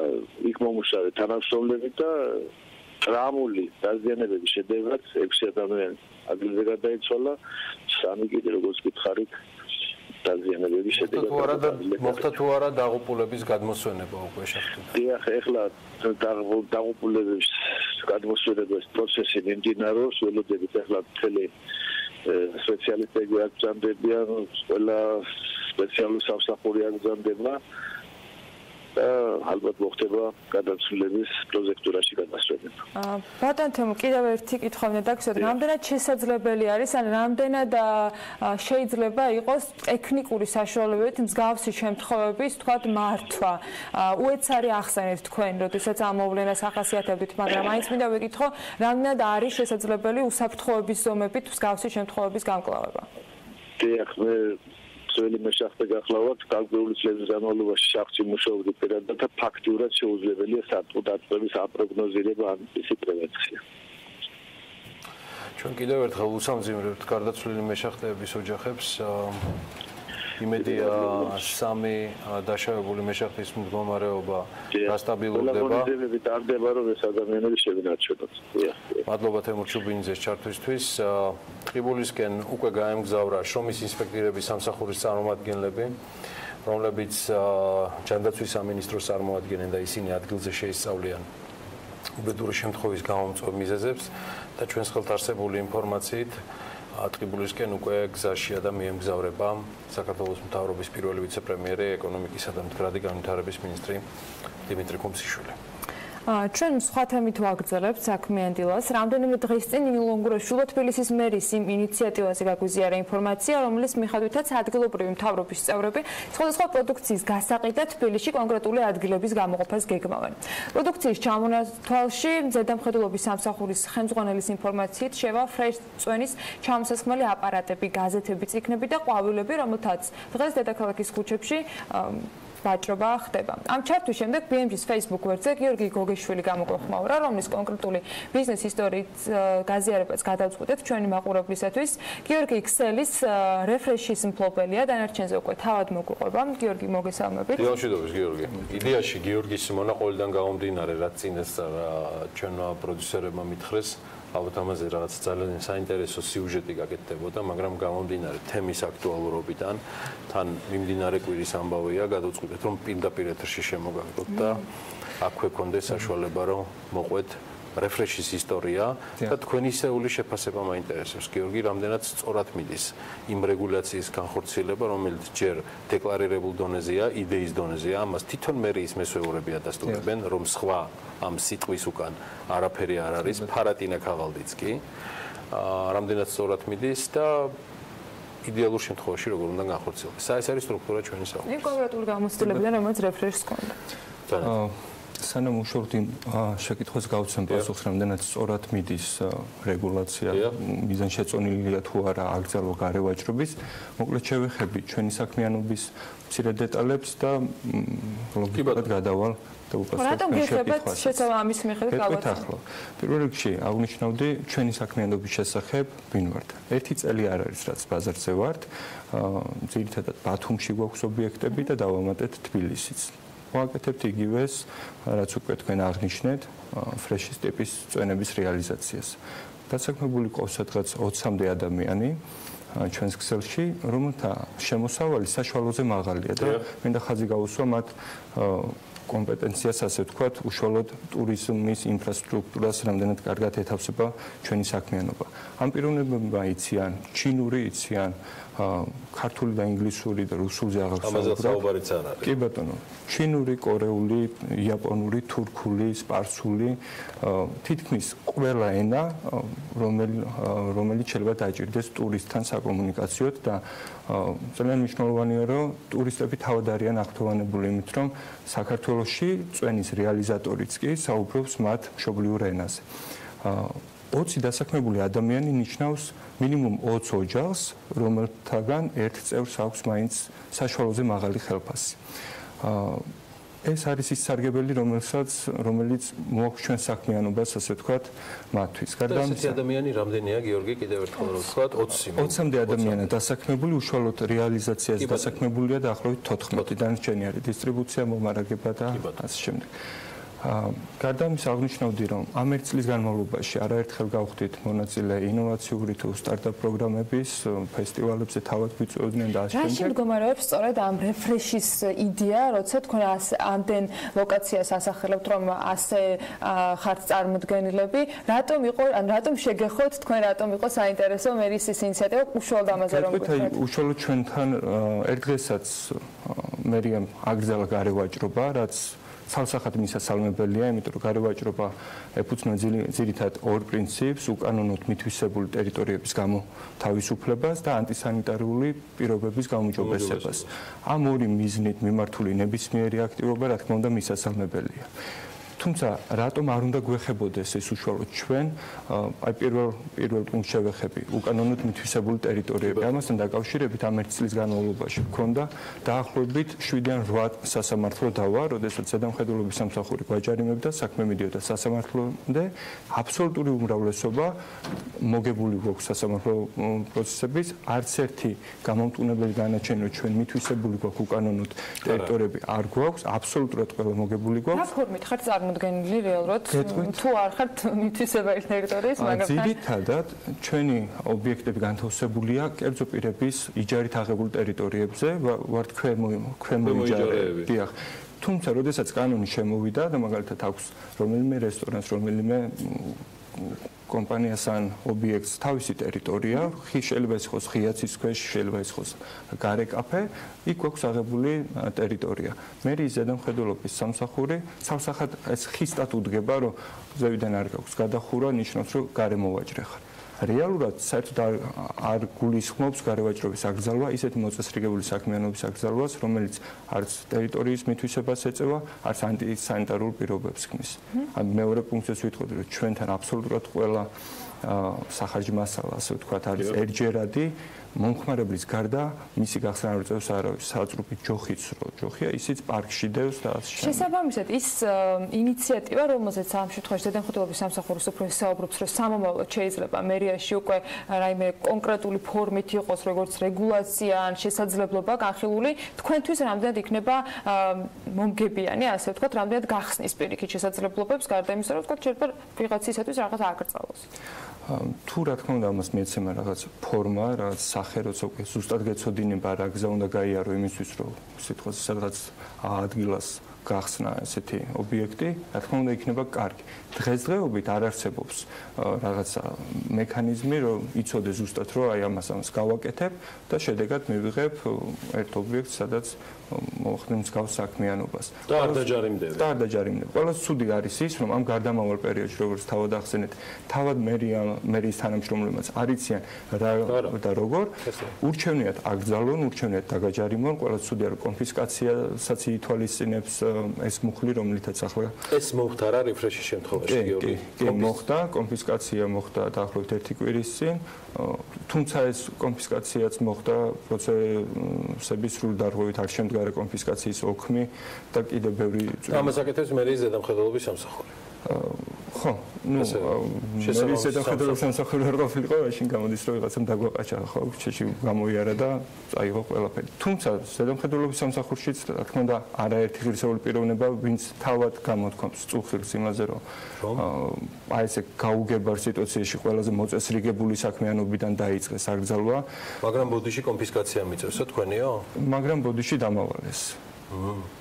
[SPEAKER 2] იქ მომუშავე თანამშრომლები და ტრამული დაზიანებების შედეგად 6 ადამიანი ადგილზე გადაიცვალა, 3 კიდე როგორც გითხარით დაზიანებების შედეგად.
[SPEAKER 1] მოხდა თუ არა დაღუპულების გადმოსვენება უკვე შეხვდით?
[SPEAKER 2] დიახ, ეხლა დაღუპულების გადმოსვენების პროცესი მიმდინარეობს, ველოდებით ეხლა მთელი სპეციალისტები აგზავნდებიან, ყველა სპეციალური სამსახური აგზავნდება და ალბათ მოხდება გადაცვლების პროექტურაში გადასვენება.
[SPEAKER 3] ბატონ თემო, კიდევ ერთი კითხვა უნდა დაგისვათ, რამდენად შესაძლებელი არის, ან რამდენად შეიძლება იყოს ტექნიკური საშუალებებით მსგავსი შემთხვევების, თქვათ, მართვა. უეცარი ახსენეთ თქვენ, როდესაც ამ მოვლენას ახასიათებთ, მაგრამ მაინც მინდა ვეკითხო, რამდენად არის შესაძლებელი უსაფრთხოების ზომებით მსგავსი შემთხვევების გამკლავება.
[SPEAKER 2] დიახ, მე ძველი მეშახტე გახლავთ, გარკვეული წლების განმავლობაში შახტში მუშაობდი პირადად და ფაქტიურად შეუძლებელია საწყვეტების აპროგნოზირება ან ისი პრევენცია.
[SPEAKER 1] ჩვენ კიდევ ერთხელ უსამძიმრებთ გარდაცვლილი მეშახტეების ოჯახებს. იმედია 3 დაშავებული მეშახტის მდგომარეობა დასტაბილურდება.
[SPEAKER 2] დარდება რომ ეს ადამიანები შევინარჩუნოთ.
[SPEAKER 1] მადლობა თემურ ჩუბინიძეს ჩართვისთვის. ტყიბულისკენ უკვე გაემგზავრა შრომის ინსპექტორების სამსახურის წარმომადგენლები, რომლებიც ჯანდაცვის სამინისტროს წარმოადგენენ და ისინი ადგილზე შეისწავლიან უბედური შემთხვევის გამომწვევ მიზეზებს და ჩვენს ხელთ არსებული ინფორმაციით ტყიბულისკენ უკვე გზაშია და მიემგზავრება საქართველოს მთავრობის პირველი ვიცე-პრემიერი ეკონომიკისა და მდგრადი განვითარების მინისტრი დიმიტრი კუმსიშვილი.
[SPEAKER 3] ჩვენ სხვა თემით ვაგრძელებთ საქმიან დილას. რამდენიმე დღის წინ ნილონგურაშვილო თბილისის მერის იმ ინიციატივაზე გაგვიზიარა ინფორმაცია, რომლის მიხედვითაც ადგილობრივი მთავრობის წევრები სხვადასხვა პროდუქციის გასაყიდად თბილისში კონკრეტული ადგილების გამოყოფას გეგმავენ. პროდუქციის ჩამონათვალში ზედამხედველობის სამსახურის ხელმძღვანელის ინფორმაციით შევა ფრეშ წვენის ჩამოსასხმელი აპარატები, გაზეთები, წიგნები და ყვავილები, რომელთაც დღეს დედაქალაქის ქუჩებში ვაჭრობა ხდება. ამ ჩარტვის შემდეგ BMG-ს Facebook ვერტზე გიორგი გოგეშვილი გამოგვეხმაურა, რომლის კონკრეტული ბიზნეს ისტორიით გაზიარებას გადავწყვეტეთ ჩვენი მაყურებლისათვის. გიორგი ქსელის რეფრეშის მფლობელია, დანარჩენზე უკვე თავად მოგვიყვება. გიორგი, მოგესალმებით.
[SPEAKER 1] მშვიდობის გიორგი. იდეაში გიორგის მონაყოლიდან გამომდინარე, რაც წინასწარ ჩვენმა პროდიუსერებმა მითხრეს, ალბათ ამაზე რაღაც ძალიან საინტერესო სიუჟეტი გაკეთდებოდა, მაგრამ გამომდინარე თემის აქტუალურობიდან, თან მიმდინარე კვირის ამბავია, გადავწყვეტეთ, რომ პირდაპირ ეთერში შემოგაგდოთ და აქვე კონდეს საშუალება, რომ მოყვეთ რეფრეშის ისტორია და თქვენი ისეული შეფასება მაინტერესებს. გიორგი, რამდენად სწორად მიდის იმ რეგულაციის განხორციელება, რომელიც ჯერ დეკლარირებულ დონეზეა, იდეის დონეზეა, ამას თვითონ მერის მესვეურები ადასტურებენ, რომ სხვა ამ სიტყვის უკან არაფერი არ არის, ფარატინა ქაღალდიც კი. რამდენად სწორად მიდის და იდეალურ შემთხვევაში როგორ უნდა განხორციელდეს. ეს არის სტრუქტურა ჩვენი საუბრის.
[SPEAKER 3] იმ კონკრეტული გამოცდილებიდან, რომელიც რეფრეშს ჰქონდა.
[SPEAKER 9] სანამ უშუალოდ შეკითხვას გავცემ პასუხს, რამდენად სწორად მიდის რეგულაცია, მიზანშეწონილია თუ არა აკრძალვა გარე ვაჭრობის, მოკლედ შევეხები ჩვენი საქმიანობის მცირე დეტალებს და ლოგიკურად გადავალ და
[SPEAKER 3] რატომ გიხებთ შეცვალა ამის მიხედვით
[SPEAKER 9] გავაცნობ. პირველ რიგში აღნიშნავდი ჩვენი საქმიანობის შესახებ ვინ ვართ. 1 წელი არ არის რაც ბაზარზე ვართ, ძირითადად ბათუმში გვაქვს ობიექტები და დავამატეთ თბილისიც. ვაკეთებთ იგივეს, რაც უკვე თქვენ აღნიშნეთ, ფრეშის ტიპის წვენების რეალიზაციას. დასაქმებული ყავს სადღაც 20-მდე ადამიანი ჩვენს ქსელში, რომელთა შემოსავალი საშუალოზე მაღალია და მინდა ხაზი გაუსვა მათ კომპეტენციას, ასე ვთქვათ, უშუალოდ ტურიზმის ინფრასტრუქტურას რამდენად კარგად ეთავსება ჩვენი საქმიანობა. ამ პიროვნებებმა იციან ჩინური, იციან ქართული და ინგლისური და რუსულზე აღარ
[SPEAKER 1] საუბრობთ.
[SPEAKER 9] კი ბატონო, ჩინური, კორეული, იაპონური, თურქული, სპარსული, თითქმის ყველა ენა, რომელიც შეიძლება დაჭირდეს ტურისტთან საკომუნიკაციოდ და ძალიან მნიშვნელოვანია, რომ ტურისტები თავად არიან აღფრთოვანებული იმით, რომ საქართველოში წვენის რეალიზატორიც კი საუბრობს მათ მშობლიურ ენაზე. 20 დასაქმებული ადამიანი ნიშნავს მინიმუმ 20 ოჯახს, რომელთაგან ერთ წევრს აქვს მაინც საშუალოზე მაღალი ხელფასი. ეს არის ის სარგებელი, რომელიც მოაქვს ჩვენ საქმიანობას, ასე ვთქვათ, მათთვის.
[SPEAKER 1] გარდა ამისა, ადამიანი რამდენია, გიორგი, კიდევ ერთხელ რომ ვთქვათ, 20.
[SPEAKER 9] 20-მდე ადამიანია დასაქმებული, უშუალოდ რეალიზაციაზე დასაქმებულია დაახლოებით 14. დანარჩენი არის დისტრიბუცია, მომარაგება და ასე შემდეგ.
[SPEAKER 17] გარდა ამისა აღნიშნავდი, რომ ამ 1 წლის განმავლობაში არაერთხელ გავხდით მონაწილე ინოვაციური თუ სტარტაპ პროგრამების ფესტივალებზე თავად ვიწვევდნენ და ასე
[SPEAKER 3] შემდეგ. რა მდგომარეობს სწორედ ამ რეფრეშის იდეა, როცა თქვენ ამდენ ლოკაციას ასახელებთ, რომ ასე ხართ წარმოდგენილები, რატომ შეგეხოთ თქვენ რატომ იყო საინტერესო მერის ის ინიციატივა უშუალოდ ამაზე რომ
[SPEAKER 17] გეტყვით, უშუალოდ ჩვენთან ერთ დღესაც მერიამ აგრძელა გარე ვაჭრობა, რაც ცალსახად მისასალმებელია, იმიტომ რომ გარე ვაჭრობა ეფუძნება ძირითადად ორ პრინციპს, უკანონოდ მითვისებული ტერიტორიების თავისუფლებას და ანტისანიტარული პირობების გაუმჯობესებას. ამ ორი მიზნით მიმართული ნებისმიერი აქტივობა, რა თქმა უნდა, მისასალმებელია. თუმცა რატომ არ უნდა გვეხებოდეს ეს უშუალოდ ჩვენ, აი პირველ პუნქტს შევეხები, უკანონოდ მითვისებული ტერიტორიები. ამასთან დაკავშირებით ამ 1 წლის განმავლობაში გვქონდა დაახლოებით 7-დან 8 სასამართლო დავა, როდესაც ზედამხედველობის სამსახური გვაჯარიმებდა, საქმე მიდიოდა სასამართლომდე, აბსოლუტური უმრავლესობა მოგებული გვაქვს სასამართლო პროცესების, არც ერთი გამომტყუნებელი განაჩენი, რომ ჩვენ მითვისებული გვაქვს უკანონოდ ტერიტორიები არ გვაქვს, აბსოლუტურად ყველა მოგებული გვაქვს.
[SPEAKER 3] რა ფორმით ხარ წარმოდგენილი რეალურად თუ არ ხართ მითვისებელი ტერიტორიის, მაგრამ
[SPEAKER 17] ძირითადად ჩვენი ობიექტები განთავსებულია კერძო პირების იჯარით აღებულ ტერიტორიებზე, ვართ ქვემოიჯარები. დიახ. თუმცა, როდესაც კანონი შემოვიდა და მაგალითად აქვს რომელიმე რესტორანს, რომელიმე კომპანიას ან ობიექტს თავისი ტერიტორია, შეიძლება ის იყოს ხიაცის ქვეშ, შეიძლება ის იყოს გარე კაფე, იქ გვაქვს აღებული ტერიტორია. მე ის ზედამხედველობის სამსახური ცალსახად ეს ხისტად უდგება, რომ ზევიდან არ გაქვს გადახურვა, ნიშნავს, რომ გარე მოვაჭრე ხარ. რეალურად საერთოდ არ გულისხმობს გარე ვაჭრობის აკრძალვა, ისეთი მოწესრიგებული საქმიანობის აკრძალვას, რომელიც არც ტერიტორიის მითვისებას ეწევა, არც ანტისანიტარულ პირობებს ქმნის. ან მეორე პუნქტს ვიტყოდი, რომ ჩვენთან აბსოლუტურად ყველა სახარჯი მასალა, ასე ვთქვათ, არის ერთჯერადი, მომხმარებლის გარდა მისი გახსნა არ უწევს არავის, საწყობი ჯოხიც რო ჯოხია, ისიც პარკში დევს და ასე შემდეგ.
[SPEAKER 3] შესაბამისად, ის ინიციატივა, რომელზეც ამ შემთხვევაში ზედამხედველობის სამსახურის უფროსი საუბრობს, რომ სამომავლოდ შეიძლება მერიაში უკვე რაიმე კონკრეტული ფორმით იყოს, როგორც რეგულაცია ან შესაძლებლობა განხილული, თქვენთვის რამდენად იქნება მომგებიანი, ასე ვთქვათ, რამდენად გახსნის პირიქით შესაძლებლობებს, გარდა იმისა, რომ ვთქვათ, შეიძლება ვიღაცისათვის რაღაც აკრძალოს.
[SPEAKER 17] თუ რა თქმა უნდა ამას მიეცემა რაღაც ფორმა, რაღაც სახე, როცა უკვე ზუსტად გეცოდინება რა გზა უნდა გაიარო იმისთვის, რომ სიტყვაზე სადღაც ადგილას გახსნა ესეთი ობიექტი, რა თქმა უნდა იქნება კარგი. დღესდღეობით არ არსებობს რაღაცა მექანიზმი, რომ იცოდე ზუსტად, რომ აი ამას გავაკეთებ და შედეგად მივიღებ ერთ ობიექტს, სადაც მოხდენ მსგავს საქმიანობას.
[SPEAKER 18] და არ დაჯარიმდება.
[SPEAKER 17] და არ დაჯარიმდება. ყველაზე ცუდი არის ის, რომ ამ გარდამავალ პერიოდში, როგორც თავად ახსენეთ, თავად მერის თანამშრომლებმაც არ იციან რა და როგორ, ურჩევნიათ აკრძალონ, ურჩევნიათ დაგაჯარიმონ, ყველაზე ცუდია, რომ კონფისკაციასაც ითვალისწინებს ეს მუხლი, რომლითაც ახლა
[SPEAKER 18] ეს მოხდა რა რეფრეშის შემთხვევაში, გიორგი?
[SPEAKER 17] კი, მოხდა, კონფისკაცია მოხდა დაახლოებით 1 კვირის წინ. თუმცა ეს კონფისკაციაც მოხდა პროცესების სრულ დარღვევით, არ შემდგარა კონფისკაციის ოქმი და კიდევ ბევრი
[SPEAKER 18] ამას აკეთებს მერის ზედამხედველობის სამსახური.
[SPEAKER 17] ხო, ნუ მერის ზედამხედველობის სამსახური არ ყოფილიყო, მაშინ გამოდის რომ ვიღაცამ დაგვაყაჩა, ხო, ქუჩაში გამოიარა და წაიღო ყველაფერი. თუმცა ზედამხედველობის სამსახურშიც, რა თქმა უნდა, არაერთი ღირსეული პიროვნება, ვინც თავად გამოთქვამს წუხილს იმაზე, რომ აი ესე გაუგებარ სიტუაციაში ყველაზე მოწესრიგებული საქმიანობიდან დაიწყეს აკრძალვა.
[SPEAKER 18] მაგრამ ბოდიში კონფისკაცია მიწევსო თქვენიო?
[SPEAKER 17] მაგრამ ბოდიში დამავალეს.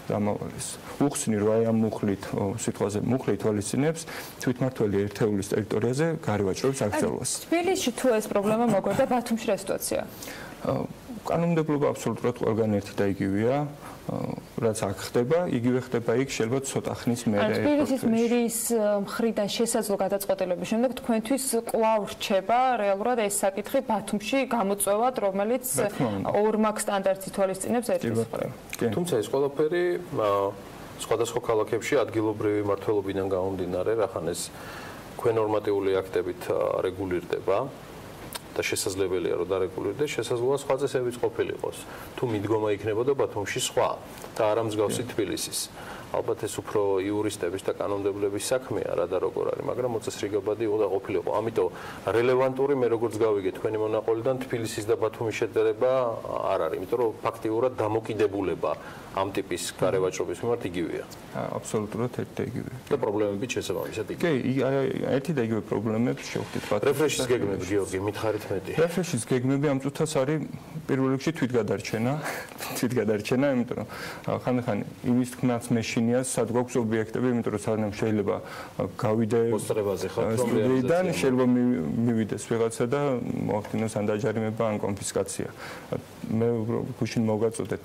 [SPEAKER 17] დამავალეს. უხსნი რომ აი ამ მუხლით, სიტყვაზე მუხლი ითვალისწინებს თვითმმართველი ერთეულის ტერიტორიაზე გარე ვაჭრობის აკრძალვას.
[SPEAKER 3] თბილისში თუ ეს პრობლემა მოგვერდა, ბათუმში რა სიტუაცია?
[SPEAKER 17] კანონმდებლობა აბსოლუტურად ყველგან ერთი და იგივეა. რაც აქ ხდება, იგივე ხდება იქ, შეიძლება ცოტა ხნის მერე.
[SPEAKER 3] თბილისის მერის მხრიდან შესაძლო გადაწყვეტილების შემდეგ თქვენთვის კვლავ რჩება რეალურად ეს საკითხი ბათუმში გამოწვევად, რომელიც ორმაგ სტანდარტს ითვალისწინებს ერთის მხრივ.
[SPEAKER 18] თუმცა ეს ყველაფერი სხვადასხვა ქალაქებში ადგილობრივი მმართველობიდან გამომდინარე, რახან ეს ქვენორმატიული აქტებით რეგულირდება. და შესაძლებელია რომ დარეგულირდეს, შესაძლოა სხვა წესებიც ყოფილიყოს. თუ მიდგომა იქნებოდა ბათუმში სხვა და არა მსგავსი თბილისის. ალბათ ეს უფრო იურისტების და კანონმდებლების საქმეა რა და როგორ არის, მაგრამ მოწესრიგებადი იყო და ყოფილიყო. ამიტომ რელევანტური მე როგორც გავიგე თქვენი მონაყოლიდან თბილისის და ბათუმის შედარება არ არის, იმიტომ რომ ფაქტიურად დამოკიდებულება ამ ტიპის გარე ვაჭრობის მიმართ იგივეა.
[SPEAKER 17] აბსოლუტურად ერთი და იგივე.
[SPEAKER 18] და პრობლემებიც შესაბამისად იგივე.
[SPEAKER 17] კი, ერთი და იგივე პრობლემებს შევხვდით ბათუმში.
[SPEAKER 18] რეფრეშის გეგმები, გიორგი, მითხარით მეტი.
[SPEAKER 17] რეფრეშის გეგმები ამ წუთას არის პირველ რიგში თვითგადარჩენა, იმიტომ რომ ხანდახან იმის თქმაც მეშინია, სად გვაქვს ობიექტები, იმიტომ რომ სანამ შეიძლება გავიდე
[SPEAKER 18] მოსწრებაზე ხართ, რომ
[SPEAKER 17] რეალიზაცია შეიძლება მივიდეს ვიღაცა და მოახდინოს ან დაჯარიმება, ან კონფისკაცია. მე გუშინ მოვგაწოდეთ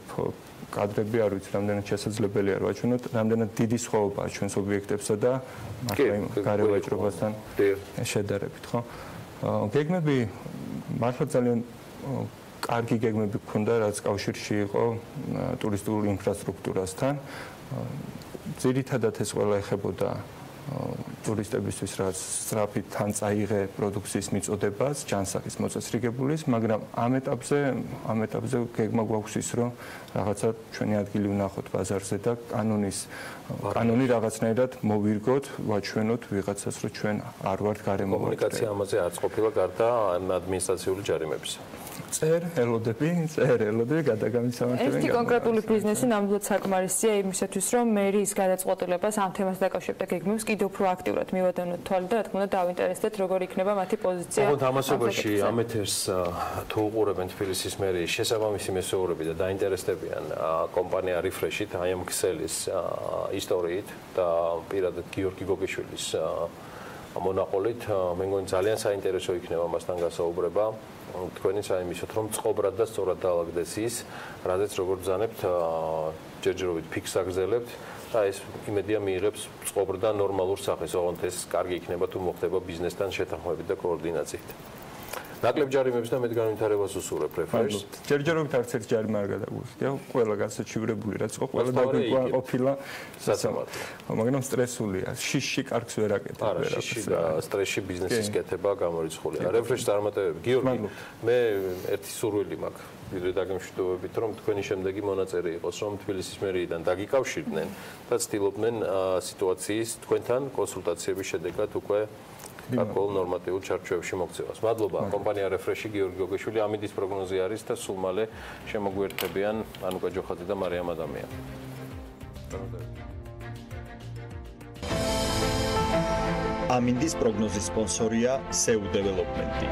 [SPEAKER 17] კადრები, არ ვიცი, რამდენად შესაძლებელია რა ვაჩვენოთ, რამდენად დიდი სხვაობაა ჩვენს ობიექტებსა და გარე ვაჭრობასთან შედარებით, ხო? გეგმები მართლა ძალიან კარგი გეგმები გქონდა, რაც კავშირში იყო ტურისტულ ინფრასტრუქტურასთან. ძირითადად ეს ყველა ეხებოდა ტურისტებისთვის, რაც სწრაფით თან წაიღე პროდუქციის მიწოდებას, ჯანსაღის მოწესრიგებულის, მაგრამ ამ ეტაპზე გეგმა გვაქვს ის, რომ რაღაცა ჩვენი ადგილი ვნახოთ ბაზარზე და კანონი რაღაცნაირად მოვირგოთ, ვაჩვენოთ ვიღაცას, რომ ჩვენ არ ვართ გარემო.
[SPEAKER 18] კომუნიკაცია ამაზე არც ყოფილა გარდა ადმინისტრაციული ჯარიმებისა.
[SPEAKER 17] ელოდები, გადაგამის სამართლებენ.
[SPEAKER 3] ერთი კონკრეტული ბიზნესი ნამდვილად საკმარისია იმისათვის, რომ მერის გადაწყვეტილებას ამ თემას დაკავშირებდა გეგმებს კიდევ უფრო აქტიურად მივადანოთ თვალე და რა თქმა უნდა დავინტერესდეთ, როგორ იქნება მათი პოზიცია.
[SPEAKER 18] ოღონდ ამასობაში ამ ეთერს თუ უყურებენ თბილისის მერიის შესაბამისი მესეურები და დაინტერესდებიან კომპანია Refresh-ით, აი ამ ქსელის ისტორიით და პირადად გიორგი გოგეშვილის მონაყოლით, მე მგონი ძალიან საინტერესო იქნება მასთან გასაუბრება. თქვენი საიმისოთ, რომ წყობრად და სწორად დაალაგდეს ის, რადგან როგორც ბრძანებთ, ჯერჯერობით ფიქსს აგზელებთ და ეს იმედია მიიღებს წყობრდა ნორმალურ სახეს, ოღონდ ეს კარგი იქნება თუ მოხდება ბიზნესთან შეთანხმებით და კოორდინაციით. ნაკლებ ჯარიმებს და მეტ განვითარებას უსურვებ Refresh-ს.
[SPEAKER 17] ჯერჯერობით არც ერთ ჯარიმა არ გადაგვიხდია, ყველა გასაჩივრებული რაც იყო, ყველა დაგვიყოფილა
[SPEAKER 18] სასამართლო.
[SPEAKER 17] მაგრამ სტრესულია, შიში კარგს ვერ აკეთებ.
[SPEAKER 18] არა, შიში და სტრესში ბიზნესის კეთება გამორიცხულია. Refresh-ს წარმატებები. გიორგი, მე ერთი სურვილი მაქვს. ვიდრე დაგემშვიდობებით, რომ თქვენი შემდეგი მონაწილე იყოს, რომ თბილისის მერიიდან დაგიკავშირდნენ და ცდილობდნენ სიტუაციის თქვენთან კონსულტაციების შედეგად უკვე აკოლ ნორმატიულ ჩარჩოებში მოქცევას. მადლობა კომპანია Refresh-ი, გიორგი გოგეშვილი, ამინდის პროგნოზი არის და სულ მალე შემოგვიერთებიან ანუკა ჯოხაძე და მარიამ ადამიანი.
[SPEAKER 10] ამინდის პროგნოზის სპონსორია SEU დეველოპმენტი.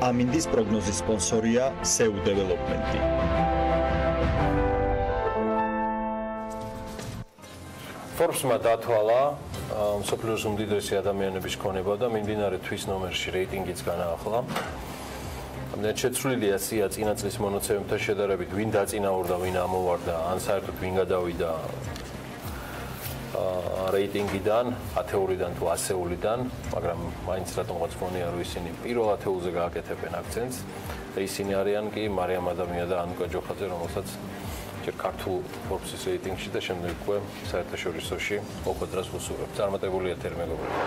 [SPEAKER 10] ამინდის პროგნოზის სპონსორია SEU დეველოპმენტი.
[SPEAKER 18] Forbes-მა დათვალა მსოფლიოს უმდიდრესი ადამიანების ქონება და მიმდინარე თვის ნომერში რეიტინგიც განაახლა. ამდენად შეცვლილია სია წინა წლის მონაცემებთან შედარებით, ვინ დაწინაურდა, ვინ ამოვარდა, ან საერთოდ ვინ გადავიდა რეიტინგიდან, ათეულიდან თუ ასეულიდან, მაგრამ მაინც რატომღაც მგონია, რომ ისინი პირველ ათეულზე გააკეთებენ აქცენტს და ისინი არიან კი მარიამ ადამიანი და ანუკა ჯოხაძე, რომელსაც ჯერ ქართულ Forbes-ის რეიტინგში და შემდეგ უკვე საერთაშორისოში ოქროდრას ვუსურებ. წარმატებულია თერმეგობრები.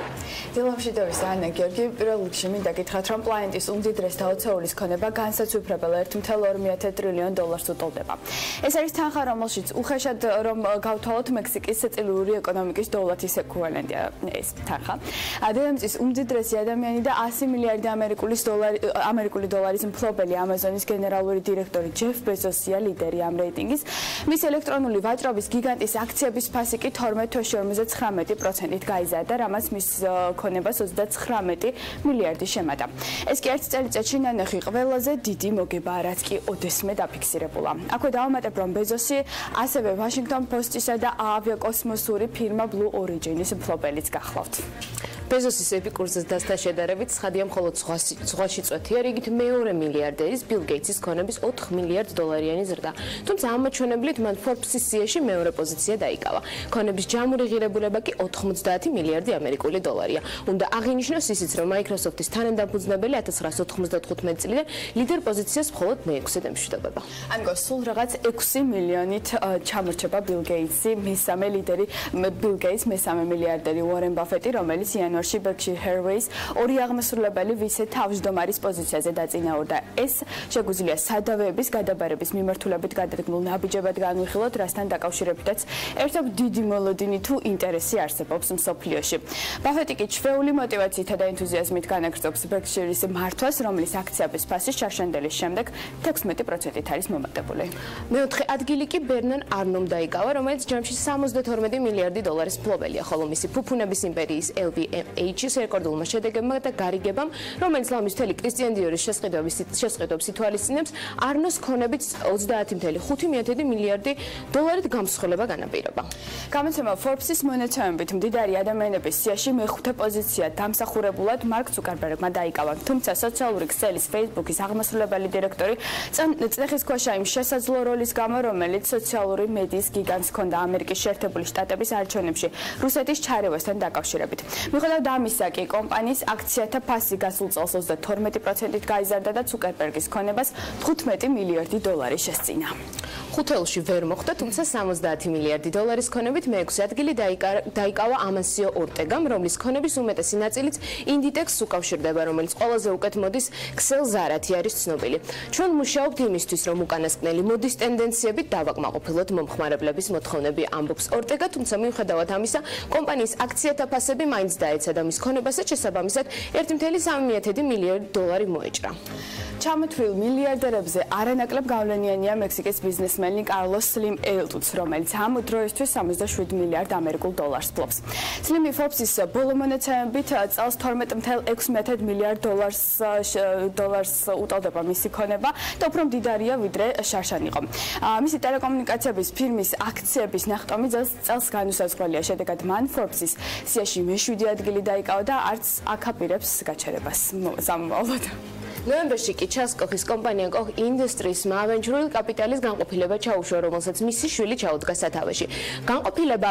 [SPEAKER 19] დილამშვიდობის ანა გიორგი, პირველ რიგში მინდა გითხრათ, რომ პლანეტის უმდიდრეს დაუცეულის ქონება განსაცვიფრებელ 1.2 ტრილიონ დოლარს უტოლდება. ეს არის თანხა, რომელშიც უხეშად რომ გავთვალოთ მექსიკის წელიური ეკონომიკის დოლარის ეკვივალენტია ეს თანხა. დედამიწის უმდიდრესი ადამიანი და 100 მილიარდი ამერიკული დოლარის მფლობელი ამაზონის გენერალური დირექტორი ჯეფ ბეზოსია ლიდერი ამ რეიტინგის. მის ელექტრონული ვაჭრობის გიგანტის აქციების ფასი კი 12 თვეში 59%-ით გაიზარდა, რამაც მის ქონებას 39 მილიარდი შემატა. ეს კი ერთ წელიწადში ნანახი ყველაზე დიდი მოგებაა, რაც კი ოდესმე დაფიქსირებულა. აქვე დავამატებ, რომ ბეზოსი ასევე ვაშინგტონ პოსტისა და ავიაკოსმოსური ფირმა Blue Origin-ის მფლობელიც გახლავთ.
[SPEAKER 20] ბეზოსის ეპიკურსის დასთან შედარებით ცხადია მხოლოდ ზღვაში წვეთია, რიგით მეორე მილიარდერის ბილ გეიტსის ქონების 4 მილიარდ დოლარიანი ზრდა. თუმცა ამ მაჩვენებლით მან Forbes-ის სიაში მეორე პოზიცია დაიკავა. ქონების ჯამური ღირებულება კი 90 მილიარდი ამერიკული დოლარია. უნდა აღინიშნოს ისიც, რომ Microsoft-ის თანადამფუძნებელი 1995 წლიდან ლიდერ პოზიციას მხოლოდ მე-6-ად ემშვიდობება.
[SPEAKER 19] ამგო სულ რაღაც 6 მილიონით ჩამორჩება ბილ გეიტსი, მესამე ლიდერი ბილ გეიტს, მესამე მილიარდერი უორენ ბაფეტი, რომელიც იანვარში Berkshire Hathaway-ის ორი აღმასრულებელი ვიცე თავმჯდომარის პოზიციაზე დაწინაურდა. ეს შეგვიძლია სადავეების გადაბარების მიმართულებით გადადგმულ ნაბიჯებად განვიხილოთ, რასთან დაკავშირებითაც ერთობ დიდი მოლოდინი თუ ინტერესი არსებობს მსოფლიოში. ბაფეტი კი ჩვეული მოტივაციითა და ენთუზიაზმით განაგრძობს Berkshire-ის მართვას, რომლის აქციების ფასი შარშანდელის შემდეგ 16%-ით არის მომატებული.
[SPEAKER 20] მეოთხე ადგილი კი ბერნან არნომ დაიკავა, რომელიც ჯამში 72 მილიარდი დოლარის მფლობელია, ხოლო მისი ფუფუნების იმპერიის LVMH-ის რეკორდულმა შედეგებმა და გარიგებამ, რომელიც ლამის მთელი კრისტიან დიორის შესყიდვებს ითვალისწინებს, არნოს ქონებით 30.5 მილიარდი დოლარით გამსხვილება განაპირობა.
[SPEAKER 19] გამოცემა Forbes-ის მონაცემებით მდიდარი ადამიანების სიაში მეხუთე პოზიცია დამსახურებულად მარკ ზუკერბერგმა დაიკავა. თუმცა სოციალური ქსელის Facebook-ის აღმასრულებელი დირექტორი წნეხის ქვეშა იმ შესაძლო როლის გამო, რომელიც სოციალური მედიის გიგანტს ჰქონდა ამერიკის შეერთებული შტატების არჩევნებში რუსეთის ჩარევასთან დაკავშირებით. მიუხედავად ამისა, კი კომპანიის აქციათა ფასი გასულ წელს 32%-ით გაიზარდა და ზუკერბერგის ქონებას 15 მილიარდი დოლარი შესწინა.
[SPEAKER 20] ხუთეულში ვერ მოხვდა, თუმცა 70 მილიარდი დოლარის ქონებით მე-6 ადგილი დაიკავა ამანსიო ორტეგამ, რომლის ქონების უმეტესი ნაწილიც ინდიტექს უკავშირდება, რომელიც ყველაზე უკეთ მოდის ქსელ ზარათი არის ცნობილი. ჩვენ მუშაობთ იმისთვის, რომ უკანასკნელი მოდის ტენდენციებით დავაკმაყოფილოთ მომხმარებლების მოთხოვნები, ამბობს ორტეგა, თუმცა მიუხედავად ამისა, კომპანიის აქციათა ფასები მაინც დაეცა და მის ქონებასაც შესაბამისად 1.3 მილიარდი დოლარი მოეჭრა.
[SPEAKER 19] ჩამოთვლილ მილიარდერებზე არანაკლებ გავლენიანია მექსიკის ბიზნესმენი კარლოს სლიმ ელტუც, რომელიც ამ დროისთვის 67 მილიარდ ამერიკულ დოლარს ფლობს. სლიმი Forbes-ის ბოლო მონაცემებით წელს 12.6 მილიარდ დოლარს უტოლდება მისი ქონება და უფრო მდიდარია ვიდრე შარშან იყო. მისი ტელეკომუნიკაციების ფირმის აქციების ნახტომი წელს განუსაზღვრელია, შედეგად მან Forbes-ის სიაში მე-7 ადგილი დაიკავა და არც აკაპირებს გაჩერებას სამომავლოდ.
[SPEAKER 20] ნოემბერში კი ჩასკოხის კომპანია კოხ ინდუსტრიისმა ავენჯრული კაპიტალის განყოფილება ჩაუშვა, რომელსაც მისი შვილი ჩაუდგა სათავეში. განყოფილება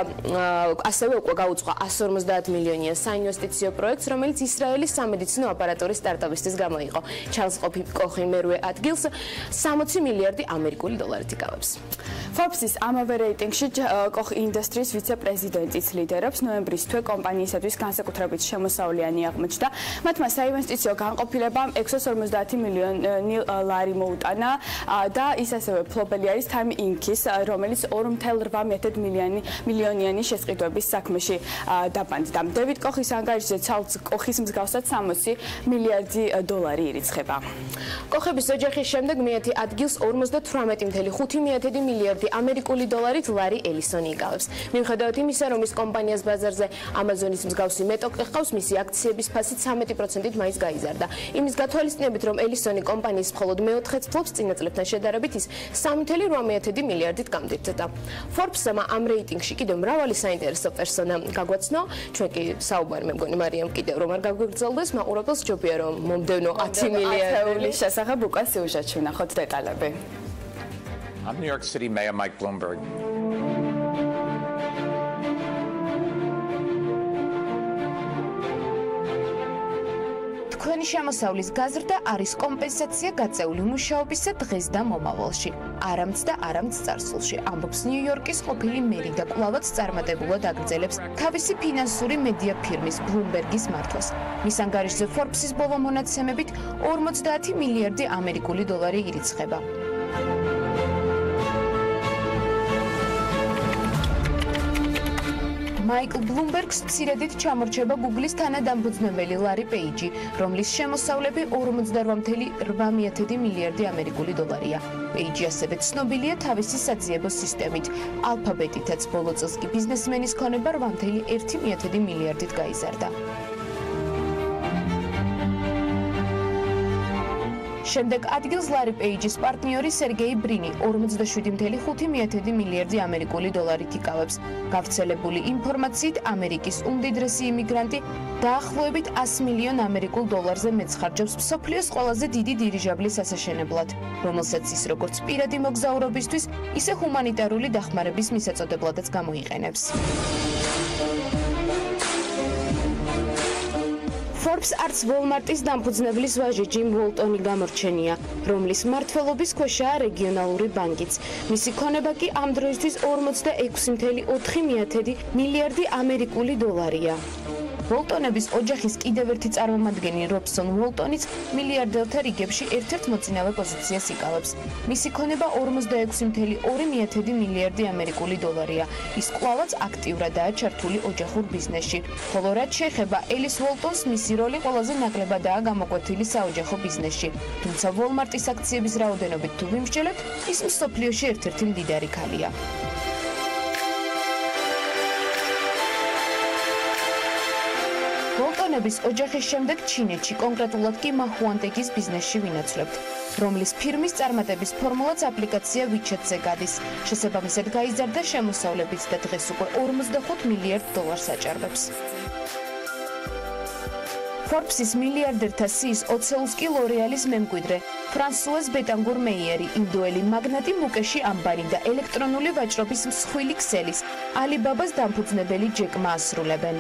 [SPEAKER 20] ასევე უკვე გაუძღვა 150 მილიონიან საინვესტიციო პროექტს, რომელიც ისრაელის სამედიცინო აპარატურის სტარტაპისთვის გამოიყო. ჩარლზ კოხი მერვე ადგილს 60 მილიარდი ამერიკული დოლარით იკავებს.
[SPEAKER 19] Forbes-ის ამავე რეიტინგში კოხ ინდუსტრიის ვიცე-პრეზიდენტიც ლიდერობს. ნოემბრის თვე კომპანიისათვის განსაკუთრებით შემოსავლიანი აღმოჩნდა. მათმა საინვესტიციო განყოფილებამ 650 მილიონი ლარი მოუტანა და ის ასევე მფლობელი არის Time Inc-ის, რომელიც 2.8 მილიონიანი შესყიდვების საქმეში დაბანდა. დევიდ კოხის ანგარიშზე ჩარლზ კოხის მსგავსად 60 მილიარდი დოლარი ირიცხება.
[SPEAKER 20] კოხების ოჯახის შემდეგ მეათე ადგილს 58.5 მილიარდი ამერიკული დოლარით ლარი ელისონი იკავებს. მიუხედავად იმისა, რომ ის კომპანიას ბაზარზე ამაზონის მსგავსი მეტოქი ჰყავს, მისი აქციების ფასი 13%-ით მაინც გაიზარდა. იმის გათვალისწინებით, რომ ელისონი კომპანიის მხოლოდ მე-4-ს ფლობს, წინა წლებთან შედარებით ის 3.8 მილიარდით გამდიდრდა. Forbes-მა ამ რეიტინგში კიდევ მრავალი საინტერესო პერსონა გაგვაცნო. ჩვენ კი საუბარი მე მგონი მარიამ კიდევ რომ არ გაგვიგრძელდეს, მაყურებელს ჯობია რომ მომდევნო 10 მილიარდეულის
[SPEAKER 19] შესახებ უკვე სიუჟეტში ვნახოთ დეტალები.
[SPEAKER 21] I'm New York City Mayor Mike Bloomberg.
[SPEAKER 3] თქვენი შემოსავლის გაზრდა არის კომპენსაცია გაწეული მუშაობისა დღეს და მომავალში.
[SPEAKER 20] არამც და არამც წარსულში, ამბობს ნიუ-იორკის ყოფილი მერი და კვლავაც წარმატებულად აგრძელებს თავისი ფინანსური მედია ფირმის Bloomberg-ის მართვას. მის ანგარიშზე Forbes-ის ბოლო მონაცემებით 50 მილიარდი ამერიკული დოლარი ირიცხება. მაიკლ ბლუმბერგს მცირედით ჩამორჩება Google-ის თანადამფუძნებელი ლარი პეიჯი, რომლის შემოსავლები 48.8 მილიარდი ამერიკული დოლარია. პეიჯი ასევე ცნობილია თავისი საძიებო სისტემით, ალფაბეტითაც ბოლო წელს კი ბიზნესმენის ქონება 8.1 მილიარდით გაიზარდა. შემდეგ ადგილს ლარი პეიჯის პარტნიორი სერგეი ბრინი 47.5 მილიარდი ამერიკული დოლარით იკავებს. გავრცელებული ინფორმაციით, ამერიკის უმდიდრესი იმიგრანტი დაახლოებით 100 მილიონ ამერიკულ დოლარზე მეცხარჯობს მსოფლიოს ყველაზე დიდი დირიჟაბლის ასაშენებლად, რომელსაც ის როგორც პირადი მოგზაურობისთვის, ისე ჰუმანიტარული დახმარების მისაწოდებლადაც გამოიყენებს. Forbes არც Walmart-ის დამფუძნებლის ვაჟი ჯიმ უოლტონი გამორჩენია, რომლის მმართველობის ქვეშაა რეგიონალური ბანკიც. მისი ქონება კი ამ დროისთვის 46.4 მილიარდი ამერიკული დოლარია. უოლტონების ოჯახის კიდევ ერთი წარმომადგენელი რობსონ უოლტონიც მილიარდელთა რიგებში ერთ-ერთ მოწინავე პოზიციას იკავებს. მისი ქონება 46.2 მილიარდი ამერიკული დოლარია. ის კვლავაც აქტიურადაა ჩართული ოჯახურ ბიზნესში. ხოლო რაც შეეხება ელის უოლტონს, მისი როლი ყველაზე ნაკლებადაა გამოკვეთილი საოჯახო ბიზნესში. თუმცა Walmart-ის აქციების რაოდენობით თუ ვიმსჯელებთ, ის მსოფლიოში ერთ-ერთი მდიდარი ქალია. უოლტონების ოჯახის შემდეგ ჩინეთში, კონკრეტულად კი მაჰუანტეკის ბიზნესში ვინაცვლებთ, რომლის ფირმის წარმატების ფორმულაც აპლიკაცია WeChat-ზე გადის. შესაბამისად გაიზარდა შემოსავლებიც და დღეს უკვე 45 მილიარდ დოლარს აჭარბებს. Forbes-ის მილიარდერთა სიის ოცეულს კი ლორეალის მემკვიდრე, ფრანსუაზ ბეტანგურ მეიერი, ინდოელი მაგნატი მუკეში ამბანი და ელექტრონული ვაჭრობის მსხვილი ქსელის, ალიბაბას დამფუძნებელი ჯეკ მა ასრულებენ.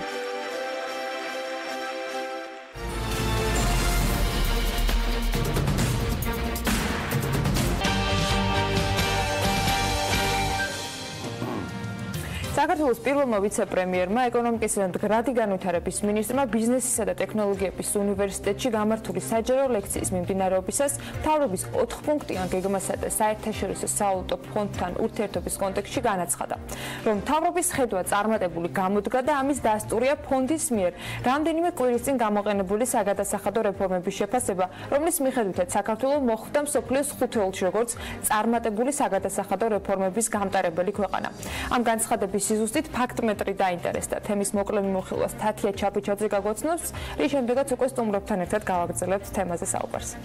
[SPEAKER 3] საქართველოს პირველმა ვიცე-პრემიერმა, ეკონომიკისა და მდგრადი განვითარების მინისტრმა ბიზნესისა და ტექნოლოგიების უნივერსიტეტში გამართული საჯარო ლექციის მიმდინარეობისას მთავრობის 4 პუნქტიან გეგმასა და საერთაშორისო სავალუტო ფონდთან ურთიერთობის კონტექსტში განაცხადა, რომ მთავრობის ხედვა წარმატებული გამოდგა და ამის დასტურია ფონდის მიერ რამდენიმე კვირის წინ გამოყენებული საგადასახადო რეფორმების შეფასება, რომლის მიხედვითაც საქართველო მოხვდა მსოფლიოს 5 ოლქში როგორც წარმატებული საგადასახადო რეფორმების გამტარებელი ქვეყანა. ამ განცხადების ზუსტით ფაქტმეტრი დაინტერესდა. თემის მოკლე მიმოხილვას თათია ჩაპიჩაძე გაგვაცნობს, რის შემდეგაც უკვე სტუმრებთან ერთად გავაგრძელებთ თემაზე საუბარს.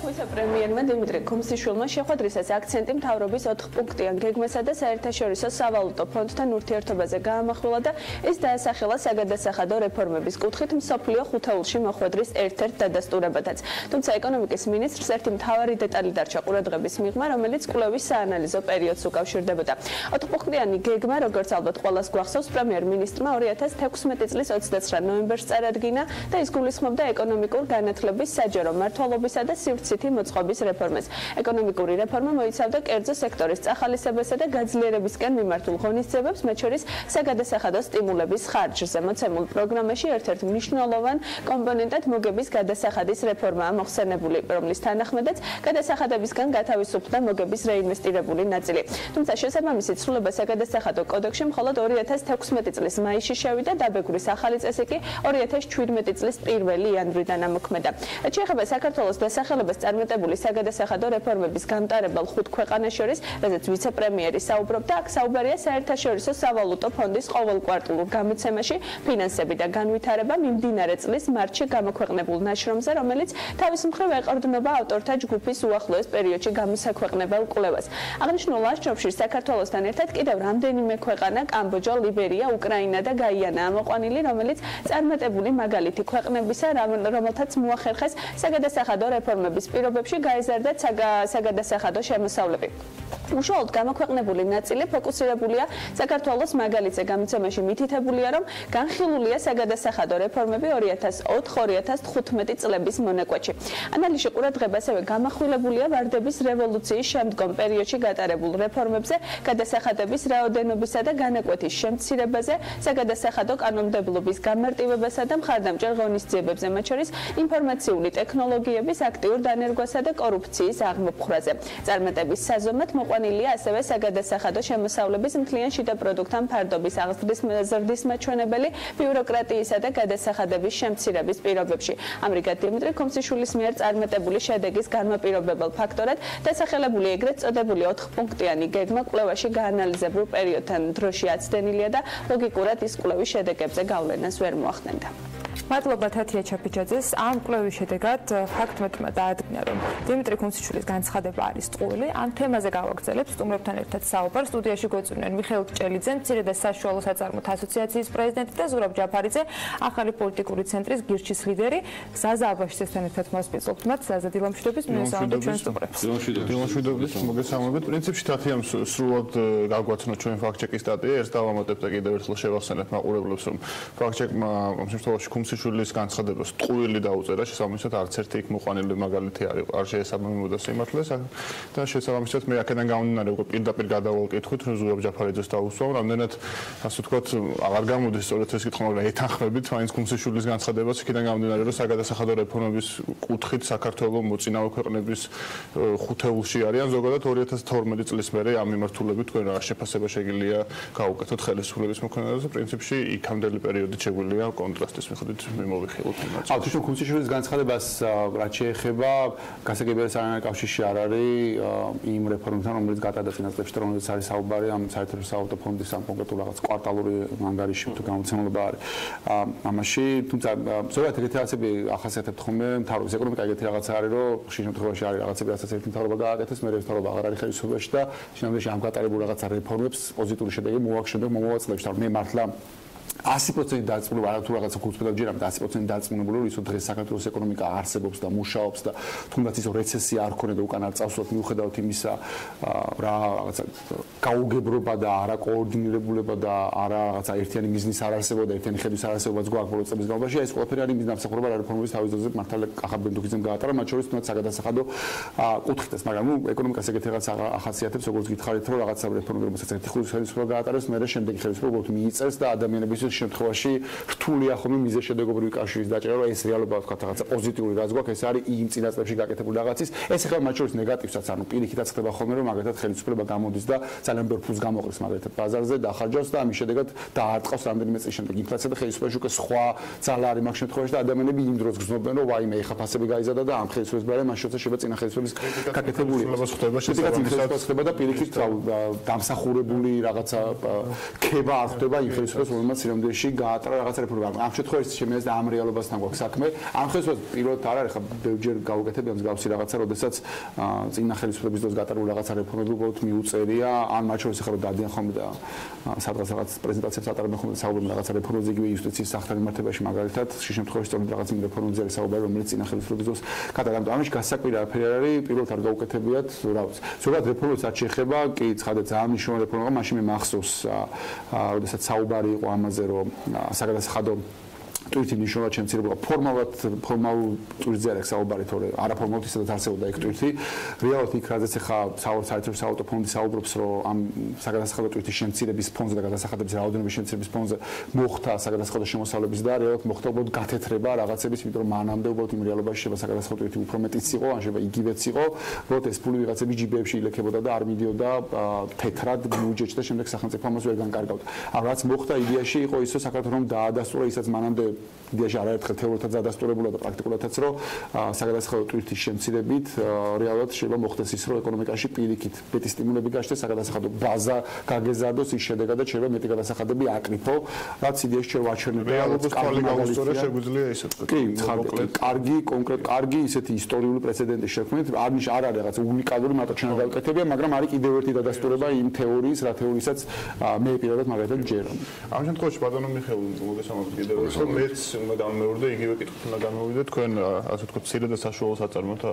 [SPEAKER 5] ვიცე-პრემიერმა დიმიტრი ქუმსიშვილმა შეხვედრისას აქცენტი მთავრობის 4 პუნქტიან გეგმასა და საერთაშორისო სავალუტო ფონდთან ურთიერთობაზე გაამახვილა და ის დაასახელა საგადასახადო რეფორმების კუთხით მსოფლიო ხუთეულში მოხვედრის ერთ-ერთ დადასტურებადაც. თუმცა ეკონომიკის მინისტრს ერთი მთავარი დეტალი დარჩა ყურადღების მიღმა, რომელიც კვლევის საანალიზო პერიოდს უკავშირდებოდა. 4 პუნქტიანი გეგმა, როგორც ალბათ ყველას გვახსოვს, პრემიერ-მინისტრმა 2016 წლის 29 ნოემბერს წარადგინა და ის გულისხმობდა ეკონომიკურ განათლების საჯარო მართლობისა და სივრცითი მოწყობის რეფორმას. ეკონომიკური რეფორმა მოიცავდა კერძო სექტორის წახალისებასა და გაძლიერებისკენ მიმართულ ღონისძიებებს, მათ შორის საგადასახადო სტიმულების ხარჯზე. მოცემულ პროგრამაში ერთ-ერთ მნიშვნელოვან კომპონენტად მოგების გადასახადის რეფორმაა მოხსენებული, რომლის თანახმადაც გადასახადებისგან გათავისუფლდა მოგების რეინვესტირებული ნაწილი. თუმცა შესაბამისი ცვლილება საგადასახადო კოდექსში მხოლოდ 2016 წლის მაისში შევიდა, დაბეგვრის ახალი წესი კი 2017 წლის 1 იანვრიდან ამოქმედა. რაც შეეხება საქართველოს დასახელებას წარმატებული საგადასახადო რეფორმების გამტარებელ 5 ქვეყანას შორის, რაზეც ვიცე-პრემიერი საუბრობდა, აქ საუბარია საერთაშორისო სავალუტო ფონდის ყოველკვარტალურ გამოცემაში ფინანსები და განვითარება მიმდინარე წლის მარტში გამოქვეყნებულ ნაშრომზე, რომელიც თავის მხრივ ეყრდნობა ავტორთა ჯგუფის უახლოეს პერიოდში გამოსაქვეყნებელ კვლევას. აღნიშნულ ნაშრომში საქართველოსთან ერთად კიდევ რამდენიმე ქვეყანა, კამბოჯა, ლიბერია, უკრაინა და გაიანა ამოყვანილი, რომელიც წარმატებული მაგალითი ქვეყნებისა, რომელთაც მოახერხეს საგადასახადო რეფორმები რეფორმების პირობებში გაიზარდა საგადასახადო შემოსავლები. უშუალოდ გამოქვეყნებული ნაწილი ფოკუსირებულია საქართველოს მაგალითზე გამოცემაში მითითებულია, რომ განხილულია საგადასახადო რეფორმები 2004-2015 წლების მონაკვეთში. ანალიზში ყურადღება ასევე გამახვილებულია ვარდების რევოლუციის შემდგომ პერიოდში გატარებულ რეფორმებზე, გადასახადების რაოდენობისა და განაკვეთის შემცირებაზე, საგადასახადო კანონმდებლობის გამარტივებასა და მხარდამჭერ ღონისძიებებზე, მათ შორის ინფორმაციული ტექნოლოგიების აქტიურ დანერგვასა და კორუფციის აღმოფხვრაზე. წარმატების საზომად მოყვანილია ასევე საგადასახადო შემოსავლების მთლიან შიდა პროდუქტთან ფარდობის აღზრდის მაჩვენებელი ბიუროკრატიისა და გადასახადების შემცირების პირობებში. ამრიგად დიმიტრი ქომსიშვილის მიერ წარმატებული შედეგის განმაპირობებელ ფაქტორად დასახელებული ეგრეთ წოდებული 4-პუნქტიანი გეგმა კვლევაში გაანალიზებულ პერიოდთან დროში აცდენილია და ლოგიკურად ის კვლევის შედეგებზე გავლენას ვერ მოახდენდა.
[SPEAKER 3] მადლობა თათია ჩაფიჩაძეს. ამ კვლევის შედეგად ფაქტმეტმა დაადგინა, რომ დიმიტრი ქომსიშვილის განცხადება არის ტყუილი. ამ თემაზე გავაგრძელებ სტუმრებთან ერთად საუბარს. სტუდიაში გვეწვნენ მიხეილ ჭელიძე, მცირე და საშუალო საწარმოთა ასოციაციის პრეზიდენტი და ზურაბ ჯაფარიძე, ახალი პოლიტიკური ცენტრის გირჩის ლიდერი. ზაზა აბაშიძესთან ერთად მასპინძლობთ მათ. ზაზა დილამშვიდობის მინუსავდა ჩვენ სტუმრებს.
[SPEAKER 6] დილამშვიდობის მოგესალმებით. პრინციპში თათიამ სრულად გაგვაცნო ჩვენ FactCheck-ის სტატია. ერთ დავამატებ და კიდევ ერთხელ შევახსენებ მაყურებლებს, რომ FactCheck-მა ამ შემთხვევაში ქომსიშვილის განცხადებას ტყუილი დაუწერა, შესაბამისად არც ერთი იქ მოყვანილი მაგალითი არ შეესაბამებოდა სიმართლეს და შესაბამისად მე აქედან გამომდინარე უკვე პირდაპირ გადავალკითხვით, რომ ზურაბ ჯაფარიძეს დაუსვამ, რამდენად ასე ვთქვათ, აღარ გამოდის სწორედ ეს კითხვა, მაგრამ ეთანხმებით მაინც ქომსიშვილის განცხადებას იქიდან გამომდინარე, რომ საგადასახადო რეფორმების კუთხით საქართველოს მოწინავე ქვეყნების ხუთეულში არიან, ზოგადად 2012 წლის მერე ამ მიმართულებით თქვენ რა შეფასება შეგიძლია გაუკეთოთ ხელისუფლების მოქმედებას და პრინციპში იქამდელი პერიოდი შეგვიძლია კონტრასტის მიხედვით მიმოვიხილოთ იმას.
[SPEAKER 22] თვითონ ქომსიშვილის განცხადებას რაც შეეხება გასაგებია საგანმანათლებლო კავშირში არ არის იმ რეფორმებთან, რომელიც გატარდა წინა წლებში, რომელიც არის საუბარი ამ საერთაშორისო საავადმყოფო ფონდის ამ კონკრეტულ რაღაც კვარტალური ანგარიში თუ გამოცემულობა არის. ამაში თუმცა ზოგადად ეგეთი რაღაცები ახასიათებთ ხოლმე მთავრობის ეკონომიკა ეგეთი რაღაცა არის, რომ ხშირ შემთხვევაში არის რაღაცები, რასაც ერთი მთავრობა გააკეთებს, მეორე მთავრობა აღარ არის ხელისუფლებაში და შინაარსში ამ გატარებულ რაღაცა რეფორმებს პოზიტიური შედეგი მოახდინოს მომავალ-წლებში. მე მართლა 100% დარწმუნებული არა თუ რაღაცა ხუთწლად ჯერამ 100% დარწმუნებული რომ ისო დღეს საქართველოს ეკონომიკა არსებობს და მუშაობს და თუნდაც ისო რეცესია არ ქონია და უკან არ წავსვათ მიუხედავად იმისა რა რაღაცა გაუგებრობა და არა კოორდინირებულება და არა რაღაცა ერთიანი მიზნის არ არსებობა და ერთიანი ხედვის არ არსებობაც გვაქვს ბოლო წლების განმავლობაში ეს ყველაფერი არის მიზნად მსახურება რეფორმების თავის ძირზე მართალ ახალბენდუქიზმ გაატარა მათ შორის თუნდაც საგადასახადო კუთხითაც მაგრამ ეკონომიკას ეგეთი რაღაცა ახასიათებს როგორც გითხარით რომ რაღაცა რეფორმები რომელსაც ერთი ხუთი ხელისუფლება გაატარებს მე შემდეგი ხელისუფლება უბრალოდ მიიწევს და ადამიანების შემთხვევაში რთულია ხოლმე მიზეშედეგობრივი კავშირის დაჭერა, რომ ეს რეალობა ვთქვათ რაღაცა პოზიტიური რაც გვაქვს, ეს არის იმ წინა წლებში გაკეთებული რაღაცის. ეს ახლა მათ შორის ნეგატივსაც, ანუ პირიქითაც ხდება ხოლმე, რომ მაგათაც ხელისუფლება გამოდის და ძალიან ბევრ ფულს გამოყრის მაგათაც ბაზარზე დახარჯავს და ამის შედეგად დაარტყავს რამდენიმე წლის შემდეგ ინფლაცია და ხელისუფლებაში უკვე სხვა ძალა არის მაგ შემთხვევაში და ადამიანები იმ დროს გრძნობენ, რომ ვაიმე ეხა ფასები გაიზარდა და ამ ხელისუფლების ბარემ მაშინ შეიძლება წინა ხელისუფლების გაკეთებული ხდება და პირიქით დამსახურებული რაღაცა ქება არ ხდება იმ ხელისუფლებას, რომელმაც სინამდვილეში გაატარა რაღაც რეფორმები. ამ შემთხვევაში შემიძლია და ამ რეალობასთან გვაქვს საქმე. ამ ხელისუფლებას პირველად არ არის ხა ბევრჯერ გავუკეთებია მსგავსი რაღაცა, როდესაც წინა ხელისუფლების დროს გატარებული რაღაცა რეფორმები უბრალოდ მიუწერია, ან მათ შორის ახლა დადიან ხოლმე და სადღაც რაღაც პრეზენტაციებს ატარებენ ხოლმე საუბრობენ რაღაცა რეფორმებზე, იგივე იუსტიციის სახთან მიმართებაში მაგალითად, ხშირ შემთხვევაში სწორედ რაღაც იმ რეფორმებზე არის საუბარი, რომელიც წინა ხელისუფლების დროს გატარდა. ამაში გასაკვირი არაფერი არ არის, პირველად არ გაუკეთებიათ, რა ვიცი. ზოგადად რეფორმებს რაც შეეხება, კი ცხადად ძალიან მნიშვნელოვანი რეფორმაა, მაშინ მე მახსოვს, როდესაც საუბარი იყო ამაზე, რომ საგადასახადო ტვირთი მნიშვნელოვნად შემცირებულა ფორმალურ ტვირთზე არ აქვს საუბარი, თორე არაფორმალურად ისაც არსებობდა ეგ ტვირთი. რეალურად იქ რაზეც ახლა საერთაშორისო საავადმყოფო ფონდი საუბრობს, რომ ამ საგადასახადო ტვირთის შემცირების ფონზე და გადასახადების რაოდენობის შემცირების ფონზე მოხდა საგადასახადო შემოსავლების და რეალურად მოხდა უბრალოდ გათეთრება რაღაცების, იმიტომ რომ მანამდე უბრალოდ იმ რეალობაში შეიძლება საგადასახადო ტვირთი უფრო მეტიც იყო, ან შეიძლება იგივეც იყო, უბრალოდ ეს ფული ვიღაცების ჯიბეებში ილექებოდა და არ მიდიოდა თეთრად ბიუჯეტში და შემდეგ სახელმწიფო ამას ვერ განკარგავდა. ამ რაც მოხდა იდეაში იყო ისო საქართველოს დაადასტურა, ისაც მანამდე იდეაში არაერთხელ თეორიათაც დადასტურებულა და პრაქტიკულადაც რომ საგადასახადო ტვირთის შემცირებით რეალურად შეიძლება მოხდეს ის რომ ეკონომიკაში პირიქით მეტი სტიმულები გაჩნდეს საგადასახადო ბაზა გაგეზარდოს ის შედეგადაც შეიძლება მეტი გადასახადები აკრიფო რაც იდეაში ჩვენ ვაჩვენებთ
[SPEAKER 6] რეალობას თვალი გაუსწორა შეგვიძლია ისე
[SPEAKER 22] კი კარგი კონკრეტ კარგი ისეთი ისტორიული პრეცედენტი შექმნით არ არის რაღაც უნიკალური მარტო ჩვენ გავაკეთებია მაგრამ არის კიდევ ერთი დადასტურება იმ თეორიის რა თეორისაც მე პირადად მაგალითად ჯერამ
[SPEAKER 6] ამ შემთხვევაში ბატონო მიხეილ მოგესალმებით კიდევ ერთხელ მეც უნდა გამოვიდე, იგივე კითხვით უნდა გამოვიდე. თქვენ ასე ვთქვათ, მცირე და საშუალო საწარმოთა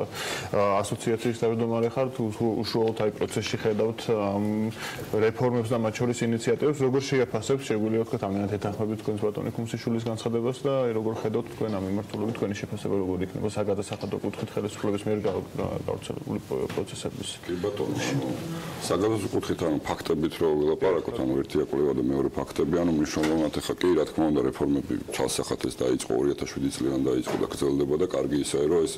[SPEAKER 6] ასოციაციის თავმჯდომარე ხართ, უშუალოდ აი პროცესში ხედავთ რეფორმებს და მათ შორის ინიციატივებს, როგორ შეაფასებთ, შეგვიძლია ვთქვათ, ამდენად ეთანხმებით თქვენს ბატონი ქუმსიშვილის განცხადებას და როგორ ხედავთ თქვენ ამ მიმართულებით თქვენი შეფასება როგორ იქნება საგადასახადო კუთხით ხელისუფლების მიერ გავრცელებული პროცესების?
[SPEAKER 7] კი ბატონო, საგადასახადო კუთხით ანუ ფაქტებით რო ვილაპარაკოთ, ანუ ერთია კვლევა და მეორე ფაქტები, ანუ მნიშვნელოვნად ახლა კი რა თქმა უნდა რეფორმები თვალსახად ეს დაიწყო 2007 წლიდან დაიწყო და გრძელდება და კარგი ისაა რომ ეს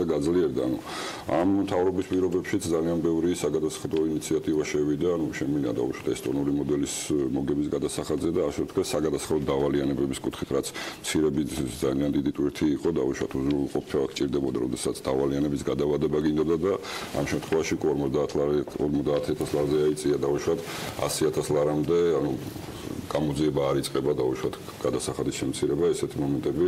[SPEAKER 7] გაძლიერდა, ანუ ამ მთავრობის პირობებშიც ძალიან ბევრი საგადასახადო ინიციატივა შევიდა, ანუ შემიძლია დავუშვათ ესტონური მოდელის მოგების გადასახადზე და ასე ვთქვათ საგადასახადო დავალიანებების კუთხით, რაც მცირებით ძალიან დიდი ტვირთი იყო, დავუშვათ უზრუნველყოფა გჭირდებოდა, როდესაც დავალიანების გადავადება გინდოდა და ამ შემთხვევაში 50,000 ლარზე აიწია დავუშვათ 100,000 ლარამდე, ანუ გამოძიება არ იწყება დავუშვათ გადასახადის შემცირება, ესეთი მომენტები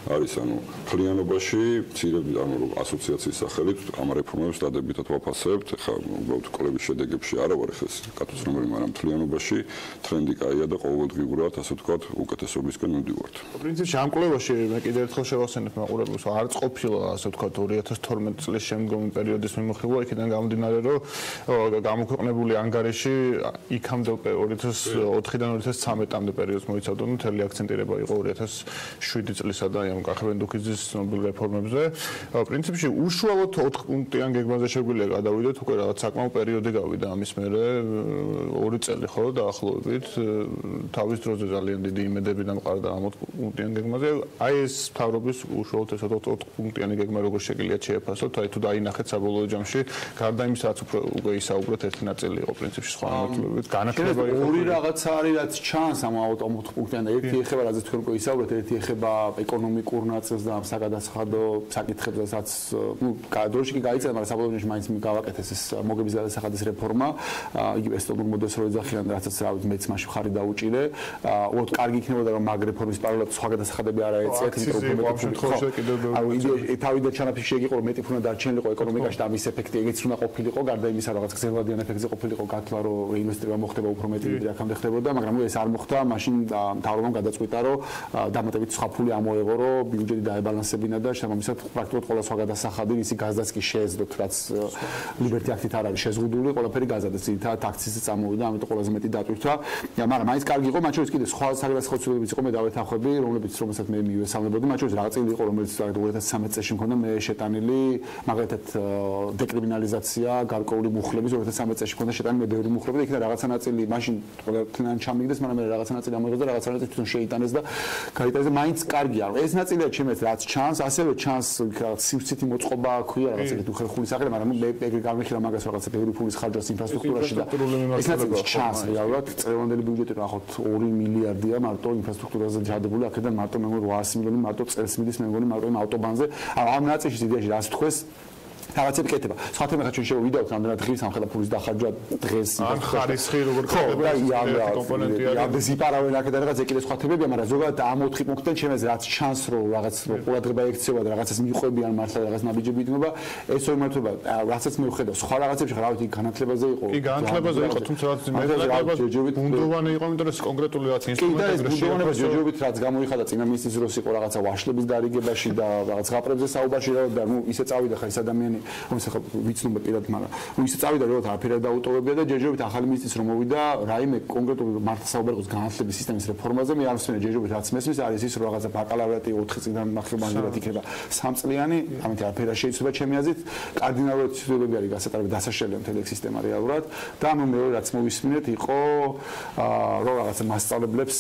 [SPEAKER 7] არის, ანუ მთლიანობაში მცირები, ანუ ასოციაციის სახელით ამ რეფორმებს დადებითად ვაფასებთ, ხა უბრალოდ კვლევის შედეგებში არა ვარ ხეს კატასტროფული, მაგრამ მთლიანობაში ტრენდი კაია და ყოველდღიურად ასე ვთქვათ უკეთესობისკენ მივდივართ.
[SPEAKER 6] პრინციპში ამ კვლევაში მე კიდევ ერთხელ შევახსენებ მაყურებელს, არც ყოფილა ასე ვთქვათ 2012 წლის შემდგომი პერიოდის მიმოხილვა, იქიდან გამომდინარე, რომ გამოქვეყნებული ანგარიში იქამდე 2004-დან 2013-მდე პერიოდს მოიცავდა, მთელი აქცენტირება იყო 2007 წლისა და ამ კახაბენდუქიძის ცნობილ რეფორმებზე. პრინციპში უშუალოდ 4 პუნქტიან გეგმაზე შეგვიძლია გადავიდეთ, უკვე რაღაც საკმაო პერიოდი გავიდა ამის მერე 2 წელი ხო დაახლოებით. თავის დროზე ძალიან დიდი იმედები დამყარდა ამ 4 პუნქტიან გეგმაზე. აი ეს მთავრობის უშუალოდ ეს 4 პუნქტიანი გეგმა როგორ შეგიძლიათ შეაფასოთ, აი თუ დაინახეთ საბოლოო ჯამში, გარდა იმისა, რაც უკვე ისაუბრეთ, ერთი ნაწილი იყო პრინციპში სხვა მართლობებით, განათლება იყო.
[SPEAKER 22] ორი რაღაცა არის, რაც ჩანს ამ 4 პუნქტიდან და ერთი ეხება, რაზეც თქვენ უკვე ისაუბრეთ, ერთი ეხება ეკონომიკურ ნაწილს და საგადასახადო საკითხებს, რაც დროში კი გაიწერა, მაგრამ საბოლოო ჯამში მაინც გავაკეთეს ეს მოგების გადასახადის რეფორმა, იგივე ესტონურ მოდელს რო ეძახიან, რასაც რავით, მეც მაშინ ხარი დაუჭირე. უბრალოდ კარგი იქნებოდა, რომ მაგ რეფორმის პარალელურად სხვა გადასახადები არ აეწიათ, იმიტომ რომ მეტი თავიდან ჩანაფიქრში იყო, რომ მეტი ფუნა დარჩენილიყო ეკონომიკაში და ამის ეფექტი ეგეც უნდა ყოფილიყო, გარდა იმისა, რაღაც გრძელვადიან ეფექტზე ყოფილიყო გათვლა, რომ რეინვესტირება მოხდება უფრო მეტი ვიდრე აქამდე ხდებოდა, მაგრამ ეს არ მოხდა, მაშინ მთავრობამ გადაწყვიტა, რომ დამატებით სხვა ფული ამოეღო, რომ ბიუჯეტი დაებალანსებინა და შემომისად პრაქტიკულად ყველა სხვა გადასახადი, ისი გაზდაც კი შეეძლოთ, რაც ლიბერტი აქტით არ არის შეზღუდული, ყველაფერი გაზარდეს, ძირითადად აქციზი წამოვიდა, ამიტომ ყველაზე მეტი დატვირთვა. მაგრამ მაინც კარგი იყო, მათ შორის კიდე სხვა საგადასახადო ცვლილებებიც იყო, მე დავეთანხმები, რომელსაც მე მივესალმებოდი, მათ შორის რაღაც წილი იყო, რომელიც 2013 წელს მქონდა მე შეტანილი, მაგალითად დეკრიმინალიზაცია, გარკვეული მუხლების 2013 წელს მქონდა შეტანილი მე ბევრი მუხლები და იქნა რაღაცა ნაწილი მაშინ ყველაფერთან ჩამიგდეს, მაგრამ მე რაღაცა ნაწილი ამოიღეს და რაღაცა ნაწილი თვითონ შეიტანეს და გაიტანეს და მაინც კარგია. ეს ნაწილია ჩემს რაც ჩანს, ასევე ჩანს სიმცითი მოწყობა ქვია რაღაცა თუ ხერხული სახელი, მაგრამ მე გამიხილა მაგას რაღაცა ბევრი ფულის ხარჯავს ინფრასტრუქტურაში და ეს ნაწილი ჩანს რეალურად წლევანდელი ბიუჯეტი ნახოთ 2 მილიარდია მარტო ინფრასტრუქტურაზე ჯადებული, აქედან მარტო მე მგონი 800 მილიონი მარტო წელს მიდის, მე მგონი მარტო იმ ავტობანზე. ამ ნაწილში იდეაში რას თქვეს რაღაცები კეთება. სხვა თემები ხარ ჩვენ შევიდაოთ, ამდენად დღის ამ ხელა ფულის დახარჯვა დღეს
[SPEAKER 6] ხარისხი როგორ ხდება
[SPEAKER 22] კომპონენტი არის. ამ ზიპარავენ აქედან რაღაც ეკიდე სხვა თემებია, მაგრამ ზოგადად ამ 4 პუნქტიდან ჩემს რაც ჩანს, რომ რაღაც ყურადღება ექცევა და რაღაცას მიყვებიან მართლა რაღაც ნაბიჯები იქნება, ეს ორი მართლობა, რაღაცაც მე ვხედავ. სხვა რაღაცებში ხარ, რავით, განათლებაზე იყო.
[SPEAKER 6] კი, განათლებაზე იყო, თუმცა რაც მეტად ბუნდოვანი იყო, იმიტომ რომ ეს კონკრეტული რაც ინსტრუმენტები
[SPEAKER 22] ბუნდოვანება ჯერჯერობით რაც გამოიხადა წინა მინისტრის დროს იყო რაღაცა ვაშლების დარიგებაში და რაღაც ღაპრებზე საუბარში და ნუ ისე წავიდა ხა ეს ადამიანი რომელიც ახლა ვიცნობ პირად, მაგრამ ისე წავიდა რომ არაფერი დაუტოვებია და ჯერჯერობით ახალი მინისტრის რომ მოვიდა, რაიმე კონკრეტული მართლა საუბარი ყოს განათლების სისტემის რეფორმაზე, მე არ ვსვენე ჯერჯერობით რაც მესმის არის ის რომ რაღაცა ბაკალავრიატი 4 წლიდან მახლებანდად იქნება 3 წლიანი, ამით არაფერი არ შეიძლება ჩემი აზრით, კარდინალურად ცვლილებები არის გასატარებელი დასაშლელია მთელი სისტემა რეალურად და მეორე რაც მოვისმინეთ იყო რომ რაღაცა მასწავლებლებს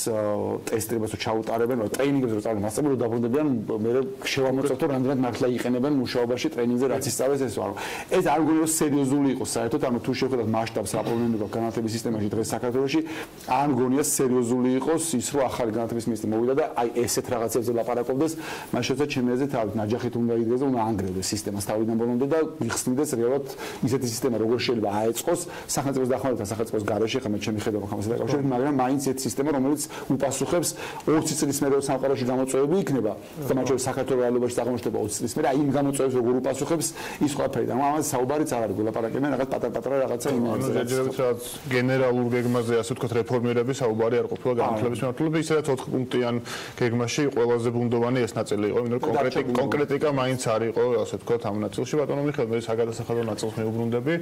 [SPEAKER 22] ტესტირებას ჩაუტარებენ, რომ ტრეინინგებზე რომ წავიდნენ მასწავლებლები დაბრუნდებიან, მე შევამოწევთ რომ რამდენად მართლა იყენებენ მუშაობაში ტრეინინგზე რაც ისწავლეს ეს ვარო. ეს არ მგონია რომ სერიოზული იყოს საერთოდ, ანუ თუ შევხედოთ მასშტაბს რა პრობლემები გვაქვს განათლების სისტემაში დღეს საქართველოში, არ მგონია სერიოზული იყოს ის რომ ახალი განათლების მინისტრი მოვიდა და აი ესეთ რაღაცებზე ლაპარაკობდეს, მას შეცდომა ჩემი აზრით თავით ნაჯახით უნდა იდგეს და უნდა ანგრევდეს სისტემას თავიდან ბოლომდე და იხსნიდეს რეალურად ისეთი სისტემა როგორ შეიძლება აეწყოს სახელმწიფოს დახმარებასთან, სახელმწიფოს გარეშე, ხომ ჩემი ხედვა ხომ ასე დაკავშირებით, მაგრამ მაინც ეს სისტემა რომელიც უპასუხებს 20 წლის მერე სამყაროში გამოწვევები იქნება და მათ შორის საქართველოს რეალობაში აღმოჩნდება 20 წლის მერე, აი იმ გამოწვევებს როგორ უპასუხებს, ის ყველაფერი და ამაზე საუბარიც არ არის გულაპარაკებენ რაღაც პატარ-პატარა რაღაცა იმაზე.
[SPEAKER 6] ჯერჯერობით რაც გენერალურ გეგმაზე ასე ვთქვათ რეფორმირების საუბარი არ ყოფილა განათლების მიმართულებით, ისედაც 4 პუნქტიან გეგმაში ყველაზე ბუნდოვანი ეს ნაწილი იყო, იმიტომ რომ კონკრეტიკა მაინც არ იყო ასე ვთქვათ ამ ნაწილში. ბატონო მიხეილ, მე საგადასახადო ნაწილს მეუბრუნდები.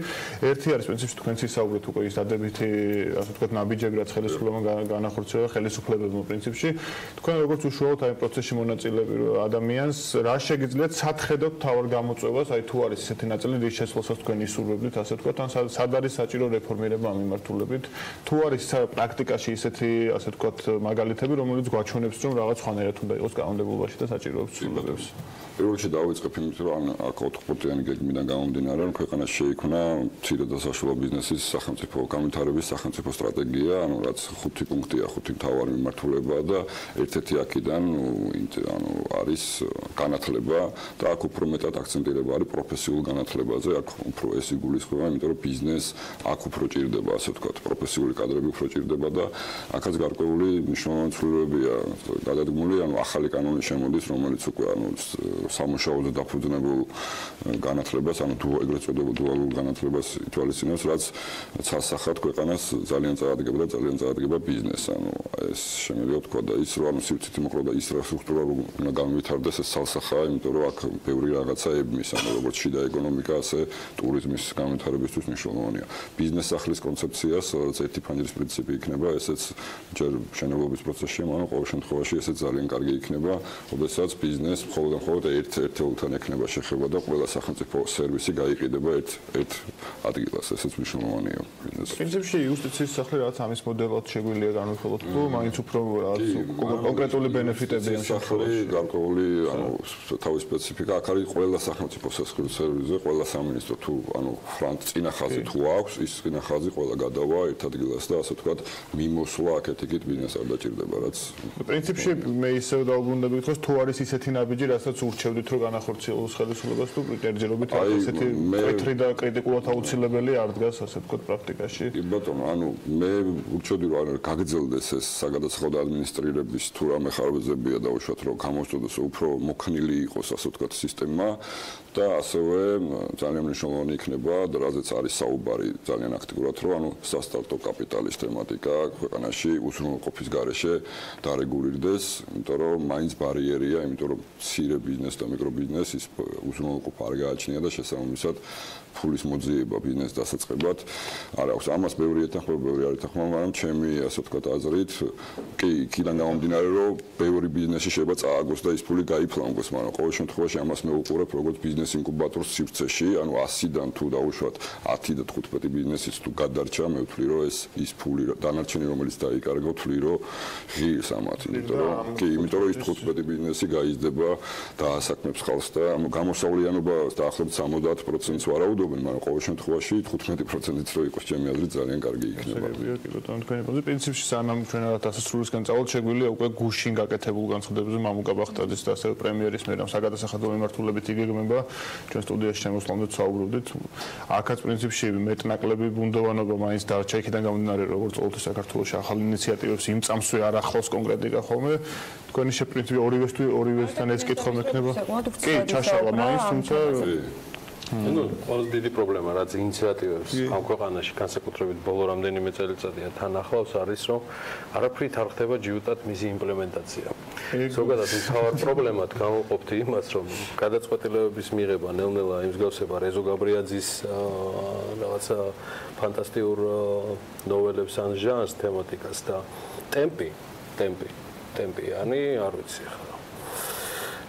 [SPEAKER 6] ერთი არის პრინციპში თქვენც ისაუბრეთ უკვე ის დადებითი ასე ვთქვათ ნაბიჯები რაც ხელისუფლებამ განახორციელა ხელისუფლებებმა პრინციპში. თქვენ როგორც უშუალოდ აი პროცესში მონაწილე ადამიანს რა შეგიძლიათ სახედოთ თავარ გამოწვევას, აი თუ არის ესეთი ნაწილი რის შესაძლოსაც თქვენ ისურვებდით ასე ვთქვათ, ან სად არის საჭირო რეფორმირება ამ მიმართულებით, თუ არის პრაქტიკაში ისეთი ასე ვთქვათ მაგალითები, რომელიც გვაჩვენებს რომ რაღაც ხანერად უნდა იყოს კანონმდებლობაში და საჭიროებს ცვლილებებს.
[SPEAKER 7] პირველ რიგში დავიწყებ იმით, რომ აქ 4 პუნქტიანი გეგმიდან გამომდინარე, რომ ქვეყანაში შეიქმნა მცირე და საშუალო ბიზნესის სახელმწიფო განვითარების სახელმწიფო სტრატეგია, ანუ რაც 5 პუნქტია, 5 მთავარი მიმართულება და ერთ-ერთი აქედან არის განათლება და აქ უფრო მეტად აქცენტირება არის პროფესიულ განათლებაზე, აქ უფრო ეს იგულისხმება, იმიტომ რომ ბიზნეს აქ უფრო ჭირდება, ასე ვთქვათ, პროფესიული კადრები უფრო ჭირდება და აქაც გარკვეული მნიშვნელოვანი ცვლილებებია გადადგმული, ანუ ახალი კანონი შემოდის, რომელიც უკვე სამუშაოზე დაფუძნებულ განათლებას, ანუ ეგრეთ წოდებულ დუალურ განათლებას ითვალისწინებს, რაც სასახად ქვეყანას ძალიან წაადგება და ძალიან წაადგება ბიზნესს. ანუ ეს შემიძლია ვთქვა და ის რომ სივრცით იმოყრა და ის სტრუქტურა რომ უნდა განვითარდეს, ეს სალსახაა, იმიტომ რომ აქ ბევრი რაღაცა ებმის, ანუ როგორც შიდა ეკონომიკა, ასე ტურიზმის განვითარებისთვის მნიშვნელოვანია. ბიზნეს სახლის კონცეფციას, რაც ერთი ფანჯრის პრინციპი იქნება, ესეც ჯერ მშენებლობის პროცესში, ანუ ყოველ შემთხვევაში ესეც ძალიან კარგი იქნება, როდესაც ბიზნეს მხოლოდ ერთ-ერთეულთან ექნება შეხება და ყველა სახელმწიფო სერვისი გაიყიდება ერთ ადგილას, ესეც მნიშვნელოვანია ბიზნესში.
[SPEAKER 6] პრინციპში იუსტიციის სახლი რაც ამის მოდელად შეგვიძლია განვიხილოთ, თუ მაინც უფრო კონკრეტული ბენეფიტები ამ შემთხვევაში.
[SPEAKER 7] გარკვეული, თავის სპეციფიკა აქ არის ყველა სახელმწიფო სერვისზე, ყველა სამინისტრო თუ ფრანტ წინა ხაზი თუ აქვს, ის წინა ხაზი ყველა გადავა ერთ ადგილას და ასე ვთქვათ, მიმოსვლა აქეთ-იქით ბიზნესს არ დაჭირდება, რაც
[SPEAKER 6] პრინციპში მე ისევ დავუბრუნდები გითხოს, თუ არის ისეთი ნაბიჯი, რასაც ურჩევდით რომ განახორციელოს ხელისუფლებას თუ კრიტერიულობით ესეთი კრიტრი და კრიტიკულად აუცილებელი არ დგას ასე ვთქვათ პრაქტიკაში.
[SPEAKER 7] კი ბატონო, მე ურჩევდი რომ გაგრძელდეს ეს საგადასახადო ადმინისტრირების თუ რამე ხარვეზებია დაუშვათ რომ გამოსწოდოს უფრო მოქნილი იყოს ასე ვთქვათ სისტემა და ასევე ძალიან მნიშვნელოვანი იქნება და რაზეც არის საუბარი ძალიან აქტიურად რომ სასტარტო კაპიტალის თემატიკა ქვეყანაში უზრუნველყოფის გარეშე დარეგულირდეს, იმიტომ რომ მაინც ბარიერია, იმიტომ რომ მცირე ბიზნეს და მიკრობიზნესი ის უზრუნველყოფა არ გააჩნია და შესაბამისად ფულის მოძიება ბიზნეს დასაწყებად არ აქვს. ამას ბევრი ეთანხმება, ბევრი არ ეთანხმება, მაგრამ ჩემი ასე ვთქვათ აზრით, კი, იქიდან გამომდინარე, რომ ბევრი ბიზნესი შეიძლება წააგოს და ის ფული გაიფლანგოს, მაგრამ ყოველ შემთხვევაში ამას მე უყურებ როგორც ბიზნეს ინკუბატორს სივრცეში, ანუ 100-დან თუ დაუშვათ 10 და 15 ბიზნესიც თუ გადარჩა, მე ვთვლი, რომ ის ფული დანარჩენი რომელიც დაიკარგა, ვთვლი, რომ ღირს ამათ, იმიტომ რომ ის 15 ბიზნესი გაიზრდება და ასაქმებს ხალხს და გამოსავლიანობა დაახლოებით 70%-ს ვარაუდობენ, მაგრამ ყოველ შემთხვევაში 15%-იც რო იყოს ჩემი აზრით ძალიან კარგი იქნება.
[SPEAKER 6] კი ბატონო, თქვენი პოზიცია პრინციპში სანამ ჩვენ რაღაც დასასრულისკენ წავალთ, შეგვიძლია უკვე გუშინ გაკეთებულ განცხადებებზე მამუკა ბახტაძის და ასევე პრემიერის მერამ საგადასახადო მიმართულებით იგეგმება ჩვენ სტუდიაში შემოსვლამდე საუბრობდით. აქაც პრინციპში მეტნაკლები ბუნდოვანობა მაინც დარჩა იქიდან გამომდინარე, როგორც ყოველთვის საქართველოში ახალ ინიციატივებს იმ წამსვე არ ახლავს კონკრეტიკა ხოლმე. თქვენი პრინციპი ორივესთან ეს კითხვა მექნება. კი, ჩაშალა მაინც, თუმცა
[SPEAKER 18] ყველაზე დიდი პრობლემა რაც ინიციატივებს ამ ქვეყანაში განსაკუთრებით ბოლო რამდენიმე წელიწადია თან ახლავს არის რომ არაფრით არ ხდება ჯიუტად მისი იმპლემენტაცია. ზოგადად მთავარ პრობლემად გამოვყოფთ იმას რომ გადაწყვეტილებების მიღება ნელ-ნელა იმსგავსება რეზო გაბრიაძის რაღაცა ფანტასტიკურ ნოველებს ან ჟანრს თემატიკას და ტემპი ani არ ვიცი ხა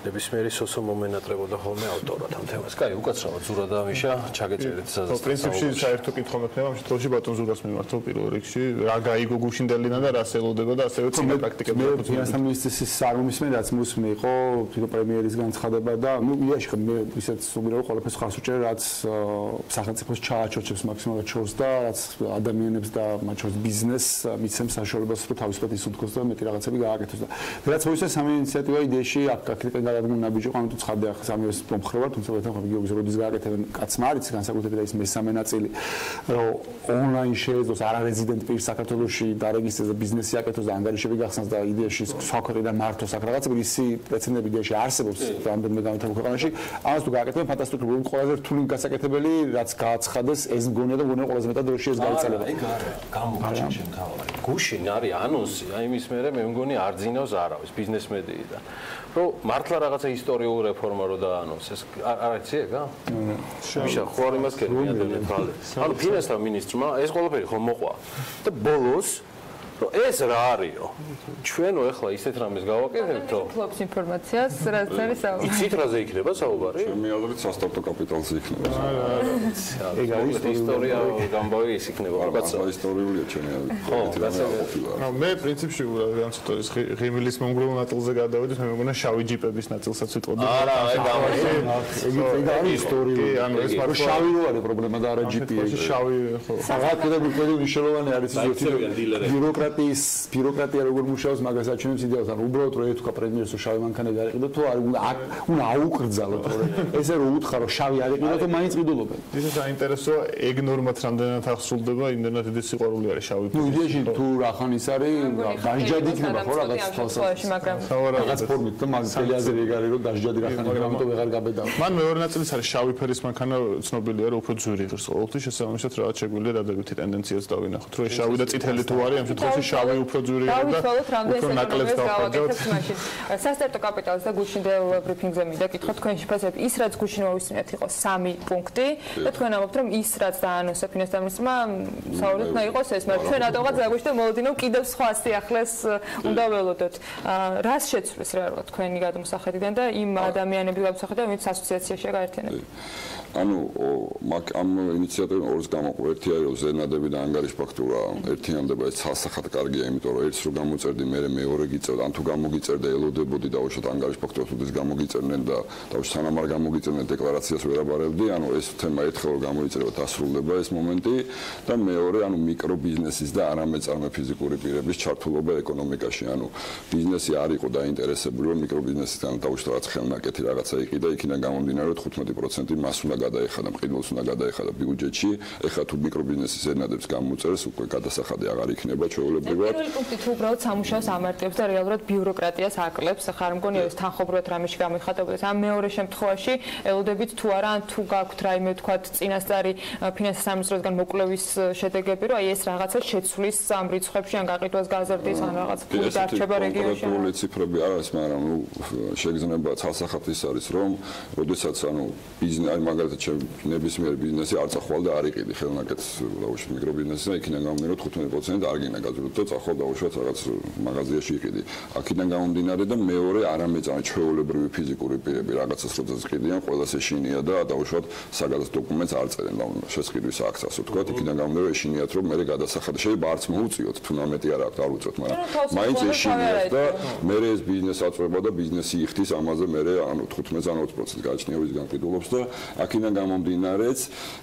[SPEAKER 18] ნებისმიერი სოსო მომენატრებოდა ხოლმე ავტორად ამ თემას. კაი, უკაცრავად ზურა და მიშა, ჩაგეწერეთ სადაც.
[SPEAKER 6] პრინციპში საერთო კითხვა მექნება ამ შემთხვევაში ბატონ ზურას მიმართო პირველ რიგში, რა გაიგო გუშინდელინა და რას ელოდება და ასევე წინა პრაქტიკები.
[SPEAKER 22] ბიზნესამბების სარუმისმე რაც მოსმე იყო თვითონ პრემიერის განცხადება და იაში მე ისეთ სულიერ ყველაფერს ხარს უჭერ რაც სახელმწიფოს ჩააჩოჩებს მაქსიმალურად შორს და რაც ადამიანებს და მათ შორის ბიზნესს მიცემს საშუალებას რომ თავისუფლად ისუნთქოს და მეტი რაღაცები გააკეთოს და რაც მოიცავს ამ ინიციატივა იდეაში აქ გადადგმუნებიჭი, ამიტომ ცხადია ახლა სამივეს მომხრევარ, თუმცა ვეთანხმები გიორგის როდის გააკეთებენ კაცმა არის განსაკუთრებით და ის მესამე ნაწილი, რომ ონლაინ შეეძლოს არარეზიდენტ პირს საქართველოში დარეგისტრირდეს და ბიზნესი აკეთოს და ანგარიშები გახსნას და იდეაში სოქრიდან მართოს აქ რაღაცები, ისი პრეცედენტები იდეაში არსებობს რამდენიმე განვითარებულ ქვეყანაში, ამას თუ გააკეთებენ ფანტასტიკური, ყველაზე რთული გასაკეთებელი, რაც გააცხადეს, ეს მგონია და მგონია ყველაზე მეტად დროში ეს გაიცალება.
[SPEAKER 18] აი გარე, გამოგიჩენ შემთავარი. გუშინ არის ანონსი, აი მის მერე მე მგონი არ ძინავს არავის ბიზნესმედიიდან. რომ მართლა რაღაცა ისტორიული რეფორმა რო დაანონსეს. არ იცი ეგა? შუშა ხო არ იმას კერმია თვალე. ანუ ფინანსთა მინისტრმა ეს ყველაფერი ხომ მოყვა. და ბოლოს ეს რა არისო? ჩვენო ეხლა ისეთ რამეს გავაკეთებთ, რომ
[SPEAKER 4] ფლობს ინფორმაციას, რაც არის საუბარი.
[SPEAKER 18] იცით რაზე იქნება საუბარი?
[SPEAKER 7] ჩემი აზრით სასტარტო კაპიტალზე იქნება.
[SPEAKER 18] ეგ არის ისტორია გამბავი ის იქნება რაღაცა.
[SPEAKER 7] ისტორიულია ჩემი აზრით.
[SPEAKER 18] ხო,
[SPEAKER 6] მე პრინციპში რაღაც ის ღიმილის მომგრულ ნაწილზე გადავიდეთ, მე მგონა შავი ჯიპების ნაწილსაც ვიტყოდი.
[SPEAKER 18] არა, ეგ
[SPEAKER 22] არის ისტორიული.
[SPEAKER 6] ანუ ეს
[SPEAKER 22] მაგრამ შავი რო არის პრობლემა და არა ჯიპი.
[SPEAKER 6] შავი ხო.
[SPEAKER 22] რაღაც კიდევ მნიშვნელოვანი არის ბიუროკრატია როგორ მუშაობს მაგას აჩვენებს იდეას ან უბრალოდ რო ეთქვა პრემიერს რომ შავი მანქანები არ იყიდოთ თუ არის უნდა აუკრძალოთ თორე ესე რომ უთხრა რომ შავი არ იყიდოთ თუ მაინც ყიდულობენ
[SPEAKER 6] ის საინტერესოა ეგ ნორმად რამდენად აღსრულდება იმდენად დიდი სიყვარული არის შავი
[SPEAKER 22] ნუ იდეაში თუ რახან ის არის დაჟჯადი იქნება ხო რაღაც თვალსაჩინო
[SPEAKER 4] მაგრამ
[SPEAKER 22] რაღაც ფორმით და მაგ ტელეაზერი ეგ არის რომ დაჟჯადი რახან იქნება ამიტომ ვეღარ გაბედავ
[SPEAKER 6] მან მეორე ნაწილის არის შავი ფერის მანქანა ცნობილია რომ უფრო ძვირი ღირს ყოველთვის შესაბამისად რაღაც შეგვიძლია დადებითი ტენდენციას დავინახოთ რომ ეს შავი და წითელი თუ არის ამ შემთხვევაში შავი უფრო ძვირი და უფრო ნაკლებს დავხარჯავთ.
[SPEAKER 4] სასტარტო კაპიტალს და გუშინდელ ბრიფინგზე მინდა კითხოთ თქვენ შეფასებით ის რაც გუშინ მოვისმინეთ იყო 3 პუნქტი და თქვენ ამბობთ რომ ის რაც დაანონსა ფინანსთა მინისტრმა საუბრობთ უნდა იყოს ეს მაგრამ ჩვენ რატოღაც ზაგუშ და მოვიდინო კიდევ სხვა სიახლეს უნდა ველოდოთ. რას შეცვლის რეალურად თქვენი გადმოსახედიდან და იმ ადამიანების გადმოსახედიდან ვინც ასოციაციაშია გაერთიანებული?
[SPEAKER 7] ანუ ამ ინიციატივამ ორს გამოყო ერთი არის რომ ზენადები და ანგარიშ ფაქტურა ერთიანდება ეს ცალსახად კარგია იმიტომ რომ ერთს რო გამოწერდი მე მეორე გიწევ ან თუ გამოგიწერდა ელოდებოდი და უშოთ ანგარიშ ფაქტურას უდრის გამოგიწერნენ და უშოთ სანამ არ გამოგიწერნენ დეკლარაციას ვერ აბარებდი ანუ ეს თემა ერთხელ გამოიწერება დასრულდება ეს მომენტი და მეორე ანუ მიკრობიზნესის და არამეწარმე ფიზიკური პირების ჩართულობა ეკონომიკაში ანუ ბიზნესი არ იყო დაინტერესებული რომ მიკრობიზნესიდან დაუშვათ რაღაც ხელნაკეთი რაღაცა იყიდა იქიდან გამომდინარე 15% მას უნდა გადაეხადა მყიდველს უნდა გადაეხადა ბიუჯეტში ეხლა თუ მიკრობიზნესის ზენადებს გამოწერს უკვე გადასახადი აღარ იქნება ჩვეულებრივად
[SPEAKER 4] პირველი პუნქტი თუ უბრალოდ სამუშაოს ამარტებს და რეალურად ბიუროკრატიას აკლებს ახლა არ მგონია ეს თანხობრივად რამეში გამოიხატებოდეს ამ მეორე შემთხვევაში ელოდებით თუ არა ან თუ გაქვთ რაიმე თქვათ წინასწარი ფინანსთა სამინისტროსგან მოკვლევის შედეგები რომ აი ეს რაღაცა შეცვლის ამ რიცხვებში ან გაყიდვას გაზრდის ან რაღაც ფული დარჩება რეგიონში
[SPEAKER 7] კონკრეტული ციფრები არ არის მაგრამ ნუ შეგრძნება ცალსახად ის არის რომ როდესაც ანუ ბიზნესი აი მაგალითად ნებისმიერ ბიზნესი არ წახვალ და არ იყიდი ხელნაკეთს დაუშვათ მიკრობიზნესს და იქიდან გამომდინარე 15% არ გინდა გაძლოთ და წახვალ დაუშვათ რაღაც მაღაზიაში იყიდი აქედან გამომდინარე და მეორე არამეწამე ჩვეულებრივი ფიზიკური პირები რაღაცას როდესაც ყიდიან ყველას ეშინია და დაუშვათ საგადასახადო დოკუმენტს არ წერენ და შესყიდვის აქტს ასე ვთქვათ იქიდან გამომდინარე ეშინიათ რომ მე გადასახადი შეიძლება არც მოუწიოთ თუ ნამეტი არ აქვს არ უწევთ მაგრამ მაინც ეშინიათ და მე ეს ბიზნესი აწვება და ბიზნესი იხდის ამაზე მე ანუ 15 ან 20% გააჩნია ვის განყიდულობს და აქედან გამომდინარეც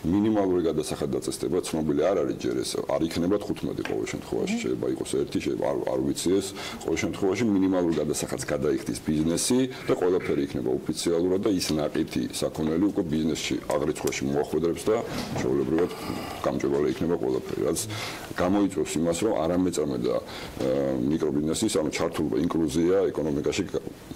[SPEAKER 7] მინიმალური გადასახადი დაწესდება ცნობილი არ არის ჯერ ეს არ იქნება 15 ყოველ შემთხვევაში შეიძლება იყოს 1 შეიძლება არ ვიცი ეს ყოველ შემთხვევაში მინიმალური გადასახადს გადაიხდის ბიზნესი და ყველაფერი იქნება ოფიციალურად და ის ნაკითი საქონელი უკვე ბიზნესში აღრიცხვაში მოახვედრებს და ჩვეულებრივად გამჭვირვალე იქნება ყველაფერი რაც გამოიწვევს იმას რომ არამეწამე და მიკრობიზნესის ანუ ჩართულობა ინკლუზია ეკონომიკაში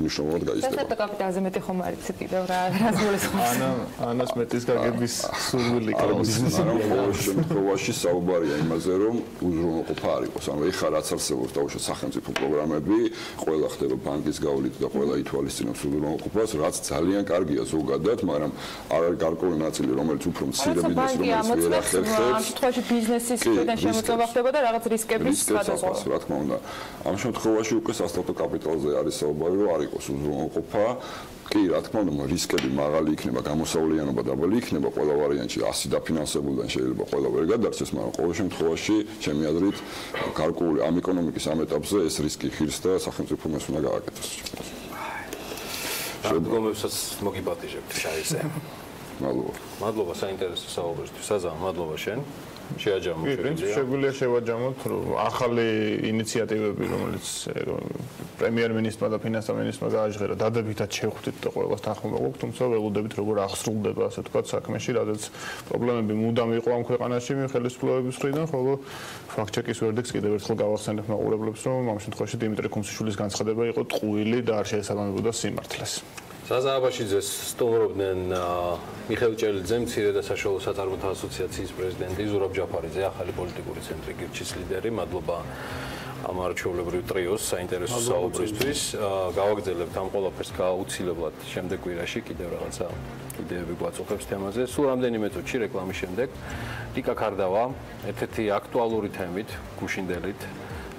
[SPEAKER 7] მნიშვნელოვნად გაიზრდება.
[SPEAKER 4] სასტარტო კაპიტალზე მეტი ხომ არის კიდევ რას გულისხმობს?
[SPEAKER 6] ანას მეტის გაგების სურვილი
[SPEAKER 7] კრებიზნესი ყოველ შემთხვევაში საუბარია იმაზე რომ უზრუნველყოფა არ იყოს ანუ ეხლა რაც არსებობს დაუშვათ სახელმწიფო პროგრამები ყველა ხდება ბანკის გავლით და ყველა ითვალისწინებს უზრუნველყოფას რაც ძალიან კარგია ზოგადად მაგრამ არ არის გარკვეული ნაწილი რომელიც უფრო მცირე ბიზნესი რომელიც ვერ ახერხებს
[SPEAKER 4] ამ შემთხვევაში ბიზნესის მხრიდან შემოწმება ხდება და რაღაც რისკების გადაზღვა
[SPEAKER 7] რა თქმა უნდა ამ შემთხვევაში უკვე სასტარტო კაპიტალზე არის საუბარი რომ არ იყოს უზრუნველყოფა კი, რა თქმა უნდა, რისკები მაღალი იქნება, გამოსავლიანობა დაბალი იქნება, ყველა ვარიანტში 100 დაფინანსებულიდან შეიძლება ყველა ვერ გადარჩეს, მაგრამ ყოველ შემთხვევაში, ჩემი აზრით, გარკვეული ამ ეკონომიკის ამ ეტაპზე ეს რისკი ხირს და სახელმწიფომ ეს უნდა გააკეთოს.
[SPEAKER 18] შემდგომებსაც მოგიპატიჟებთ შაიზე.
[SPEAKER 7] მადლობა.
[SPEAKER 18] მადლობა საინტერესო საუბრისთვის. საზა, მადლობა შენ. შეაჯამო.
[SPEAKER 6] პრინციპში შეგვიძლია შევაჯამოთ ახალი ინიციატივები, რომელიც პრემიერ-მინისტრმა და ფინანსთა მინისტრმა გააჟღერა, დადებითად შევხვდით და ყველას თანხმობა გვაქვს, თუმცა ველოდებით როგორ აღსრულდება, ასე ვთქვათ, საქმეში, რადგან პრობლემები მუდამ იყო ამ ქვეყანაში ხელისუფლებების მხრიდან, ხოლო FactCheck-ის ვერდიქტს კიდევ ერთხელ გავახსენებ მაყურებლებს, რომ ამ შემთხვევაში დიმიტრი ქუმსიშვილის განცხადება იყო ტყუილი და არ შეესაბამებოდა სიმართლეს.
[SPEAKER 18] საზა აბაშიძეს სტუმრობდნენ მიხეილ ჭელიძე, მცირე და საშუალო საწარმოთა ასოციაციის პრეზიდენტი, ზურაბ ჯაფარიძე, ახალი პოლიტიკური ცენტრი გირჩის ლიდერი. მადლობა ამ არჩეულებრივ ტრიოს საინტერესო საუბრისთვის. გავაგრძელებთ ამ ყველაფერს გაუცილებლად შემდეგ კვირაში კიდევ რაღაცა იდეები გვაწუხებს თემაზე. სულ რამდენიმე წუთში რეკლამის შემდეგ ლიკა ქარდავა ერთ-ერთი აქტუალური თემით, გუშინდელით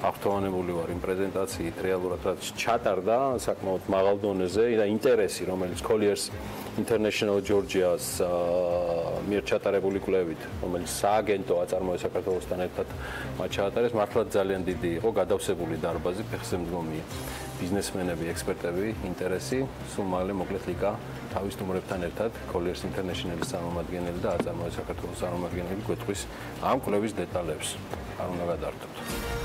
[SPEAKER 18] აღთვალინებული ვარ იმ პრეზენტაციით, რეალურად რაც ჩატარდა საკმაოდ მაღალ დონეზე და ინტერესი, რომელიც Colliers International Georgia-ს მიერ ჩატარებული კვლევით, რომელიც სააგენტო აწარმოებს საქართველოსთან ერთად მათ ჩაატარეს, მართლაც ძალიან დიდი იყო, გადავსებული დარბაზი, ფეხზე მდგომი ბიზნესმენები, ექსპერტები, ინტერესი, სულ მალე მოკლედ ლიკა თავის სტუმრებთან ერთად Colliers International-ის წარმომადგენელი და აწარმოებს საქართველოს წარმომადგენელი გვეტყვის ამ კვლევის დეტალებს. არ უნდა გადაართოთ.